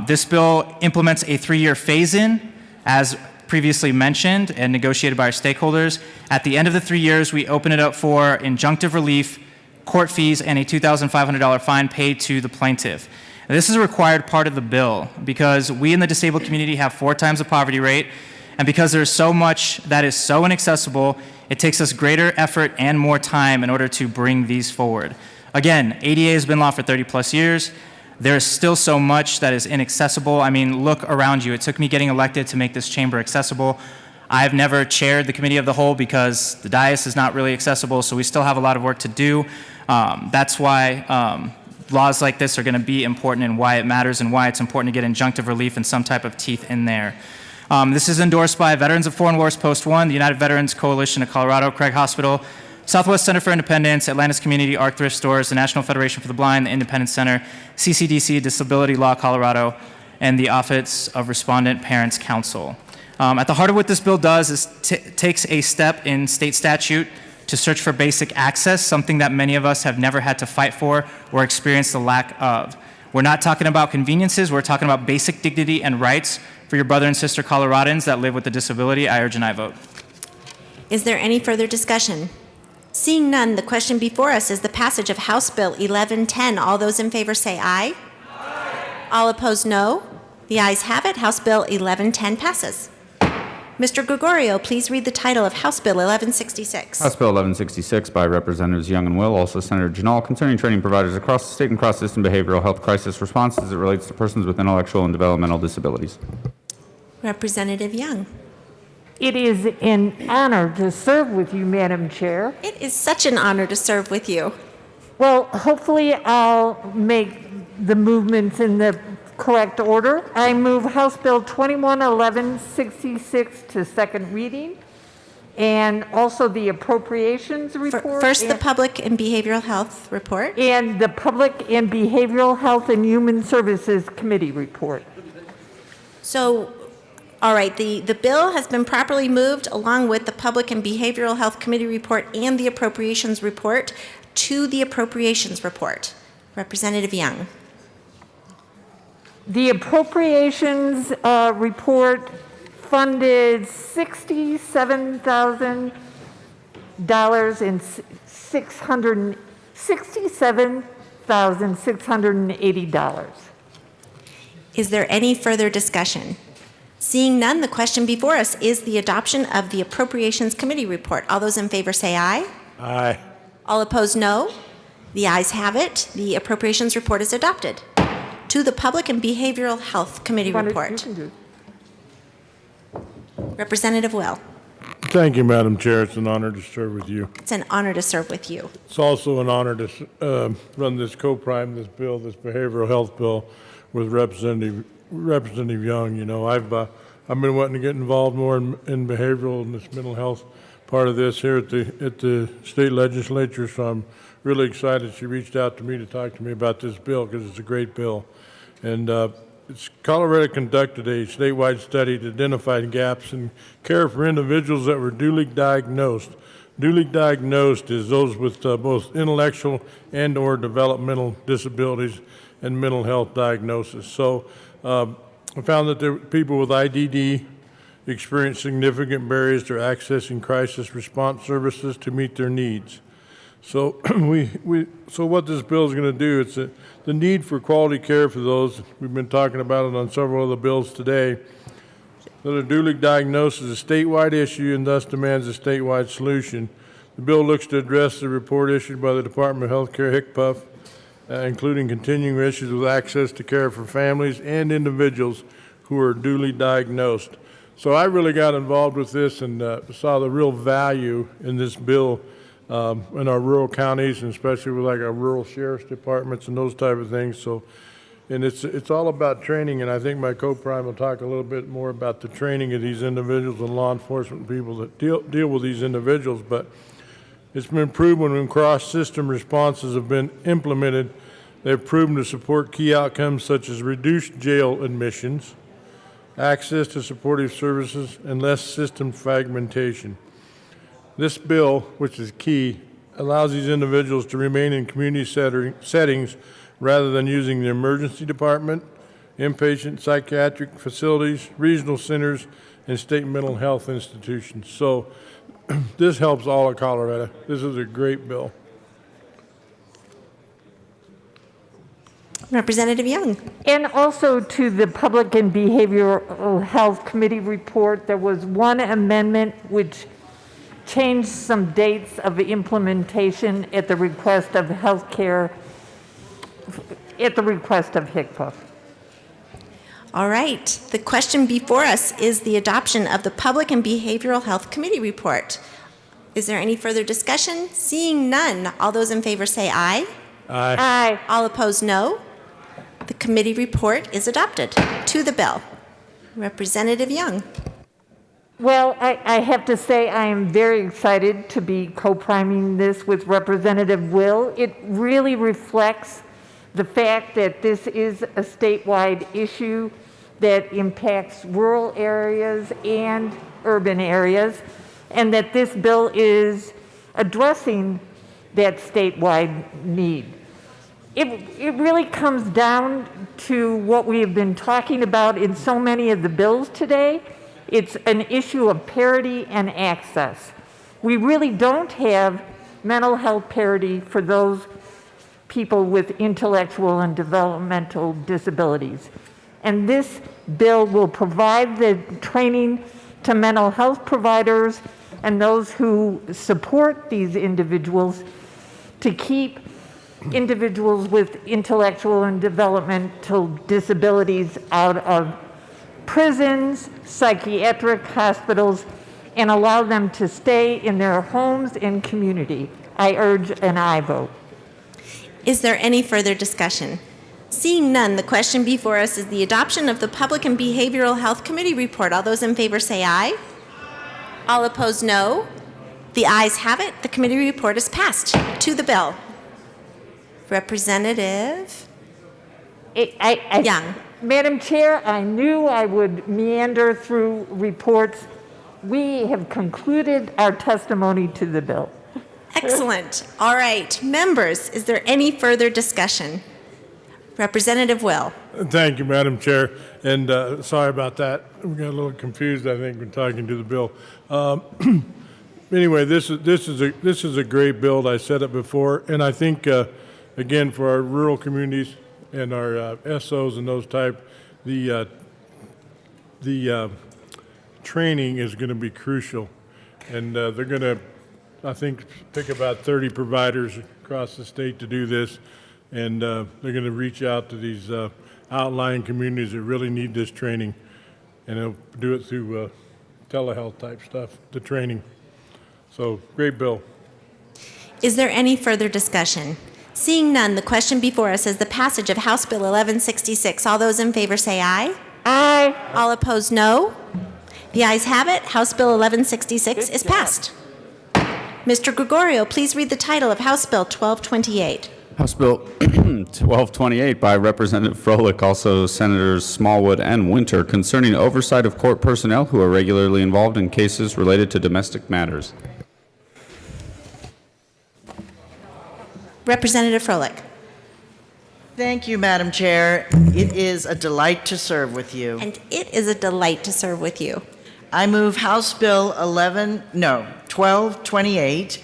This bill implements a 3-year phase-in, as previously mentioned and negotiated by our stakeholders. At the end of the 3 years, we open it up for injunctive relief, court fees, and a $2,500 fine paid to the plaintiff. Now, this is a required part of the bill because we in the disabled community have 4 times the poverty rate, and because there's so much that is so inaccessible, it takes us greater effort and more time in order to bring these forward. Again, ADA has been law for 30 plus years. There is still so much that is inaccessible. I mean, look around you. It took me getting elected to make this chamber accessible. I've never chaired the committee of the whole because the dais is not really accessible, so we still have a lot of work to do. That's why laws like this are going to be important and why it matters and why it's important to get injunctive relief and some type of teeth in there. This is endorsed by Veterans of Foreign Wars Post 1, the United Veterans Coalition of Colorado, Craig Hospital, Southwest Center for Independence, Atlantis Community, ARC Thrift Stores, the National Federation for the Blind, the Independence Center, CCDC, Disability Law Colorado, and the Office of Respondent Parents Council. At the heart of what this bill does is takes a step in state statute to search for basic access, something that many of us have never had to fight for or experienced the lack of. We're not talking about conveniences, we're talking about basic dignity and rights for your brother and sister Coloradans that live with a disability. I urge an aye vote. Is there any further discussion? Seeing none, the question before us is the passage of House Bill 1110. All those in favor say aye. Aye. All opposed, no. The ayes have it. House Bill 1110 passes. Mr. Gregorio, please read the title of House Bill 1166. House Bill 1166 by Representatives Young and Will, also Senator Janal, concerning training providers across the state and cross-system behavioral health crisis response as it relates to persons with intellectual and developmental disabilities. Representative Young. It is an honor to serve with you, Madam Chair. It is such an honor to serve with you. Well, hopefully I'll make the movements in the correct order. I move House Bill 211166 to second reading, and also the appropriations report. First, the Public and Behavioral Health report. And the Public and Behavioral Health and Human Services Committee report. So, all right, the bill has been properly moved along with the Public and Behavioral Health Committee report and the appropriations report to the appropriations report. Representative Young. The appropriations report funded $67,680. Is there any further discussion? Seeing none, the question before us is the adoption of the Appropriations Committee report. All those in favor say aye. Aye. All opposed, no. The ayes have it. The appropriations report is adopted. To the Public and Behavioral Health Committee report. Representative Will. Thank you, Madam Chair. It's an honor to serve with you. It's an honor to serve with you. It's also an honor to run this co-prime, this bill, this behavioral health bill with Representative Young. You know, I've been wanting to get involved more in behavioral and this mental health part of this here at the state legislature, so I'm really excited she reached out to me to talk to me about this bill because it's a great bill. And Colorado conducted a statewide study to identify gaps in care for individuals that were duly diagnosed. Duly diagnosed is those with both intellectual and or developmental disabilities and mental health diagnosis. So I found that there were people with IDD experience significant barriers to accessing crisis response services to meet their needs. So so what this bill is going to do, it's the need for quality care for those, we've been talking about it on several other bills today, that are duly diagnosed is a statewide issue and thus demands a statewide solution. The bill looks to address the report issued by the Department of Health Care, HCPF, including continuing issues with access to care for families and individuals who are duly diagnosed. So I really got involved with this and saw the real value in this bill in our rural counties, and especially with like our rural sheriff's departments and those type of things. So, and it's all about training, and I think my co-prime will talk a little bit more about the training of these individuals and law enforcement people that deal with these individuals. But it's been proven when cross-system responses have been implemented, they've proven to support key outcomes such as reduced jail admissions, access to supportive services, and less system fragmentation. This bill, which is key, allows these individuals to remain in community settings rather than using the emergency department, inpatient psychiatric facilities, regional centers, and state mental health institutions. So this helps all of Colorado. This is a great bill. Representative Young. And also to the Public and Behavioral Health Committee report, there was one amendment which changed some dates of implementation at the request of HCPF. All right. The question before us is the adoption of the Public and Behavioral Health Committee report. Is there any further discussion? Seeing none, all those in favor say aye. Aye. Aye. All opposed, no. The committee report is adopted. To the bill. Representative Young. Well, I have to say I am very excited to be co-priming this with Representative Will. It really reflects the fact that this is a statewide issue that impacts rural areas and urban areas, and that this bill is addressing that statewide need. It really comes down to what we have been talking about in so many of the bills today. It's an issue of parity and access. We really don't have mental health parity for those people with intellectual and developmental disabilities. And this bill will provide the training to mental health providers and those who support these individuals to keep individuals with intellectual and developmental disabilities out of prisons, psychiatric hospitals, and allow them to stay in their homes and community. I urge an aye vote. Is there any further discussion? Seeing none, the question before us is the adoption of the Public and Behavioral Health Committee report. All those in favor say aye. All opposed, no. The ayes have it. The committee report is passed. To the bill. Representative Young. Madam Chair, I knew I would meander through reports. We have concluded our testimony to the bill. Excellent. All right. Members, is there any further discussion? Representative Will. Thank you, Madam Chair, and sorry about that. We got a little confused, I think, when talking to the bill. Anyway, this is a great bill. I said it before, and I think again for our rural communities and our SOs and those type, the training is going to be crucial, and they're going to, I think, pick about 30 providers across the state to do this, and they're going to reach out to these outlying communities that really need this training, and they'll do it through telehealth type stuff, the training. So, great bill. Is there any further discussion? Seeing none, the question before us is the passage of House Bill 1166. All those in favor say aye. Aye. All opposed, no. The ayes have it. House Bill 1166 is passed. Mr. Gregorio, please read the title of House Bill 1228. House Bill 1228 by Representative Froelich, also Senators Smallwood and Winter, concerning oversight of court personnel who are regularly involved in cases related to domestic matters. Representative Froelich. Thank you, Madam Chair. It is a delight to serve with you. And it is a delight to serve with you. I move House Bill 1228,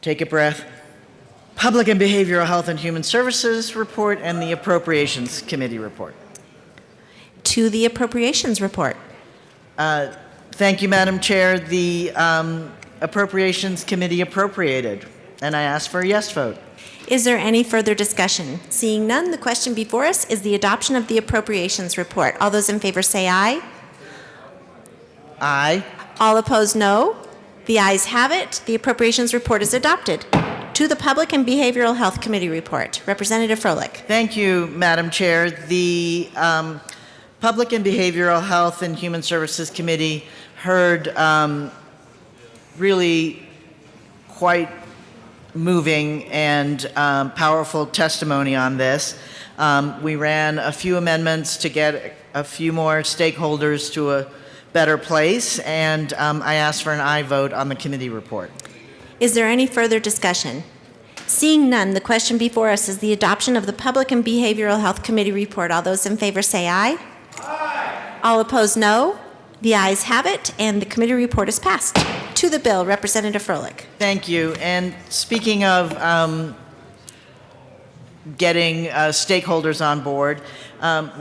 take a breath, Public and Behavioral Health and Human Services report and the Appropriations Committee report. To the Appropriations report. Thank you, Madam Chair. The Appropriations Committee appropriated, and I ask for a yes vote. Is there any further discussion? Seeing none, the question before us is the adoption of the Appropriations report. All those in favor say aye. Aye. All opposed, no. The ayes have it. The Appropriations report is adopted. To the Public and Behavioral Health Committee report. Representative Froelich. Thank you, Madam Chair. The Public and Behavioral Health and Human Services Committee heard really quite moving and powerful testimony on this. We ran a few amendments to get a few more stakeholders to a better place, and I asked for an aye vote on the committee report. Is there any further discussion? Seeing none, the question before us is the adoption of the Public and Behavioral Health Committee report. All those in favor say aye. Aye. All opposed, no. The ayes have it, and the committee report is passed. To the bill, Representative Froelich. Thank you. And speaking of getting stakeholders on board,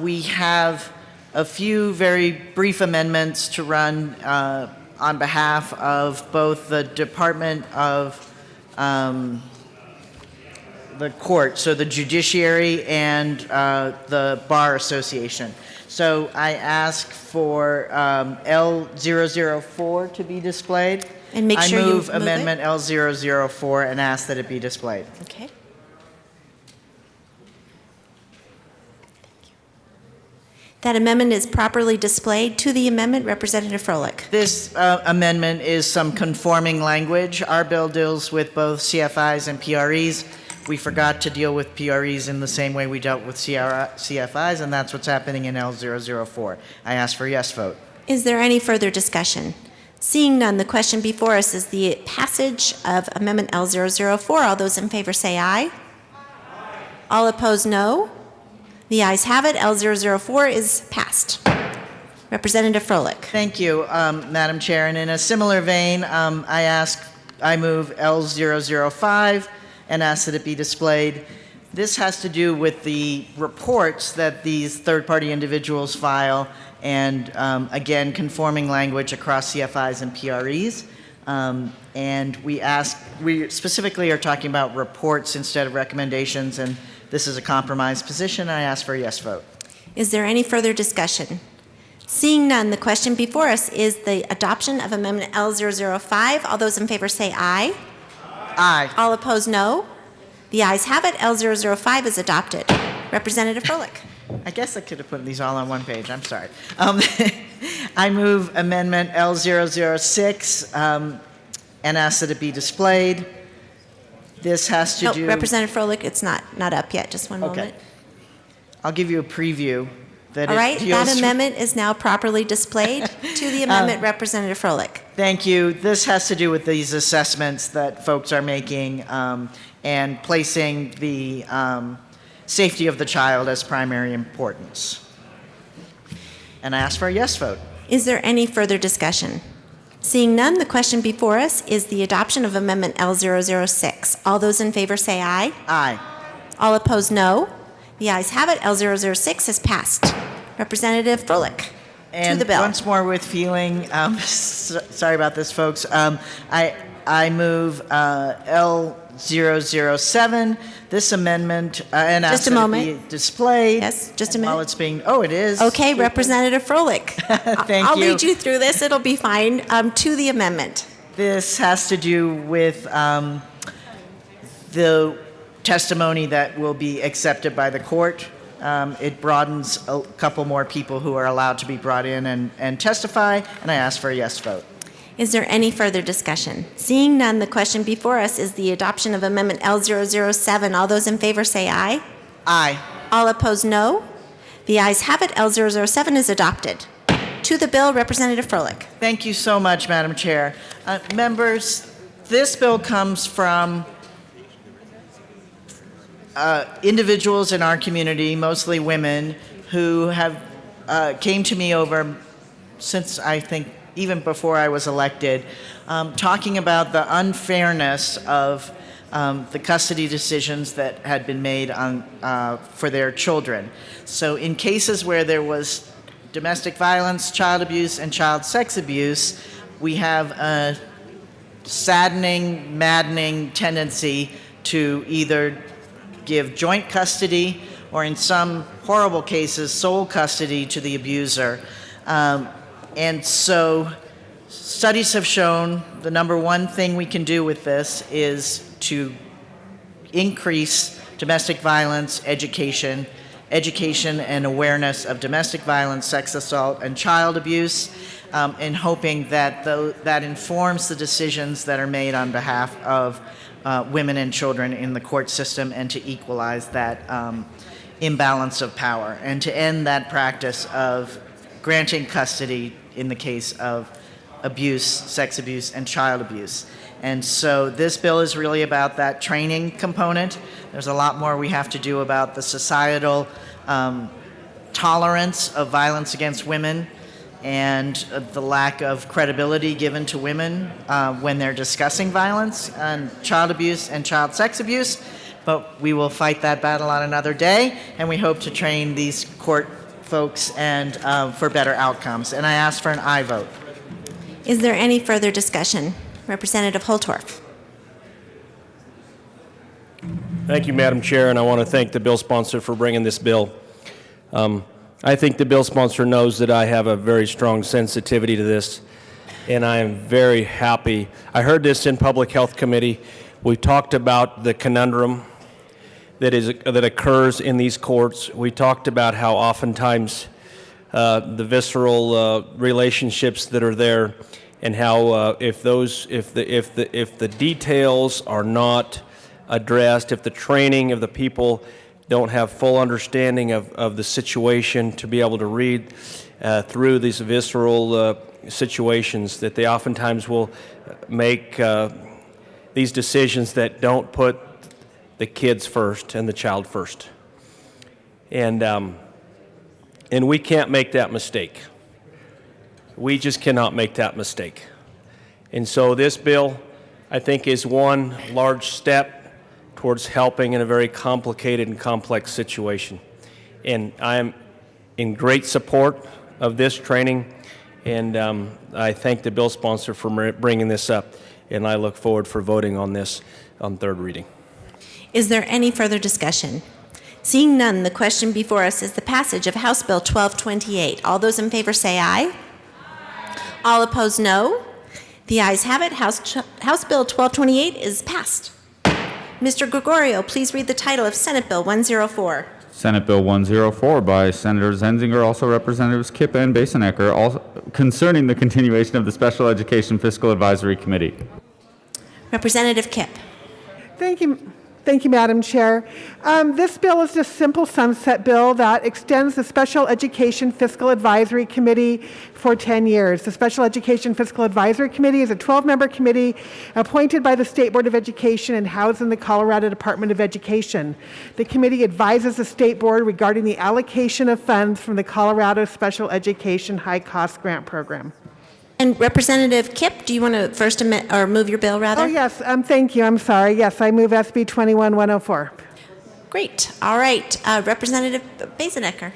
we have a few very brief amendments to run on behalf of both the Department of the court, so the judiciary and the Bar Association. So I ask for L004 to be displayed. And make sure I you move move it. Amendment L004 and ask that it be displayed. Okay. That amendment is properly displayed. To the amendment, Representative Froelich. This amendment is some conforming language. Our bill deals with both CFIs and PREs. We forgot to deal with PREs in the same way we dealt with CFIs, and that's what's happening in L004. I ask for a yes vote. Is there any further discussion? Seeing none, the question before us is the passage of Amendment L004. All those in favor say aye. All opposed, no. The ayes have it. L004 is passed. Representative Froelich. Thank you, Madam Chair. And in a similar vein, I move L005 and ask that it be displayed. This has to do with the reports that these third-party individuals file, and again, conforming language across CFIs and PREs. And we specifically are talking about reports instead of recommendations, and this is a compromise position. I ask for a yes vote. Is there any further discussion? Seeing none, the question before us is the adoption of Amendment L005. All those in favor say aye. Aye. All opposed, no. The ayes have it. L005 is adopted. Representative Froelich. I guess I could have put these all on one page. I'm sorry. I move Amendment L006 and ask that it be displayed. This has to do... Representative Froelich, it's not up yet. Just one moment. I'll give you a preview. All right, that amendment is now properly displayed. To the amendment, Representative Froelich. Thank you. This has to do with these assessments that folks are making and placing the safety of the child as primary importance. And I ask for a yes vote. Is there any further discussion? Seeing none, the question before us is the adoption of Amendment L006. All those in favor say aye. Aye. All opposed, no. The ayes have it. L006 is passed. Representative Froelich. And to the bill. Once more with feeling, sorry about this, folks. I move L007. This amendment and Just ask a that moment. it be displayed. Yes, just a minute. While it's being, it is. Okay, Representative Froelich. Thank I'll you. lead you through this. It'll be fine. To the amendment. This has to do with the testimony that will be accepted by the court. It broadens a couple more people who are allowed to be brought in and testify, and I ask for a yes vote. Is there any further discussion? Seeing none, the question before us is the adoption of Amendment L007. All those in favor say aye. Aye. All opposed, no. The ayes have it. L007 is adopted. To the bill, Representative Froelich. Thank you so much, Madam Chair. Members, this bill comes from individuals in our community, mostly women, who have came to me over since I think even before I was elected, talking about the unfairness of the custody decisions that had been made for their children. So in cases where there was domestic violence, child abuse, and child sex abuse, we have a saddening, maddening tendency to either give joint custody or in some horrible cases, sole custody to the abuser. And so studies have shown the number one thing we can do with this is to increase domestic violence education and awareness of domestic violence, sex assault, and child abuse, and hoping that that informs the decisions that are made on behalf of women and children in the court system, and to equalize that imbalance of power, and to end that practice of granting custody in the case of abuse, sex abuse, and child abuse. And so this bill is really about that training component. There's a lot more we have to do about the societal tolerance of violence against women and the lack of credibility given to women when they're discussing violence and child abuse and child sex abuse. But we will fight that battle on another day, and we hope to train these court folks and for better outcomes. And I ask for an aye vote. Is there any further discussion? Representative Holtorf. Thank you, Madam Chair, and I want to thank the bill sponsor for bringing this bill. I think the bill sponsor knows that I have a very strong sensitivity to this. and I am very happy. I heard this in Public Health Committee. We talked about the conundrum that occurs in these courts. We talked about how oftentimes the visceral relationships that are there, and how if the details are not addressed, if the training of the people don't have full understanding of the situation to be able to read through these visceral situations, that they oftentimes will make these decisions that don't put the kids first and the child first. And we can't make that mistake. We just cannot make that mistake. And so this bill, I think, is one large step towards helping in a very complicated and complex situation. And I am in great support of this training, and I thank the bill sponsor for bringing this up, and I look forward for voting on this on third reading. Is there any further discussion? Seeing none, the question before us is the passage of House Bill 1228. All those in favor say aye. All opposed, no. The ayes have it. House Bill 1228 is passed. Mr. Gregorio, please read the title of Senate Bill 104. Senate Bill 104 by Senators Zenzinger, also Representatives Kipp and Basenecker, concerning the continuation of the Special Education Fiscal Advisory Committee. Representative Kipp. Thank you. Thank you, Madam Chair. This bill is just a simple sunset bill that extends the Special Education Fiscal Advisory Committee for 10 years. The Special Education Fiscal Advisory Committee is a 12-member committee appointed by the State Board of Education and housed in the Colorado Department of Education. The committee advises the State Board regarding the allocation of funds from the Colorado Special Education High Cost Grant Program. And Representative Kipp, do you want to first amend or move your bill, rather? Oh, yes. Thank you. I'm sorry. Yes, I move SB 21104. Great. All right. Representative Basenecker.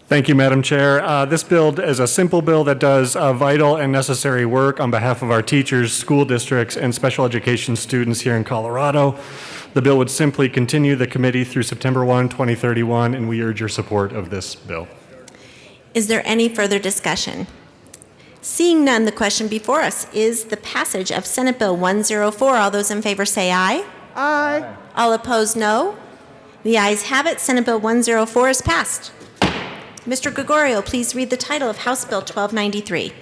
Thank you, Madam Chair. This bill is a simple bill that does vital and necessary work on behalf of our teachers, school districts, and special education students here in Colorado. The bill would simply continue the committee through September 1, 2031, and we urge your support of this bill. Is there any further discussion? Seeing none, the question before us is the passage of Senate Bill 104. All those in favor say aye. Aye. All opposed, no. The ayes have it. Senate Bill 104 is passed. Mr. Gregorio, please read the title of House Bill 1293.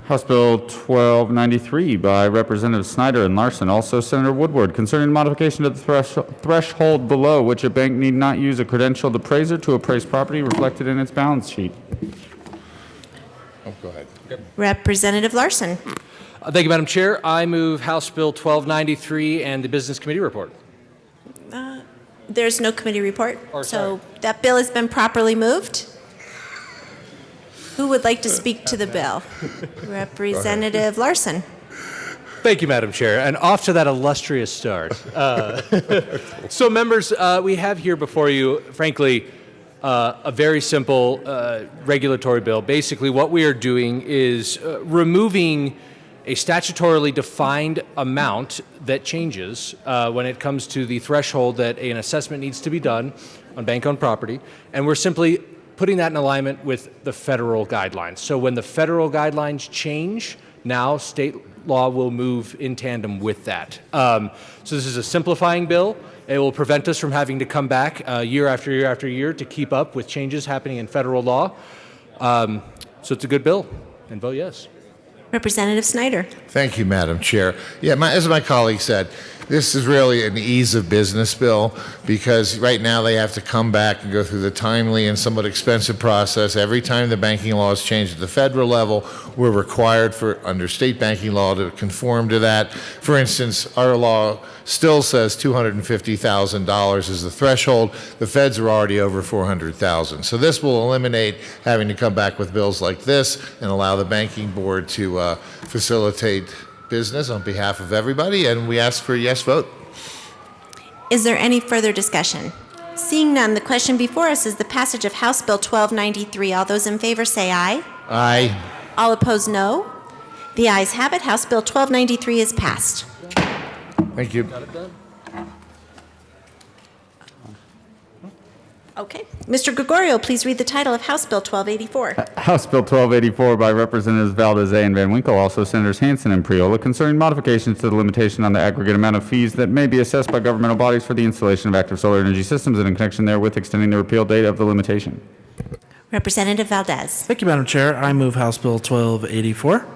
House Bill 1293 by Representatives Snyder and Larson, also Senator Woodward, concerning modification of the threshold below which a bank need not use a credentialed appraiser to appraise property reflected in its balance sheet. Oh, go ahead. Representative Larson. Thank you, Madam Chair. I move House Bill 1293 and the Business Committee report. There's no committee report, Or, so that bill has been properly moved. Who would like to speak to the bill? Representative Larson. Thank you, Madam Chair, and off to that illustrious start. So, members, we have here before you, frankly, a very simple regulatory bill. Basically, what we are doing is removing a statutorily defined amount that changes when it comes to the threshold that an assessment needs to be done on bank-owned property, and we're simply putting that in alignment with the federal guidelines. So when the federal guidelines change, now state law will move in tandem with that. So this is a simplifying bill. It will prevent us from having to come back year after year after year to keep up with changes happening in federal law. So it's a good bill, and vote yes. Representative Snyder. Thank you, Madam Chair. Yeah, as my colleague said, this is really an ease of business bill because right now they have to come back and go through the timely and somewhat expensive process. Every time the banking laws change at the federal level, we're required under state banking law to conform to that. For instance, our law still says $250,000 is the threshold. The feds are already over $400,000. So this will eliminate having to come back with bills like this and allow the banking board to facilitate business on behalf of everybody, and we ask for a yes vote. Is there any further discussion? Seeing none, the question before us is the passage of House Bill 1293. All those in favor say aye. Aye. All opposed, no. The ayes have it. House Bill 1293 is passed. Thank you. Okay. Mr. Gregorio, please read the title of House Bill 1284. House Bill 1284 by Representatives Valdez and Van Winkle, also Senators Hansen and Priola, concerning modifications to the limitation on the aggregate amount of fees that may be assessed by governmental bodies for the installation of active solar energy systems, and in connection therewith extending the repeal date of the limitation. Representative Valdez. Thank you, Madam Chair. I move House Bill 1284.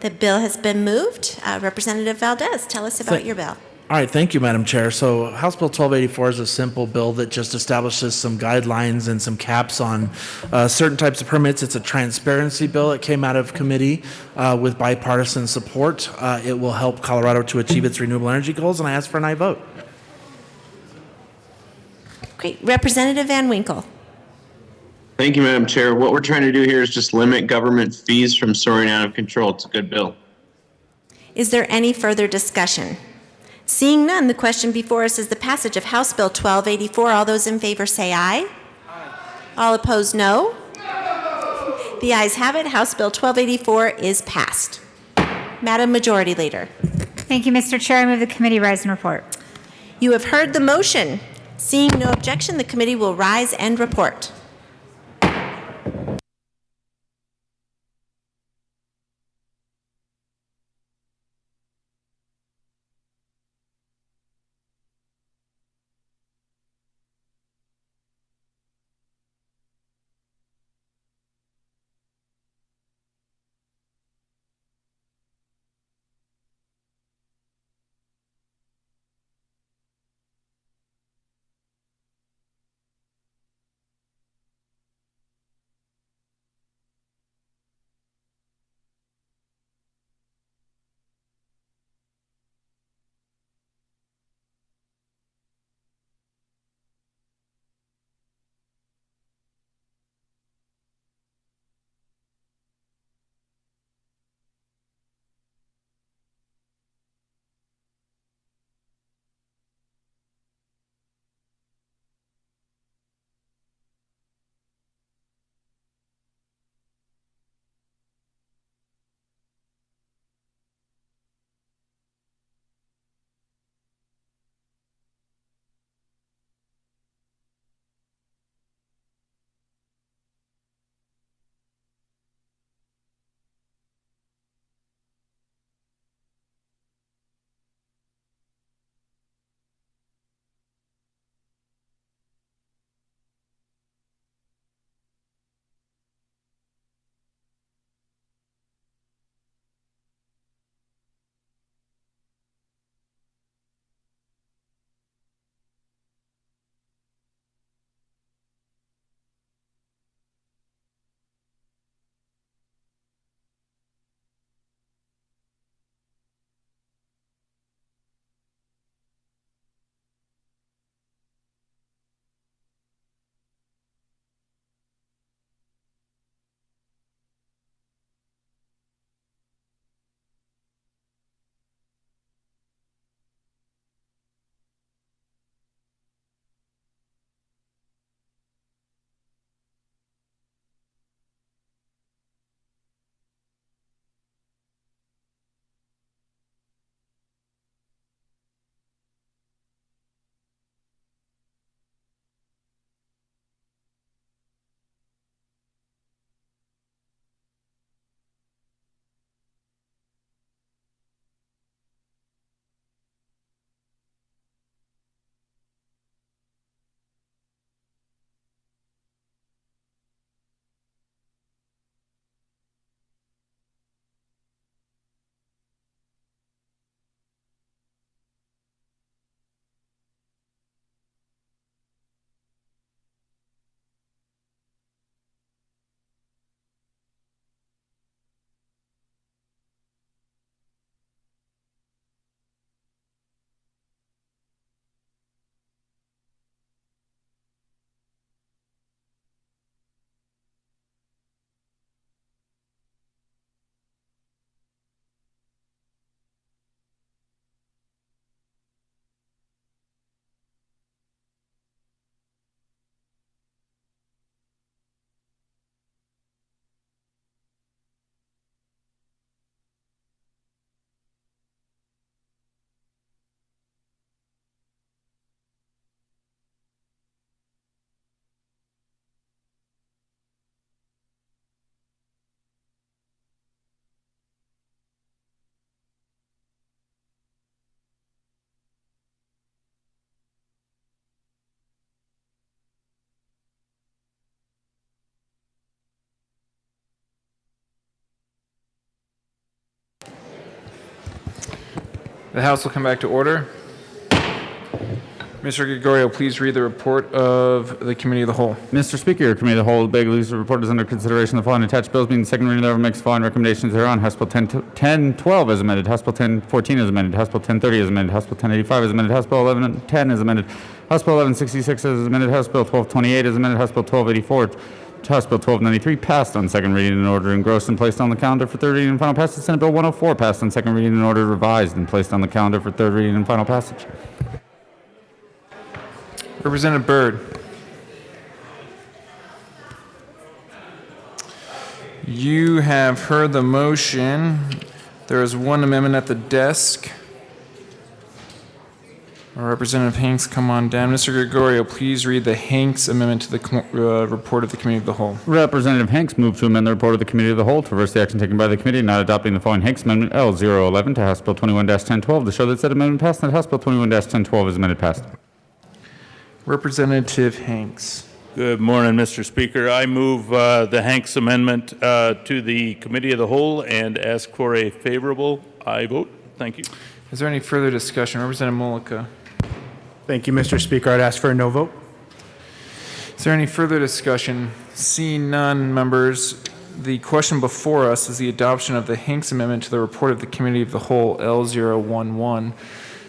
The bill has been moved. Representative Valdez, tell us about your bill. All right, thank you, Madam Chair. So House Bill 1284 is a simple bill that just establishes some guidelines and some caps on certain types of permits. It's a transparency bill. It came out of committee with bipartisan support. It will help Colorado to achieve its renewable energy goals, and I ask for an aye vote. Great. Representative Van Winkle. Thank you, Madam Chair. What we're trying to do here is just limit government fees from soaring out of control. It's a good bill. Is there any further discussion? Seeing none, the question before us is the passage of House Bill 1284. All those in favor say aye. Aye. All opposed, no. No. The ayes have it. House Bill 1284 is passed. Madam Majority Leader. Thank you, Mr. Chair. I move the committee rise and report. You have heard the motion. Seeing no objection, the committee will rise and report. The House will come back to order. Mr. Gregorio, please read the report of the Committee of the Whole. Mr. Speaker, your Committee of the Whole begs the report is under consideration. The following attached bills being the second reading thereof makes the following recommendations thereon. House Bill 1012 as amended. House Bill 1014 as amended. House Bill 1030 as amended. House Bill 1085 as amended. House Bill 1110 as amended. House Bill 1166 as amended. House Bill 1228 as amended. House Bill 1284. House Bill 1293 passed on second reading in order engrossed and placed on the calendar for third reading and final passage. Senate Bill 104 passed on second reading in order revised and placed on the calendar for third reading and final passage. Representative Byrd. You have heard the motion. There is one amendment at the desk. Representative Hanks, come on down. Mr. Gregorio, please read the Hanks amendment to the report of the Committee of the Whole. Representative Hanks moved to amend the report of the Committee of the Whole to reverse the action taken by the committee, not adopting the following Hanks Amendment L011 to House Bill 21-1012 to show that said amendment passed and that House Bill 21-1012 is amended passed. Representative Hanks. Good morning, Mr. Speaker. I move the Hanks Amendment to the Committee of the Whole and ask for a favorable aye vote. Thank you. Is there any further discussion? Representative Mullica. Thank you, Mr. Speaker. I'd ask for a no vote. Is there any further discussion? Seeing none, members, the question before us is the adoption of the Hanks Amendment to the report of the Committee of the Whole L011.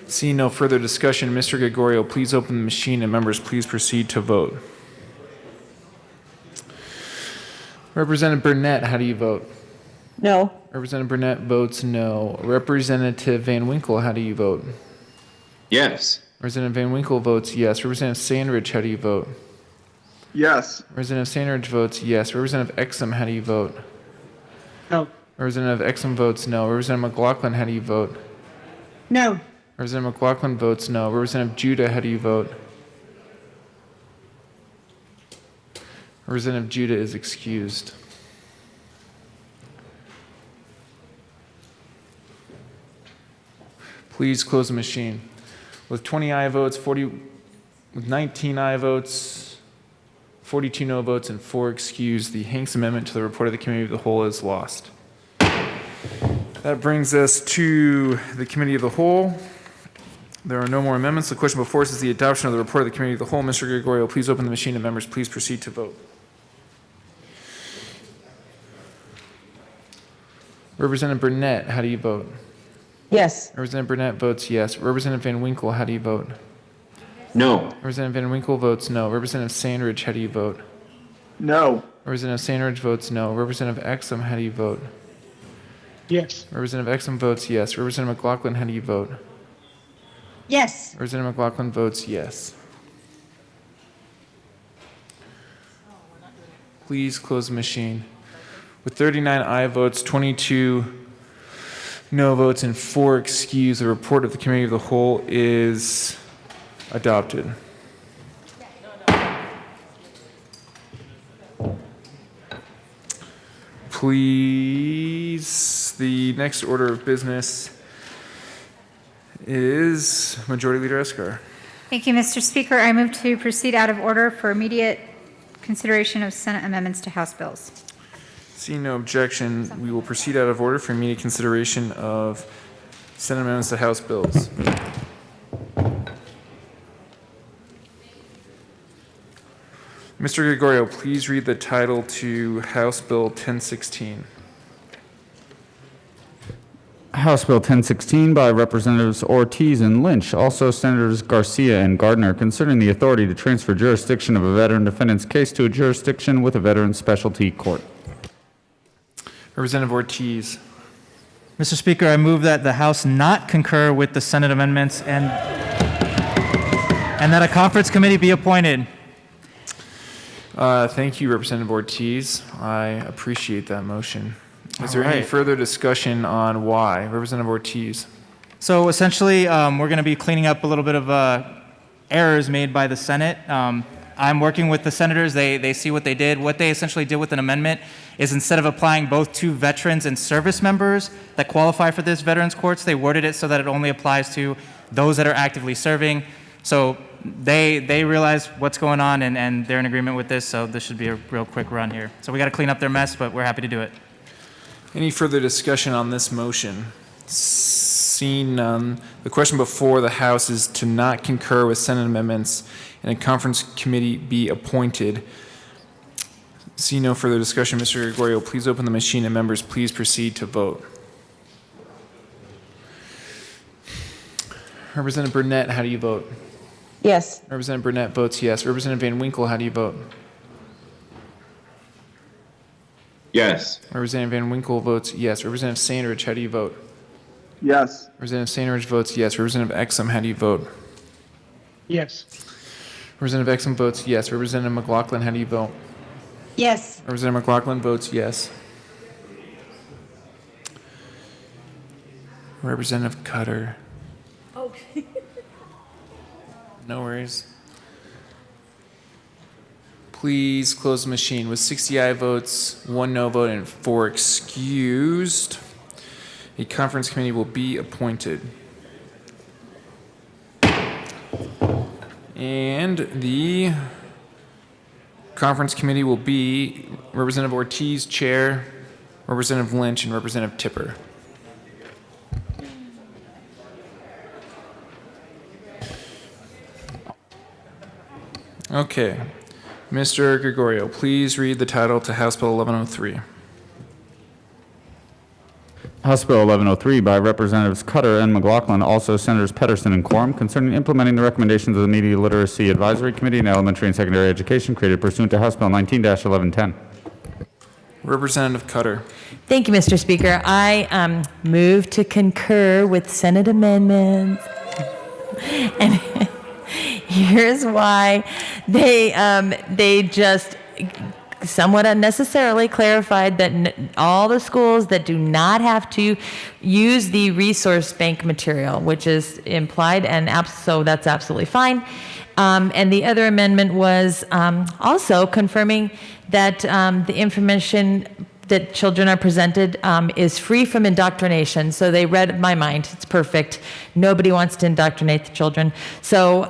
Seeing no further discussion, Mr. Gregorio, please open the machine and members, please proceed to vote. Representative Burnett, how do you vote? No. Representative Burnett votes no. Representative Van Winkle, how do you vote? Yes. Representative Van Winkle votes yes. Representative Sandridge, how do you vote? Yes. Representative Sandridge votes yes. Representative Exum, how do you vote? No. Representative Exum votes no. Representative McLaughlin, how do you vote? No. Representative McLaughlin votes no. Representative Judah, how do you vote? Representative Judah is excused. Please close the machine. With 20 aye votes, with 19 aye votes, 42 no votes, and 4 excused, the Hanks Amendment to the report of the Committee of the Whole is lost. That brings us to the Committee of the Whole. There are no more amendments. The question before us is the adoption of the report of the Committee of the Whole. Mr. Gregorio, please open the machine and members, please proceed to vote. Representative Burnett, how do you vote? Yes. Representative Burnett votes yes. Representative Van Winkle, how do you vote? No. Representative Van Winkle votes no. Representative Sandridge, how do you vote? No. Representative Sandridge votes no. Representative Exum, how do you vote? Yes. Representative Exum votes yes. Representative McLaughlin, how do you vote? Yes. Representative McLaughlin votes yes. Please close the machine. With 39 aye votes, 22 no votes, and 4 excused, the report of the Committee of the Whole is adopted. Please, the next order of business is Majority Leader Escar. Thank you, Mr. Speaker. I move to proceed out of order for immediate consideration of Senate amendments to House bills. Seeing no objection, we will proceed out of order for immediate consideration of Senate amendments to House bills. Mr. Gregorio, please read the title to House Bill 1016. House Bill 1016 by Representatives Ortiz and Lynch, also Senators Garcia and Gardner, concerning the authority to transfer jurisdiction of a veteran defendant's case to a jurisdiction with a veteran specialty court. Representative Ortiz. Mr. Speaker, I move that the House not concur with the Senate amendments and that a conference committee be appointed. Thank you, Representative Ortiz. I appreciate that motion. Is there any further discussion on why? Representative Ortiz. So essentially, we're going to be cleaning up a little bit of errors made by the Senate. I'm working with the senators. They see what they did. What they essentially did with an amendment is instead of applying both to veterans and service members that qualify for this veterans courts, they worded it so that it only applies to those that are actively serving. So they realize what's going on and they're in agreement with this. So this should be a real quick run here. So we got to clean up their mess, but we're happy to do it. Any further discussion on this motion? Seeing none, the question before the House is to not concur with Senate amendments and a conference committee be appointed. See no further discussion. Mr. Gregorio, please open the machine and members please proceed to vote. Representative Burnett, how do you vote? Yes. Representative Burnett votes yes. Representative Van Winkle, how do you vote? Yes. Representative Van Winkle votes yes. Representative Sandridge, how do you vote? Yes. Representative Sandridge votes yes. Representative Exum, how do you vote? Yes. Representative Exum votes yes. Representative McLaughlin, how do you vote? Yes. Representative McLaughlin votes yes. Representative Cutter. Okay. No worries. Please close the machine. With 60 aye votes, 1 no vote, and 4 excused, a conference committee will be appointed. And the conference committee will be Representative Ortiz, Chair, Representative Lynch, and Representative Tipper. Okay. Mr. Gregorio, please read the title to House Bill 1103. House Bill 1103 by Representatives Cutter and McLaughlin, also Senators Pedersen and Quorum, concerning implementing the recommendations of the Media Literacy Advisory Committee in Elementary and Secondary Education created pursuant to House Bill 19-1110. Representative Cutter. Thank you, Mr. Speaker. I move to concur with Senate amendments. And here's why. They just somewhat unnecessarily clarified that all the schools that do not have to use the resource bank material, which is implied, and so that's absolutely fine. And the other amendment was also confirming that the information that children are presented is free from indoctrination. So they read my mind. It's perfect. Nobody wants to indoctrinate the children. So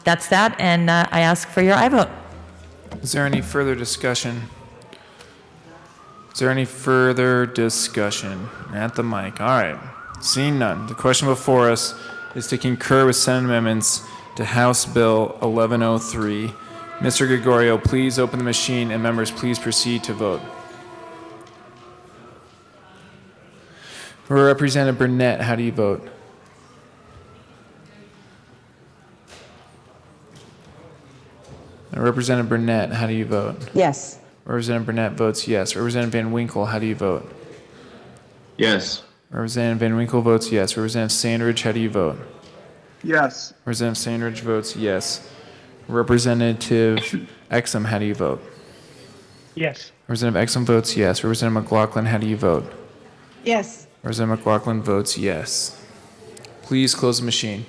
that's that, and I ask for your aye vote. Is there any further discussion? Is there any further discussion at the mic? All right. Seeing none, the question before us is to concur with Senate amendments to House Bill 1103. Mr. Gregorio, please open the machine, and members, please proceed to vote. Representative Burnett, how do you vote? Representative Burnett, how do you vote? Yes. Representative Burnett votes yes. Representative Van Winkle, how do you vote? Yes. Representative Van Winkle votes yes. Representative Sandridge, how do you vote? Yes. Representative Sandridge votes yes. Representative Exum, how do you vote? Yes. Representative Exum votes yes. Representative McLaughlin, how do you vote? Yes. Representative McLaughlin votes yes. Please close the machine.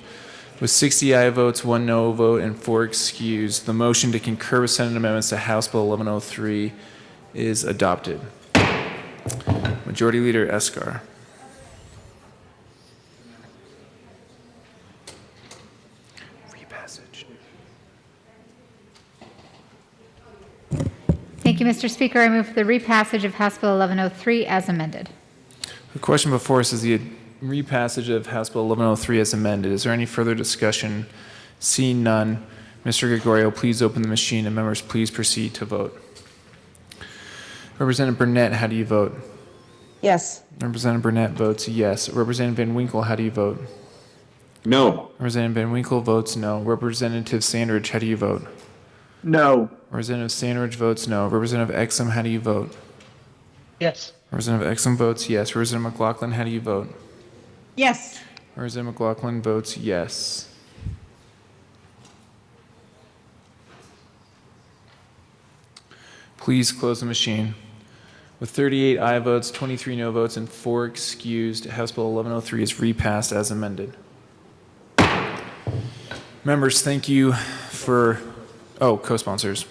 With 60 aye votes, 1 no vote, and 4 excused, the motion to concur with Senate amendments to House Bill 1103 is adopted. Majority Leader Escar. Repassage. Thank you, Mr. Speaker. I move for the repassage of House Bill 1103 as amended. The question before us is the repassage of House Bill 1103 as amended. Is there any further discussion? Seeing none, Mr. Gregorio, please open the machine, and members, please proceed to vote. Representative Burnett, how do you vote? Yes. Representative Burnett votes yes. Representative Van Winkle, how do you vote? No. Representative Van Winkle votes no. Representative Sandridge, how do you vote? No. Representative Sandridge votes no. Representative Exum, how do you vote? Yes. Representative Exum votes yes. Representative McLaughlin, how do you vote? Yes. Representative McLaughlin votes yes. Please close the machine. With 38 aye votes, 23 no votes, and 4 excused, House Bill 1103 is repassed as amended. Members, thank you for, co-sponsors.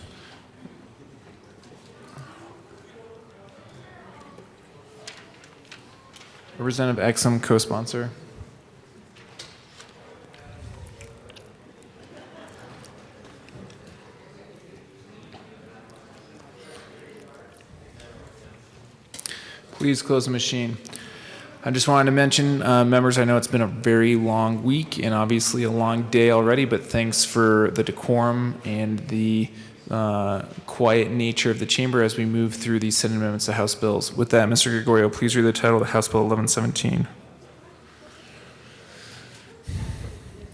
Representative Exum, co-sponsor. Please close the machine. I just wanted to mention, members, I know it's been a very long week and obviously a long day already, but thanks for the decorum and the quiet nature of the chamber as we move through these Senate amendments to House bills. With that, Mr. Gregorio, please read the title of House Bill 1117.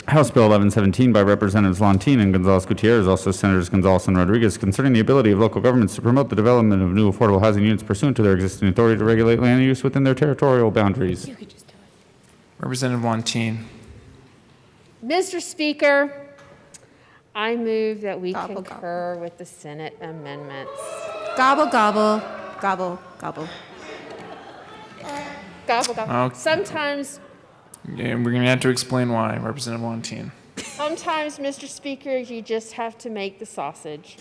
House Bill 1117 by Representatives Lantin and Gonzalez Gutierrez, also Senators Gonzalez and Rodriguez, concerning the ability of local governments to promote the development of new affordable housing units pursuant to their existing authority to regulate land use within their territorial boundaries. Representative Lantin. Mr. Speaker, I move that we concur with the Senate amendments. Gobble, gobble, gobble, gobble. Gobble, gobble. Okay. Sometimes, And we're going to have to explain why, Representative Lantin. Mr. Speaker, you just have to make the sausage.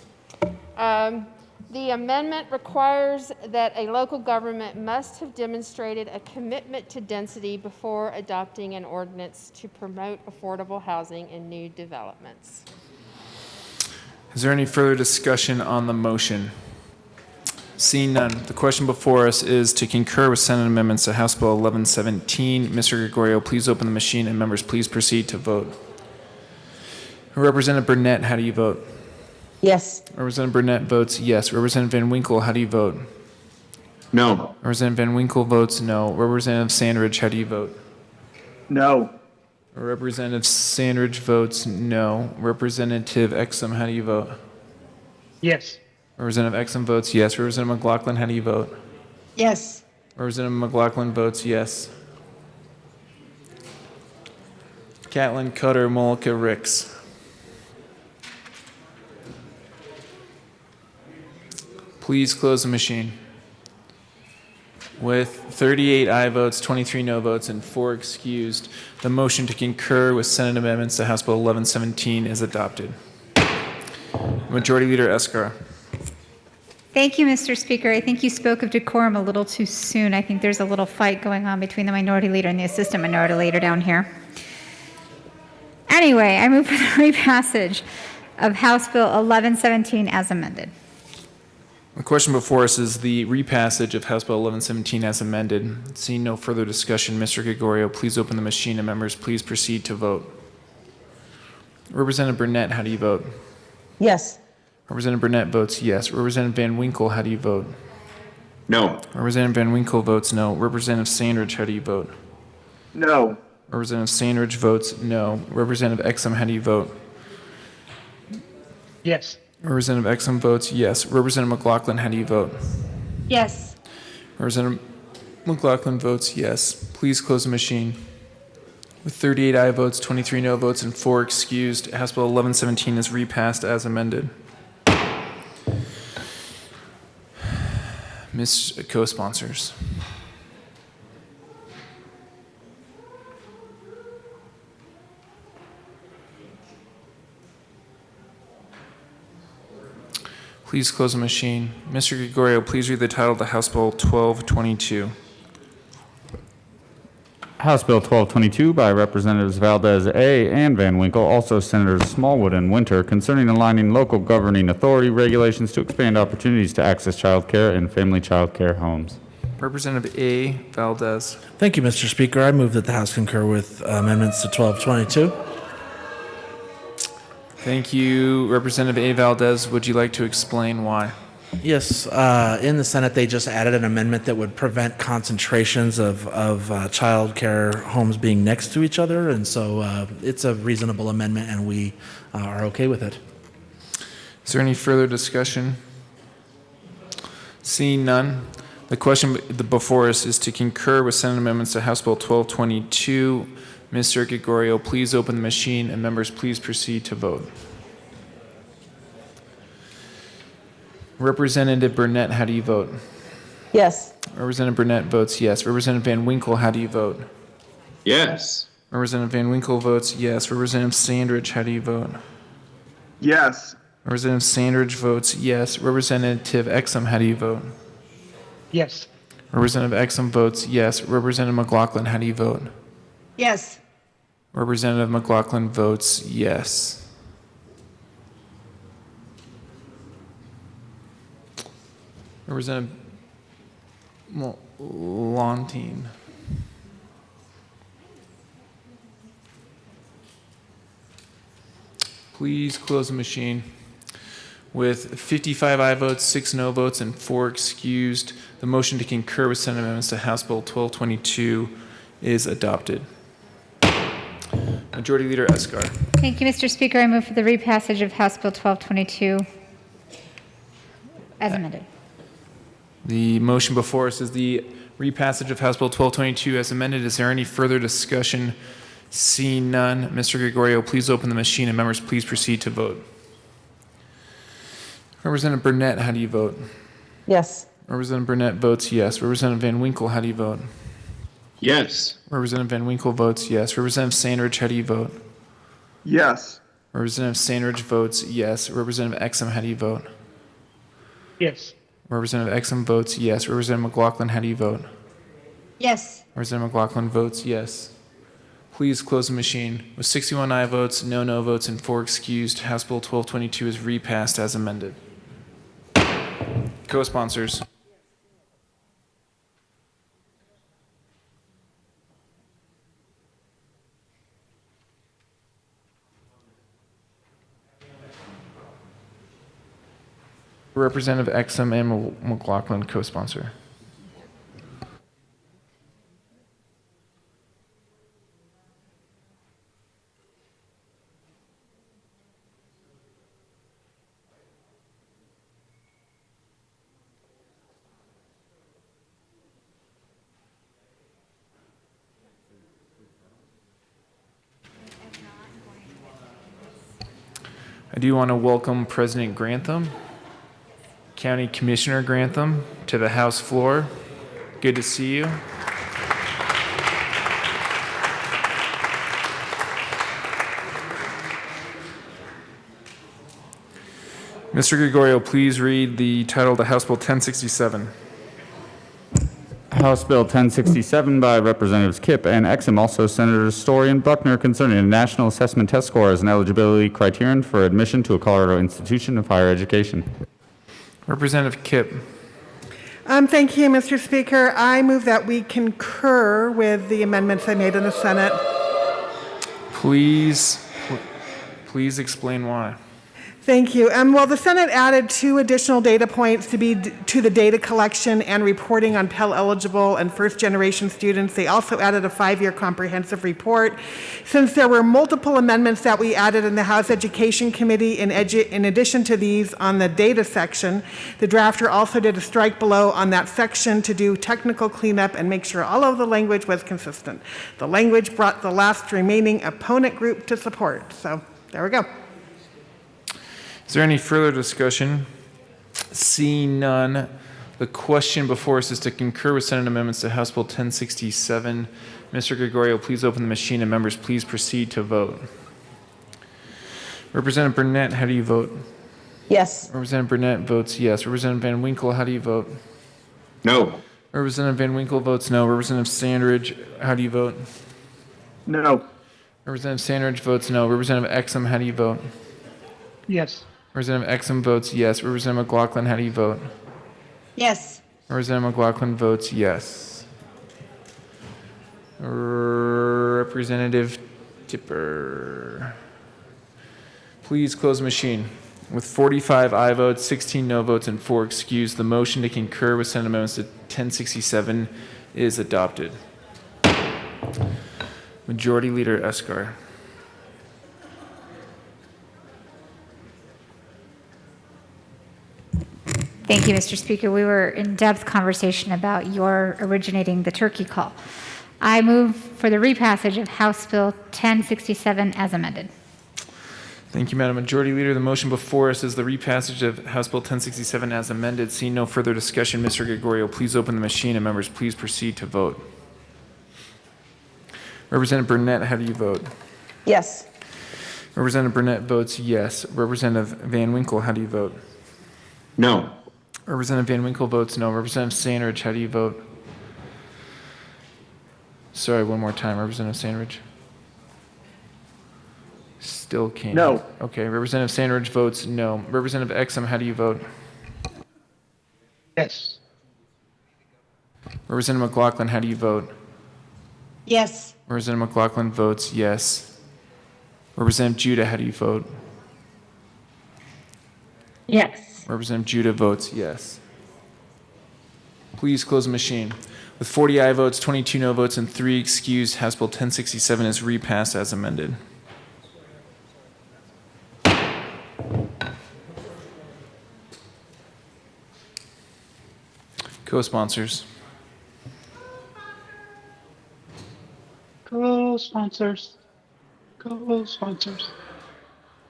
The amendment requires that a local government must have demonstrated a commitment to density before adopting an ordinance to promote affordable housing in new developments. Is there any further discussion on the motion? Seeing none, the question before us is to concur with Senate amendments to House Bill 1117. Mr. Gregorio, please open the machine, and members, please proceed to vote. Representative Burnett, how do you vote? Yes. Representative Burnett votes yes. Representative Van Winkle, how do you vote? No. Representative Van Winkle votes no. Representative Sandridge, how do you vote? No. Representative Sandridge votes no. Representative Exum, how do you vote? Yes. Representative Exum votes yes. Representative McLaughlin, how do you vote? Yes. Representative McLaughlin votes yes. Catlin, Cutter, Mullica, Ricks. Please close the machine. With 38 aye votes, 23 no votes, and 4 excused, the motion to concur with Senate amendments to House Bill 1117 is adopted. Majority Leader Escar. Thank you, Mr. Speaker. I think you spoke of decorum a little too soon. I think there's a little fight going on between the minority leader and the assistant minority leader down here. Anyway, I move for the repassage of House Bill 1117 as amended. The question before us is the repassage of House Bill 1117 as amended. Seeing no further discussion, Mr. Gregorio, please open the machine, and members, please proceed to vote. Representative Burnett, how do you vote? Yes. Representative Burnett votes yes. Representative Van Winkle, how do you vote? No. Representative Van Winkle votes no. Representative Sandridge, how do you vote? No. Representative Sandridge votes no. Representative Exum, how do you vote? Yes. Representative Exum votes yes. Representative McLaughlin, how do you vote? Yes. Representative McLaughlin votes yes. Please close the machine. With 38 aye votes, 23 no votes, and 4 excused, House Bill 1117 is repassed as amended. Ms. Co-sponsors. Please close the machine. Mr. Gregorio, please read the title of the House Bill 1222. House Bill 1222 by Representatives Valdez A. and Van Winkle, also Senators Smallwood and Winter, concerning aligning local governing authority regulations to expand opportunities to access child care and family child care homes. Representative A. Valdez. Thank you, Mr. Speaker. I move that the House concur with amendments to 1222. Thank you. Representative A. Valdez, would you like to explain why? Yes, in the Senate, they just added an amendment that would prevent concentrations of child care homes being next to each other, and so it's a reasonable amendment, and we are okay with it. Is there any further discussion? Seeing none, the question before us is to concur with Senate amendments to House Bill 1222. Mr. Gregorio, please open the machine, and members, please proceed to vote. Representative Burnett, how do you vote? Yes. Representative Burnett votes yes. Representative Van Winkle, how do you vote? Yes. Representative Van Winkle votes yes. Representative Sandridge, how do you vote? Yes. Representative Sandridge votes yes. Representative Exum, how do you vote? Yes. Representative Exum votes yes. Representative McLaughlin, how do you vote? Yes. Representative McLaughlin votes yes. Representative Lantin. Please close the machine. With 55 aye votes, 6 no votes, and 4 excused, the motion to concur with Senate amendments to House Bill 1222 is adopted. Majority Leader Escar. Thank you, Mr. Speaker. I move for the repassage of House Bill 1222 as amended. The motion before us is the repassage of House Bill 1222 as amended. Is there any further discussion? Seeing none, Mr. Gregorio, please open the machine and members, please proceed to vote. Representative Burnett, how do you vote? Yes. Representative Burnett votes yes. Representative Van Winkle, how do you vote? Yes. Representative Van Winkle votes yes. Representative Sandridge, how do you vote? Yes. Representative Sandridge votes yes. Representative Exum, how do you vote? Yes. Representative Exum votes yes. Representative McLaughlin, how do you vote? Yes. Representative McLaughlin votes yes. Please close the machine. With 61 aye votes, no votes, and 4 excused, House Bill 1222 is repassed as amended. Co-sponsors. Representative Exum and McLaughlin, co-sponsor. I do want to welcome President Grantham, County Commissioner Grantham, to the House floor. Good to see you. Mr. Gregorio, please read the title of the House Bill 1067. House Bill 1067 by Representatives Kipp and Exum, also Senators Story and Buckner, concerning a national assessment test score as an eligibility criterion for admission to a Colorado institution of higher education. Representative Kipp. Thank you, Mr. Speaker. I move that we concur with the amendments I made in the Senate. Please explain why. Thank you. Well, the Senate added 2 additional data points to the data collection and reporting on Pell eligible and first-generation students. They also added a 5-year comprehensive report. Since there were multiple amendments that we added in the House Education Committee in addition to these on the data section, the drafter also did a strike below on that section to do technical cleanup and make sure all of the language was consistent. The language brought the last remaining opponent group to support. So there we go. Is there any further discussion? Seeing none, the question before us is to concur with Senate amendments to House Bill 1067. Mr. Gregorio, please open the machine and members, please proceed to vote. Representative Burnett, how do you vote? Yes. Representative Burnett votes yes. Representative Van Winkle, how do you vote? No. Representative Van Winkle votes no. Representative Sandridge, how do you vote? No. Representative Sandridge votes no. Representative Exum, how do you vote? Yes. Representative Exum votes yes. Representative McLaughlin, how do you vote? Yes. Representative McLaughlin votes yes. Representative Tipper. Please close the machine. With 45 aye votes, 16 no votes, and 4 excused, the motion to concur with Senate amendments to 1067 is adopted. Majority Leader Escar. Thank you, Mr. Speaker. We were in depth conversation about your originating the turkey call. I move for the repassage of House Bill 1067 as amended. Thank you, Madam Majority Leader. The motion before us is the repassage of House Bill 1067 as amended. Seeing no further discussion, Mr. Gregorio, please open the machine and members, please proceed to vote. Representative Burnett, how do you vote? Yes. Representative Burnett votes yes. Representative Van Winkle, how do you vote? No. Representative Van Winkle votes no. Representative Sandridge, how do you vote? Sorry, one more time. Representative Sandridge? Still can't. No. Okay, Representative Sandridge votes no. Representative Exum, how do you vote? Yes. Representative McLaughlin, how do you vote? Yes. Representative McLaughlin votes yes. Representative Judah, how do you vote? Yes. Representative Judah votes yes. Please close the machine. With 40 aye votes, 22 no votes, and 3 excused, House Bill 1067 is repassed as amended. Co-sponsors. Co-sponsors. Co-sponsors.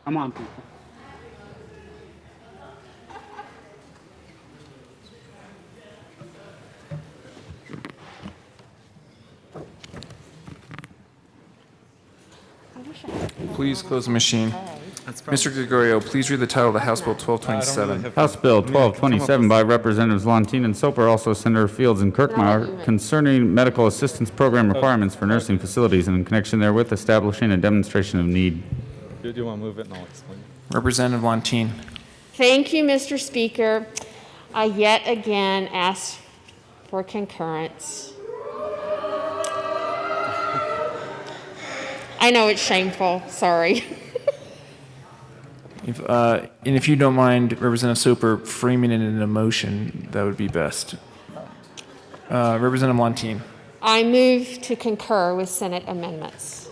Come on, people. Please close the machine. Mr. Gregorio, please read the title of the House Bill 1227. House Bill 1227 by Representatives Lantin and Soper, also Senator Fields and Kirkmeyer, concerning medical assistance program requirements for nursing facilities and in connection therewith establishing a demonstration of need. Do you want to move it and I'll explain? Representative Lantin. Thank you, Mr. Speaker. I yet again ask for concurrence. I know it's shameful, sorry. And if you don't mind, Representative Soper, framing it in a motion, that would be best. Representative Lantin. I move to concur with Senate amendments.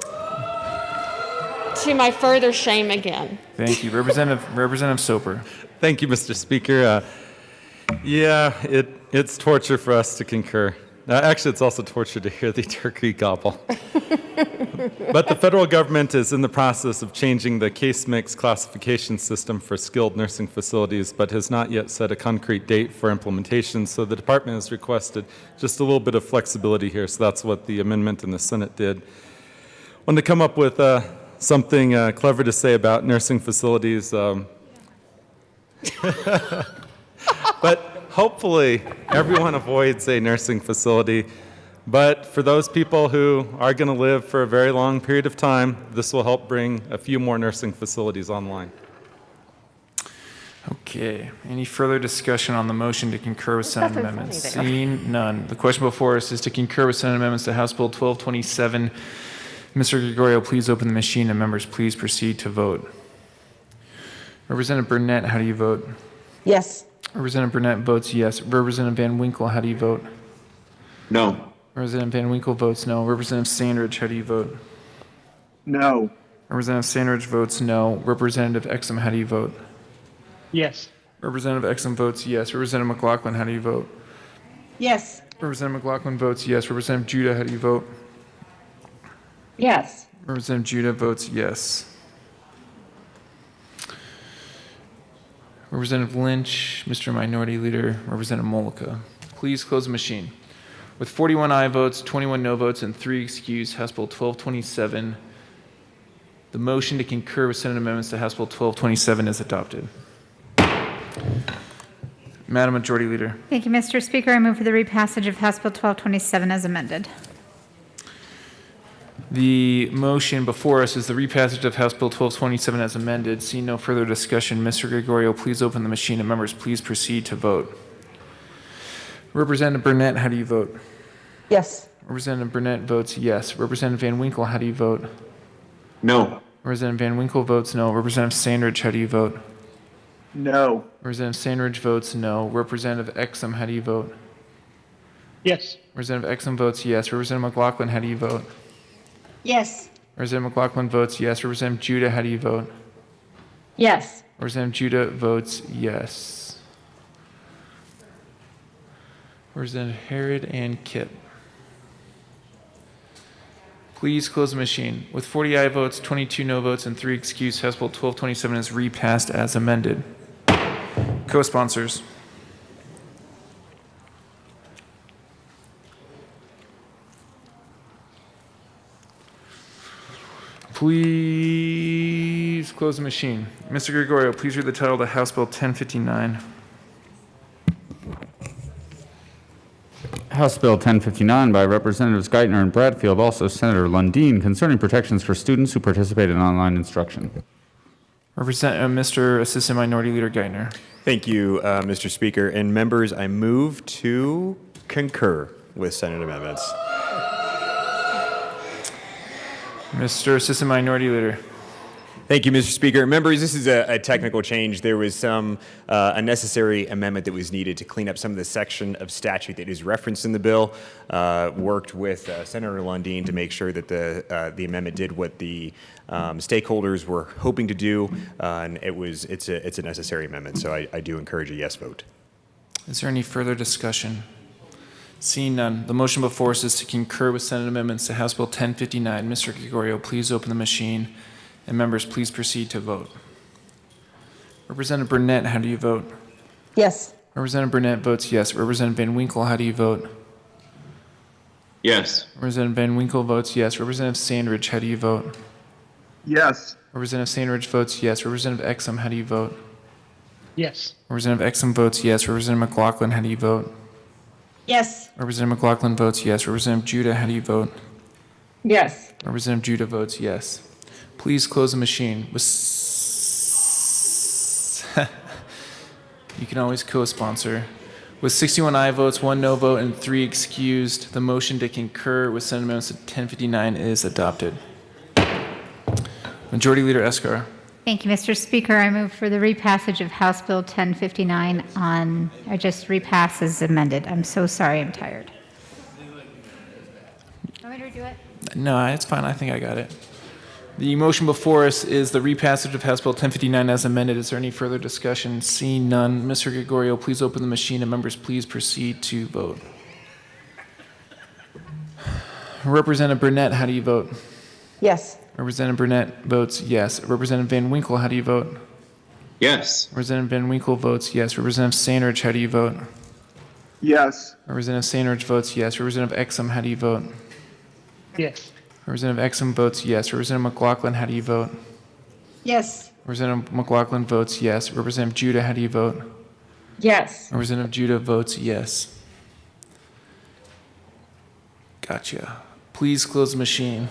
To my further shame again. Thank you. Representative Soper. Thank you, Mr. Speaker. It's torture for us to concur. Actually, it's also torture to hear the turkey gobble. But the federal government is in the process of changing the case mix classification system for skilled nursing facilities, but has not yet set a concrete date for implementation. So the department has requested just a little bit of flexibility here. So that's what the amendment in the Senate did. Wanted to come up with something clever to say about nursing facilities. But hopefully everyone avoids a nursing facility. But for those people who are going to live for a very long period of time, this will help bring a few more nursing facilities online. Okay. Any further discussion on the motion to concur with Senate amendments? Seeing none. The question before us is to concur with Senate amendments to House Bill 1227. Mr. Gregorio, please open the machine and members please proceed to vote. Representative Burnett, how do you vote? Yes. Representative Burnett votes yes. Representative Van Winkle, how do you vote? No. Representative Van Winkle votes no. Representative Sandridge, how do you vote? No. Representative Sandridge votes no. Representative Exum, how do you vote? Yes. Representative Exum votes yes. Representative McLaughlin, how do you vote? Yes. Representative McLaughlin votes yes. Representative Judah, how do you vote? Yes. Representative Judah votes yes. Representative Lynch, Mr. Minority Leader, Representative Mollica. Please close the machine. With 41 aye votes, 21 no votes, and 3 excused, House Bill 1227, the motion to concur with Senate amendments to House Bill 1227 is adopted. Madam Majority Leader. Thank you, Mr. Speaker. I move for the repassage of House Bill 1227 as amended. The motion before us is the repassage of House Bill 1227 as amended. Seeing no further discussion, Mr. Gregorio, please open the machine and members please proceed to vote. Representative Burnett, how do you vote? Yes. Representative Burnett votes yes. Representative Van Winkle, how do you vote? No. Representative Van Winkle votes no. Representative Sandridge, how do you vote? No. Representative Sandridge votes no. Representative Exum, how do you vote? Yes. Representative Exum votes yes. Representative McLaughlin, how do you vote? Yes. Representative McLaughlin votes yes. Representative Judah, how do you vote? Yes. Representative Judah votes yes. Representative Harrod and Kipp. Please close the machine. With 40 aye votes, 22 no votes, and 3 excused, House Bill 1227 is repassed as amended. Co-sponsors. Please close the machine. Mr. Gregorio, please read the title of the House Bill 1059. House Bill 1059 by Representatives Geithner and Bradfield, also Senator Lundin, concerning protections for students who participate in online instruction. Mr. Assistant Minority Leader Geithner. Thank you, Mr. Speaker. And members, I move to concur with Senate amendments. Mr. Assistant Minority Leader. Thank you, Mr. Speaker. Members, this is a technical change. There was some a necessary amendment that was needed to clean up some of the section of statute that is referenced in the bill. Worked with Senator Lundin to make sure that the amendment did what the stakeholders were hoping to do, and it's a necessary amendment. So I do encourage a yes vote. Is there any further discussion? Seeing none, the motion before us is to concur with Senate amendments to House Bill 1059. Mr. Gregorio, please open the machine. And members, please proceed to vote. Representative Burnett, how do you vote? Yes. Representative Burnett votes yes. Representative Van Winkle, how do you vote? Yes. Representative Van Winkle votes yes. Representative Sandridge, how do you vote? Yes. Representative Sandridge votes yes. Representative Exum, how do you vote? Yes. Representative Exum votes yes. Representative McLaughlin, how do you vote? Yes. Representative McLaughlin votes yes. Representative Judah, how do you vote? Yes. Representative Judah votes yes. Please close the machine. You can always co-sponsor. With 61 aye votes, 1 no vote, and 3 excused, the motion to concur with Senate Amendments 1059 is adopted. Majority Leader Eskar. Thank you, Mr. Speaker. I move for the repassage of House Bill 1059 I just repass as amended. I'm so sorry, I'm tired. Want me to redo it? No, it's fine. I think I got it. The motion before us is the repassage of House Bill 1059 as amended. Is there any further discussion? Seeing none, Mr. Gregorio, please open the machine, and members, please proceed to vote. Representative Burnett, how do you vote? Yes. Representative Burnett votes yes. Representative Van Winkle, how do you vote? Yes. Representative Van Winkle votes yes. Representative Sandridge, how do you vote? Yes. Representative Sandridge votes yes. Representative Exum, how do you vote? Yes. Representative Exum votes yes. Representative McLaughlin, how do you vote? Yes. Representative McLaughlin votes yes. Representative Judah, how do you vote? Yes. Representative Judah votes yes. Gotcha. Please close the machine.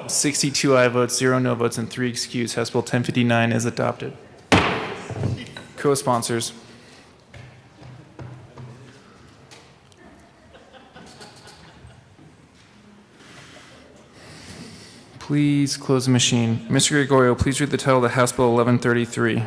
62 aye votes, 0 no votes, and 3 excused. House Bill 1059 is adopted. Co-sponsors. Please close the machine. Mr. Gregorio, please read the title of the House Bill 1133.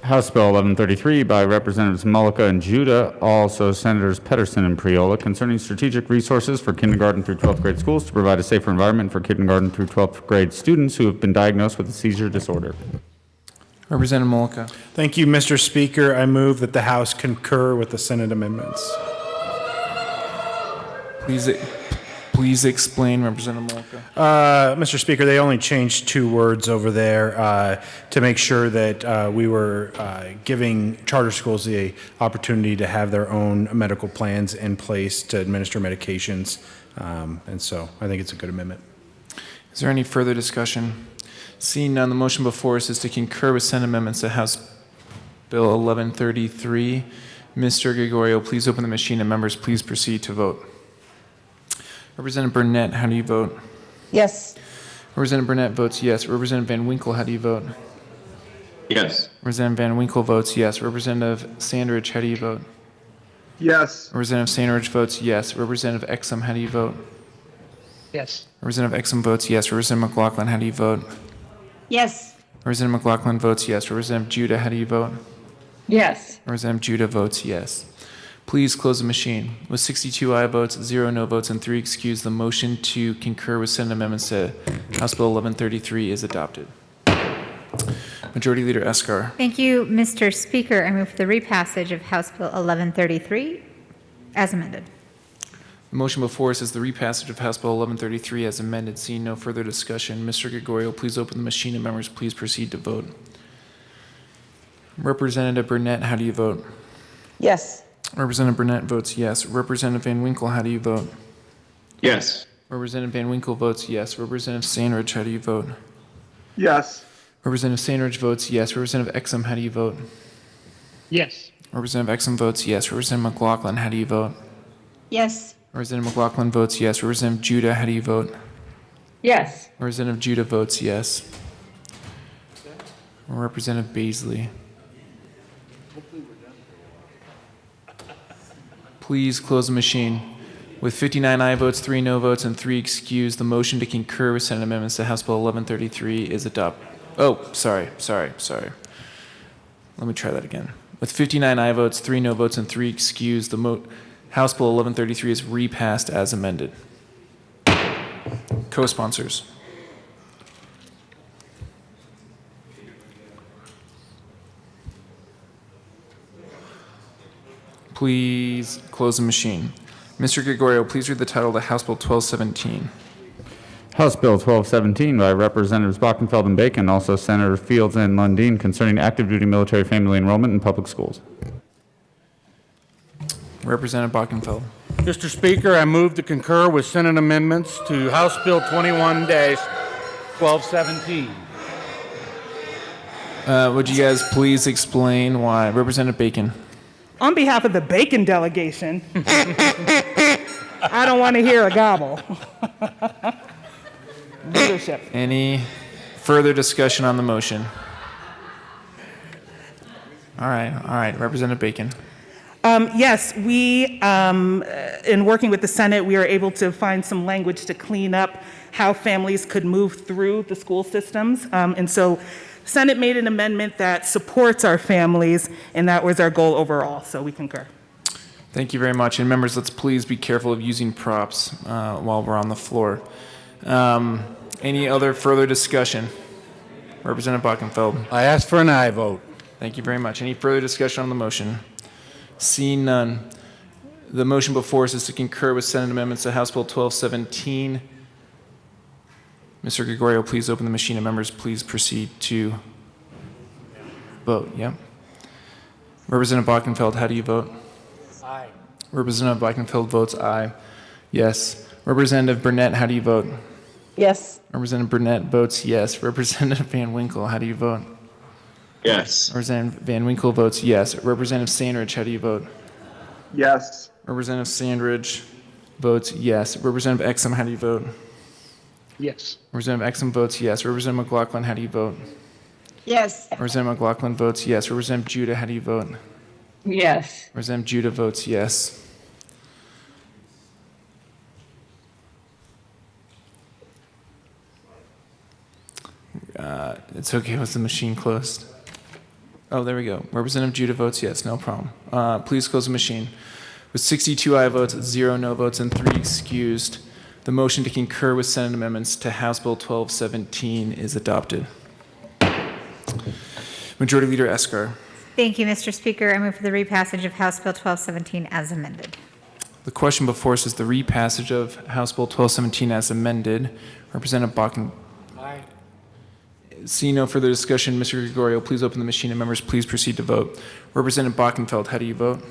House Bill 1133 by Representatives Mullica and Judah, also Senators Pedersen and Priola, concerning strategic resources for kindergarten through 12th grade schools to provide a safer environment for kindergarten through 12th grade students who have been diagnosed with a seizure disorder. Representative Mullica. Thank you, Mr. Speaker. I move that the House concur with the Senate amendments. Please explain, Representative Mullica. Mr. Speaker, they only changed 2 words over there to make sure that we were giving charter schools the opportunity to have their own medical plans in place to administer medications. And so I think it's a good amendment. Is there any further discussion? Seeing none, the motion before us is to concur with Senate amendments to House Bill 1133. Mr. Gregorio, please open the machine, and members, please proceed to vote. Representative Burnett, how do you vote? Yes. Representative Burnett votes yes. Representative Van Winkle, how do you vote? Yes. Representative Van Winkle votes yes. Representative Sandridge, how do you vote? Yes. Representative Sandridge votes yes. Representative Exum, how do you vote? Yes. Representative Exum votes yes. Representative McLaughlin, how do you vote? Yes. Representative McLaughlin votes yes. Representative Judah, how do you vote? Yes. Representative Judah votes yes. Please close the machine. With 62 aye votes, 0 no votes, and 3 excused, the motion to concur with Senate amendments to House Bill 1133 is adopted. Majority Leader Eskar. Thank you, Mr. Speaker. I move for the repassage of House Bill 1133 as amended. The motion before us is the repassage of House Bill 1133 as amended. Seeing no further discussion, Mr. Gregorio, please open the machine, and members, please proceed to vote. Representative Burnett, how do you vote? Yes. Representative Burnett votes yes. Representative Van Winkle, how do you vote? Yes. Representative Van Winkle votes yes. Representative Sandridge, how do you vote? Yes. Representative Sandridge votes yes. Representative Exum, how do you vote? Yes. Representative Exum votes yes. Representative McLaughlin, how do you vote? Yes. Representative McLaughlin votes yes. Representative Judah, how do you vote? Yes. Representative Judah votes yes. Representative Baisley. Please close the machine. With 59 aye votes, 3 no votes, and 3 excused, the motion to concur with Senate amendments to House Bill 1133 is adopted. Oh, sorry. Let me try that again. With 59 aye votes, 3 no votes, and 3 excused, the House Bill 1133 is repassed as amended. Co-sponsors. Please close the machine. Mr. Gregorio, please read the title of the House Bill 1217. House Bill 1217 by Representatives Bockenfeld and Bacon, also Senator Fields and Lundin, concerning active duty military family enrollment in public schools. Representative Bockenfeld. Mr. Speaker, I move to concur with Senate amendments to House Bill 21-1217. Would you guys please explain why? Representative Bacon. On behalf of the Bacon delegation, I don't want to hear a gobble. Leadership. Any further discussion on the motion? All right. Representative Bacon. Yes, we, in working with the Senate, we were able to find some language to clean up how families could move through the school systems. And so Senate made an amendment that supports our families, and that was our goal overall, so we concur. Thank you very much. And members, let's please be careful of using props while we're on the floor. Any other further discussion? Representative Bockenfeld. I ask for an aye vote. Thank you very much. Any further discussion on the motion? Seeing none, the motion before us is to concur with Senate amendments to House Bill 1217. Mr. Gregorio, please open the machine, and members, please proceed to vote. Yep. Representative Bockenfeld, how do you vote? Aye. Representative Bockenfeld votes aye. Yes. Representative Burnett, how do you vote? Yes. Representative Burnett votes yes. Representative Van Winkle, how do you vote? Yes. Representative Van Winkle votes yes. Representative Sandridge, how do you vote? Yes. Representative Sandridge votes yes. Representative Exum, how do you vote? Yes. Representative Exum votes yes. Representative McLaughlin, how do you vote? Yes. Representative McLaughlin votes yes. Representative Judah, how do you vote? Yes. Representative Judah votes yes. It's okay with the machine closed. Oh, there we go. Representative Judah votes yes, no problem. Please close the machine. With 62 aye votes, 0 no votes, and 3 excused, the motion to concur with Senate amendments to House Bill 1217 is adopted. Majority Leader Eskar. Thank you, Mr. Speaker. I move for the repassage of House Bill 1217 as amended. The question before us is the repassage of House Bill 1217 as amended. Representative Bakken. Aye. Seeing no further discussion, Mr. Gregorio, please open the machine, and members, please proceed to vote. Representative Bockenfeld, how do you vote?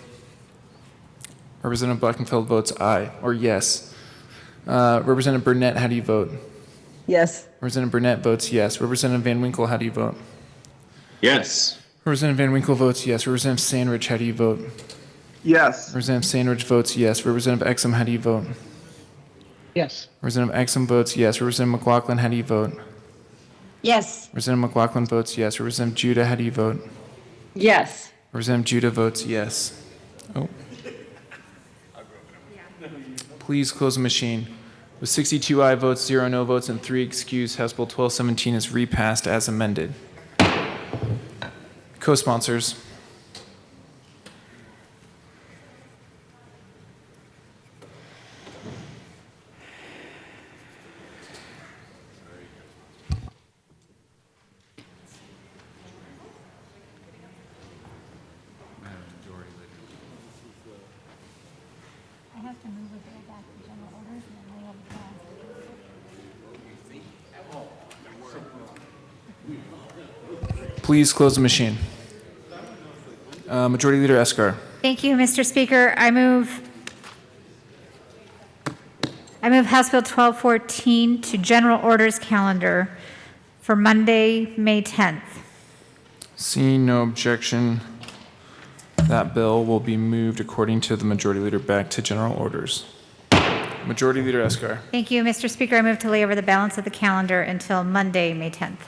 Representative Bockenfeld votes aye, or yes. Representative Burnett, how do you vote? Yes. Representative Burnett votes yes. Representative Van Winkle, how do you vote? Yes. Representative Van Winkle votes yes. Representative Sandridge, how do you vote? Yes. Representative Sandridge votes yes. Representative Exum, how do you vote? Yes. Representative Exum votes yes. Representative McLaughlin, how do you vote? Yes. Representative McLaughlin votes yes. Representative Judah, how do you vote? Yes. Representative Judah votes yes. Oh. Please close the machine. With 62 aye votes, 0 no votes, and 3 excused, House Bill 1217 is repassed as amended. Co-sponsors. I have to move a bill back to general orders and then lay over the Please close the machine. Majority Leader Eskar. Thank you, Mr. Speaker. I move House Bill 1214 to general orders calendar for Monday, May 10th. Seeing no objection, that bill will be moved according to the Majority Leader back to general orders. Majority Leader Eskar. Thank you, Mr. Speaker. I move to lay over the balance of the calendar until Monday, May 10th.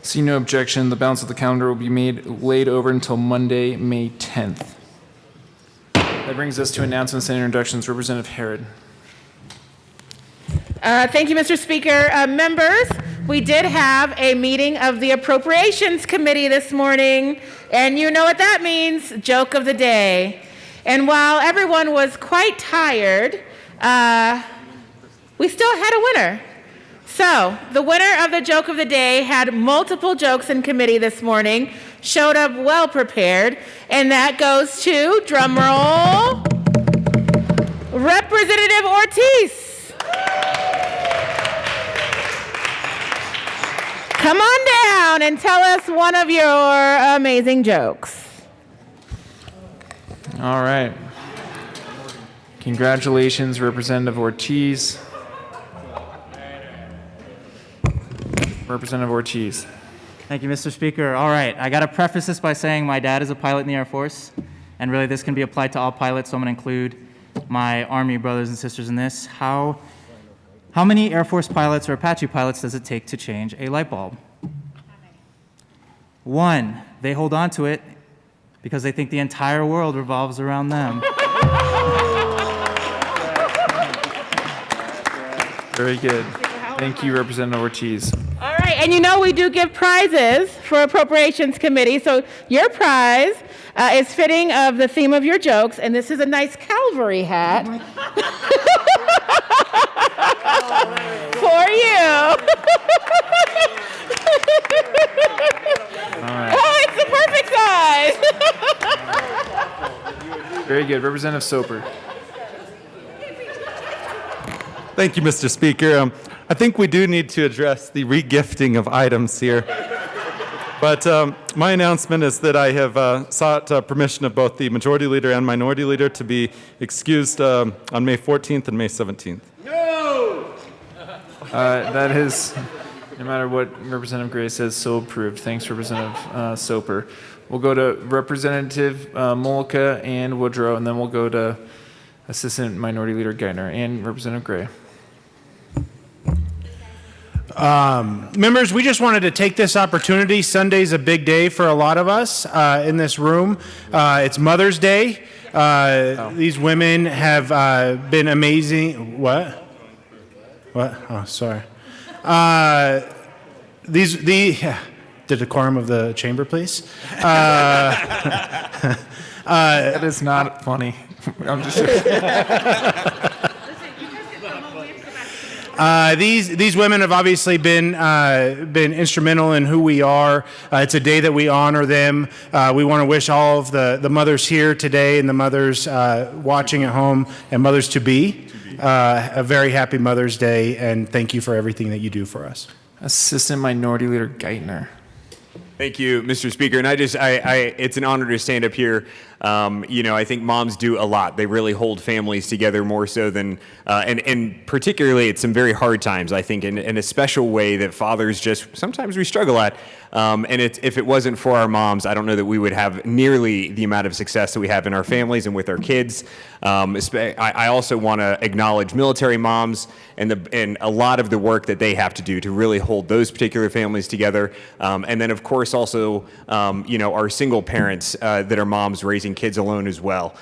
Seeing no objection, the balance of the calendar will be laid over until Monday, May 10th. That brings us to announcements and introductions. Representative Herod. Thank you, Mr. Speaker. Members, we did have a meeting of the Appropriations Committee this morning, and you know what that means, joke of the day. And while everyone was quite tired, we still had a winner. So, the winner of the joke of the day had multiple jokes in committee this morning, showed up well prepared, and that goes to, drum roll, Representative Ortiz. Come on down and tell us one of your amazing jokes. All right. Congratulations, Representative Ortiz. Representative Ortiz. Thank you, Mr. Speaker. All right, I got to preface this by saying my dad is a pilot in the Air Force, and really this can be applied to all pilots, so I'm going to include my Army brothers and sisters in this. How many Air Force pilots or Apache pilots does it take to change a light bulb? 1. They hold on to it because they think the entire world revolves around them. Very good. Thank you, Representative Ortiz. All right, and you know we do give prizes for Appropriations Committee, so your prize is fitting of the theme of your jokes, and this is a nice cavalry hat for you. All right. Oh, it's the perfect size. Very good. Representative Soper. Thank you, Mr. Speaker. I think we do need to address the regifting of items here. But my announcement is that I have sought permission of both the Majority Leader and Minority Leader to be excused on May 14th and May 17th. That is, no matter what Representative Gray says, so approved. Thanks, Representative Soper. We'll go to Representative Mullica and Woodrow, and then we'll go to Assistant Minority Leader Geithner and Representative Gray. Members, we just wanted to take this opportunity. Sunday's a big day for a lot of us in this room. It's Mother's Day. These women have been amazing. What? Oh, sorry. The decorum of the chamber, please. That is not funny. I'm just These women have obviously been instrumental in who we are. It's a day that we honor them. We want to wish all of the mothers here today and the mothers watching at home and mothers to be a very happy Mother's Day, and thank you for everything that you do for us. Assistant Minority Leader Geithner. Thank you, Mr. Speaker. And it's an honor to stand up here. I think moms do a lot. They really hold families together more so than, and particularly at some very hard times, I think, in a special way that fathers just, sometimes we struggle at. If it wasn't for our moms, I don't know that we would have nearly the amount of success that we have in our families and with our kids. I also want to acknowledge military moms and a lot of the work that they have to do to really hold those particular families together. And then, of course, also, our single parents that are moms raising kids alone as well.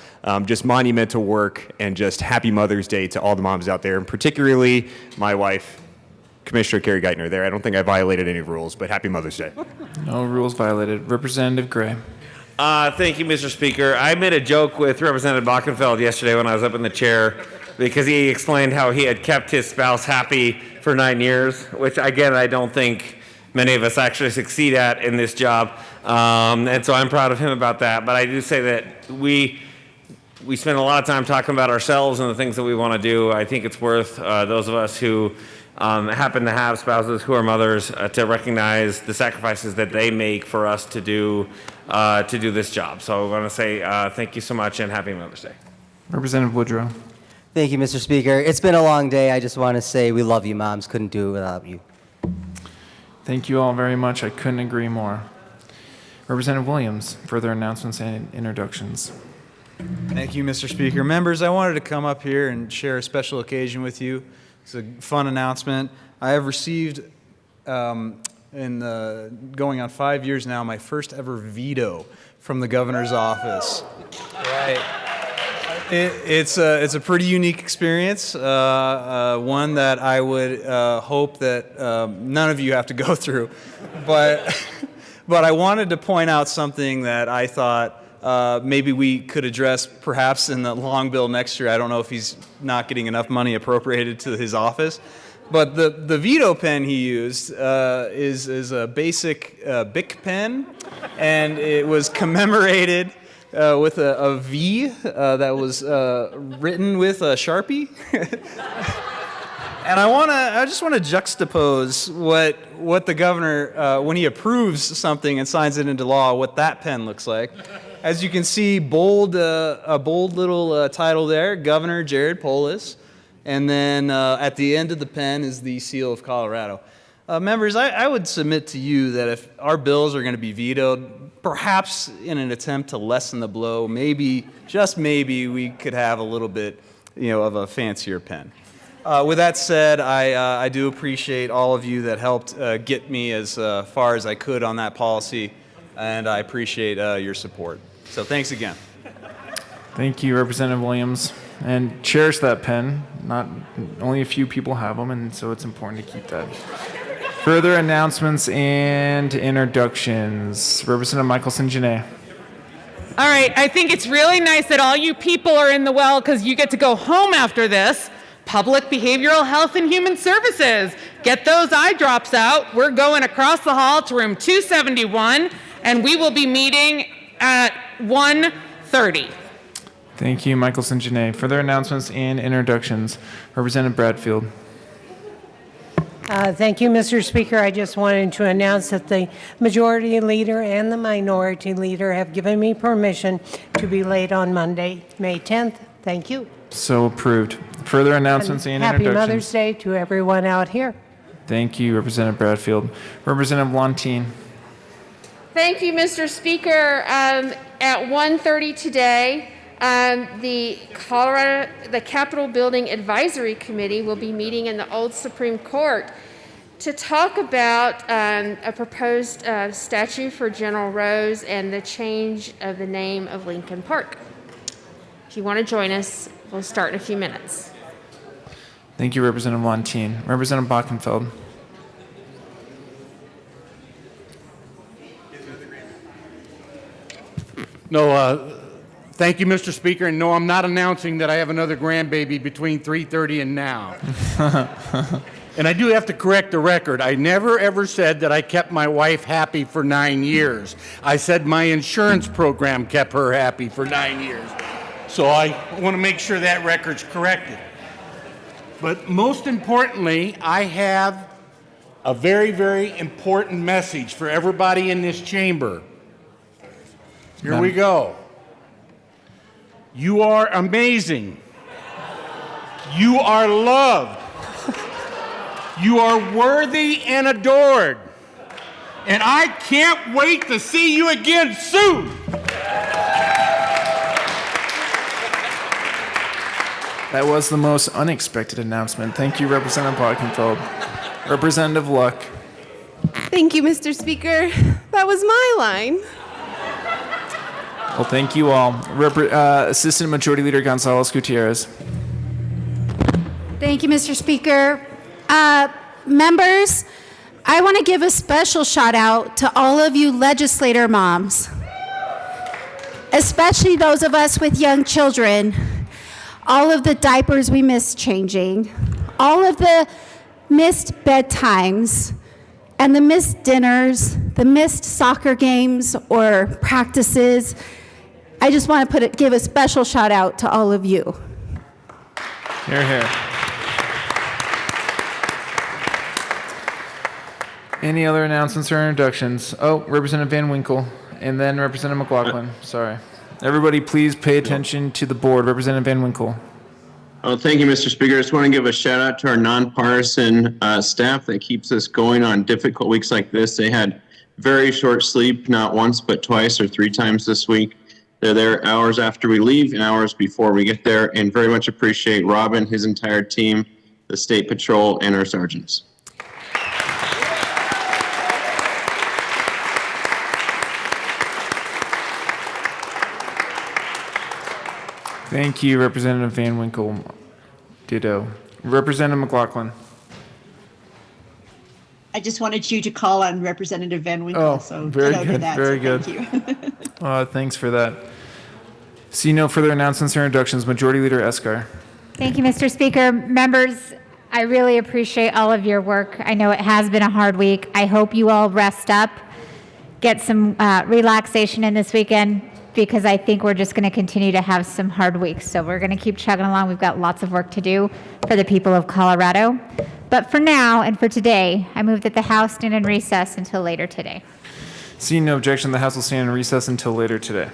Just monumental work, and just happy Mother's Day to all the moms out there, and particularly my wife, Commissioner Carrie Geithner there. I don't think I violated any rules, but happy Mother's Day. No rules violated. Representative Gray. Thank you, Mr. Speaker. I made a joke with Representative Bockenfeld yesterday when I was up in the chair because he explained how he had kept his spouse happy for 9 years, which, again, I don't think many of us actually succeed at in this job. And so I'm proud of him about that. But I do say that we spend a lot of time talking about ourselves and the things that we want to do. I think it's worth those of us who happen to have spouses who are mothers to recognize the sacrifices that they make for us to do this job. So I want to say thank you so much and happy Mother's Day. Representative Woodrow. Thank you, Mr. Speaker. It's been a long day. I just want to say we love you, moms. Couldn't do it without you. Thank you all very much. I couldn't agree more. Representative Williams, further announcements and introductions. Thank you, Mr. Speaker. Members, I wanted to come up here and share a special occasion with you. It's a fun announcement. I have received, going on 5 years now, my first ever veto from the governor's office. Right. It's a pretty unique experience, one that I would hope that none of you have to go through. But I wanted to point out something that I thought maybe we could address perhaps in the long bill next year. I don't know if he's not getting enough money appropriated to his office. But the veto pen he used is a basic Bic pen, and it was commemorated with a V that was written with a Sharpie. And I just want to juxtapose what the governor, when he approves something and signs it into law, what that pen looks like. As you can see, a bold little title there, Governor Jared Polis. And then at the end of the pen is the seal of Colorado. Members, I would submit to you that if our bills are going to be vetoed, perhaps in an attempt to lessen the blow, maybe, just maybe, we could have a little bit, of a fancier pen. With that said, I do appreciate all of you that helped get me as far as I could on that policy, and I appreciate your support. So thanks again. Thank you, Representative Williams. And cherish that pen. Not only a few people have them, and so it's important to keep that. Further announcements and introductions. Representative Michelson-Janae. All right, I think it's really nice that all you people are in the well because you get to go home after this. Public Behavioral Health and Human Services. Get those eye drops out. We're going across the hall to room 271, and we will be meeting at 1:30. Thank you, Michelson-Janae. Further announcements and introductions. Representative Bradfield. Thank you, Mr. Speaker. I just wanted to announce that the Majority Leader and the Minority Leader have given me permission to be late on Monday, May 10th. Thank you. So approved. Further announcements and Happy introductions. Mother's Day to everyone out here. Thank you, Representative Bradfield. Representative Lontine. Thank you, Mr. Speaker. At 1:30 today, the Capitol Building Advisory Committee will be meeting in the old Supreme Court to talk about a proposed statue for General Rose and the change of the name of Lincoln Park. If you want to join us, we'll start in a few minutes. Thank you, Representative Lontine. Representative Bockenfeld. No, thank you, Mr. Speaker. And no, I'm not announcing that I have another grandbaby between 3:30 and now. And I do have to correct the record. I never ever said that I kept my wife happy for 9 years. I said my insurance program kept her happy for 9 years. So I want to make sure that record's corrected. But most importantly, I have a very, very important message for everybody in this chamber. Here we go. You are amazing. You are loved. You are worthy and adored. And I can't wait to see you again soon. That was the most unexpected announcement. Thank you, Representative Bockenfeld. Representative Luck. Thank you, Mr. Speaker. That was my line. Well, thank you all. Assistant Majority Leader Gonzalez Gutierrez. Thank you, Mr. Speaker. Members, I want to give a special shout out to all of you legislator moms, especially those of us with young children. All of the diapers we missed changing, all of the missed bedtimes, and the missed dinners, the missed soccer games or practices. I just want to give a special shout out to all of you. Hear, hear. Any other announcements or introductions? Oh, Representative Van Winkle, and then Representative McLaughlin. Sorry. Everybody, please pay attention to the board. Representative Van Winkle. Oh, thank you, Mr. Speaker. I just want to give a shout out to our nonpartisan staff that keeps us going on difficult weeks like this. They had very short sleep, not once, but twice or 3 times this week. They're there hours after we leave and hours before we get there, and very much appreciate Robin, his entire team, the State Patrol, and our sergeants. Thank you, Representative Van Winkle. Ditto. Representative McLaughlin. I just wanted you to call on Representative Van Winkle. Oh, so very ditto to good, that, very so good. Thank you. Thanks for that. See no further announcements or introductions. Majority Leader Escar. Thank you, Mr. Speaker. Members, I really appreciate all of your work. I know it has been a hard week. I hope you all rest up, get some relaxation in this weekend, because I think we're just going to continue to have some hard weeks. So we're going to keep chugging along. We've got lots of work to do for the people of Colorado. But for now and for today, I move that the House stand in recess until later today. Seeing no objection, the House will stand in recess until later today.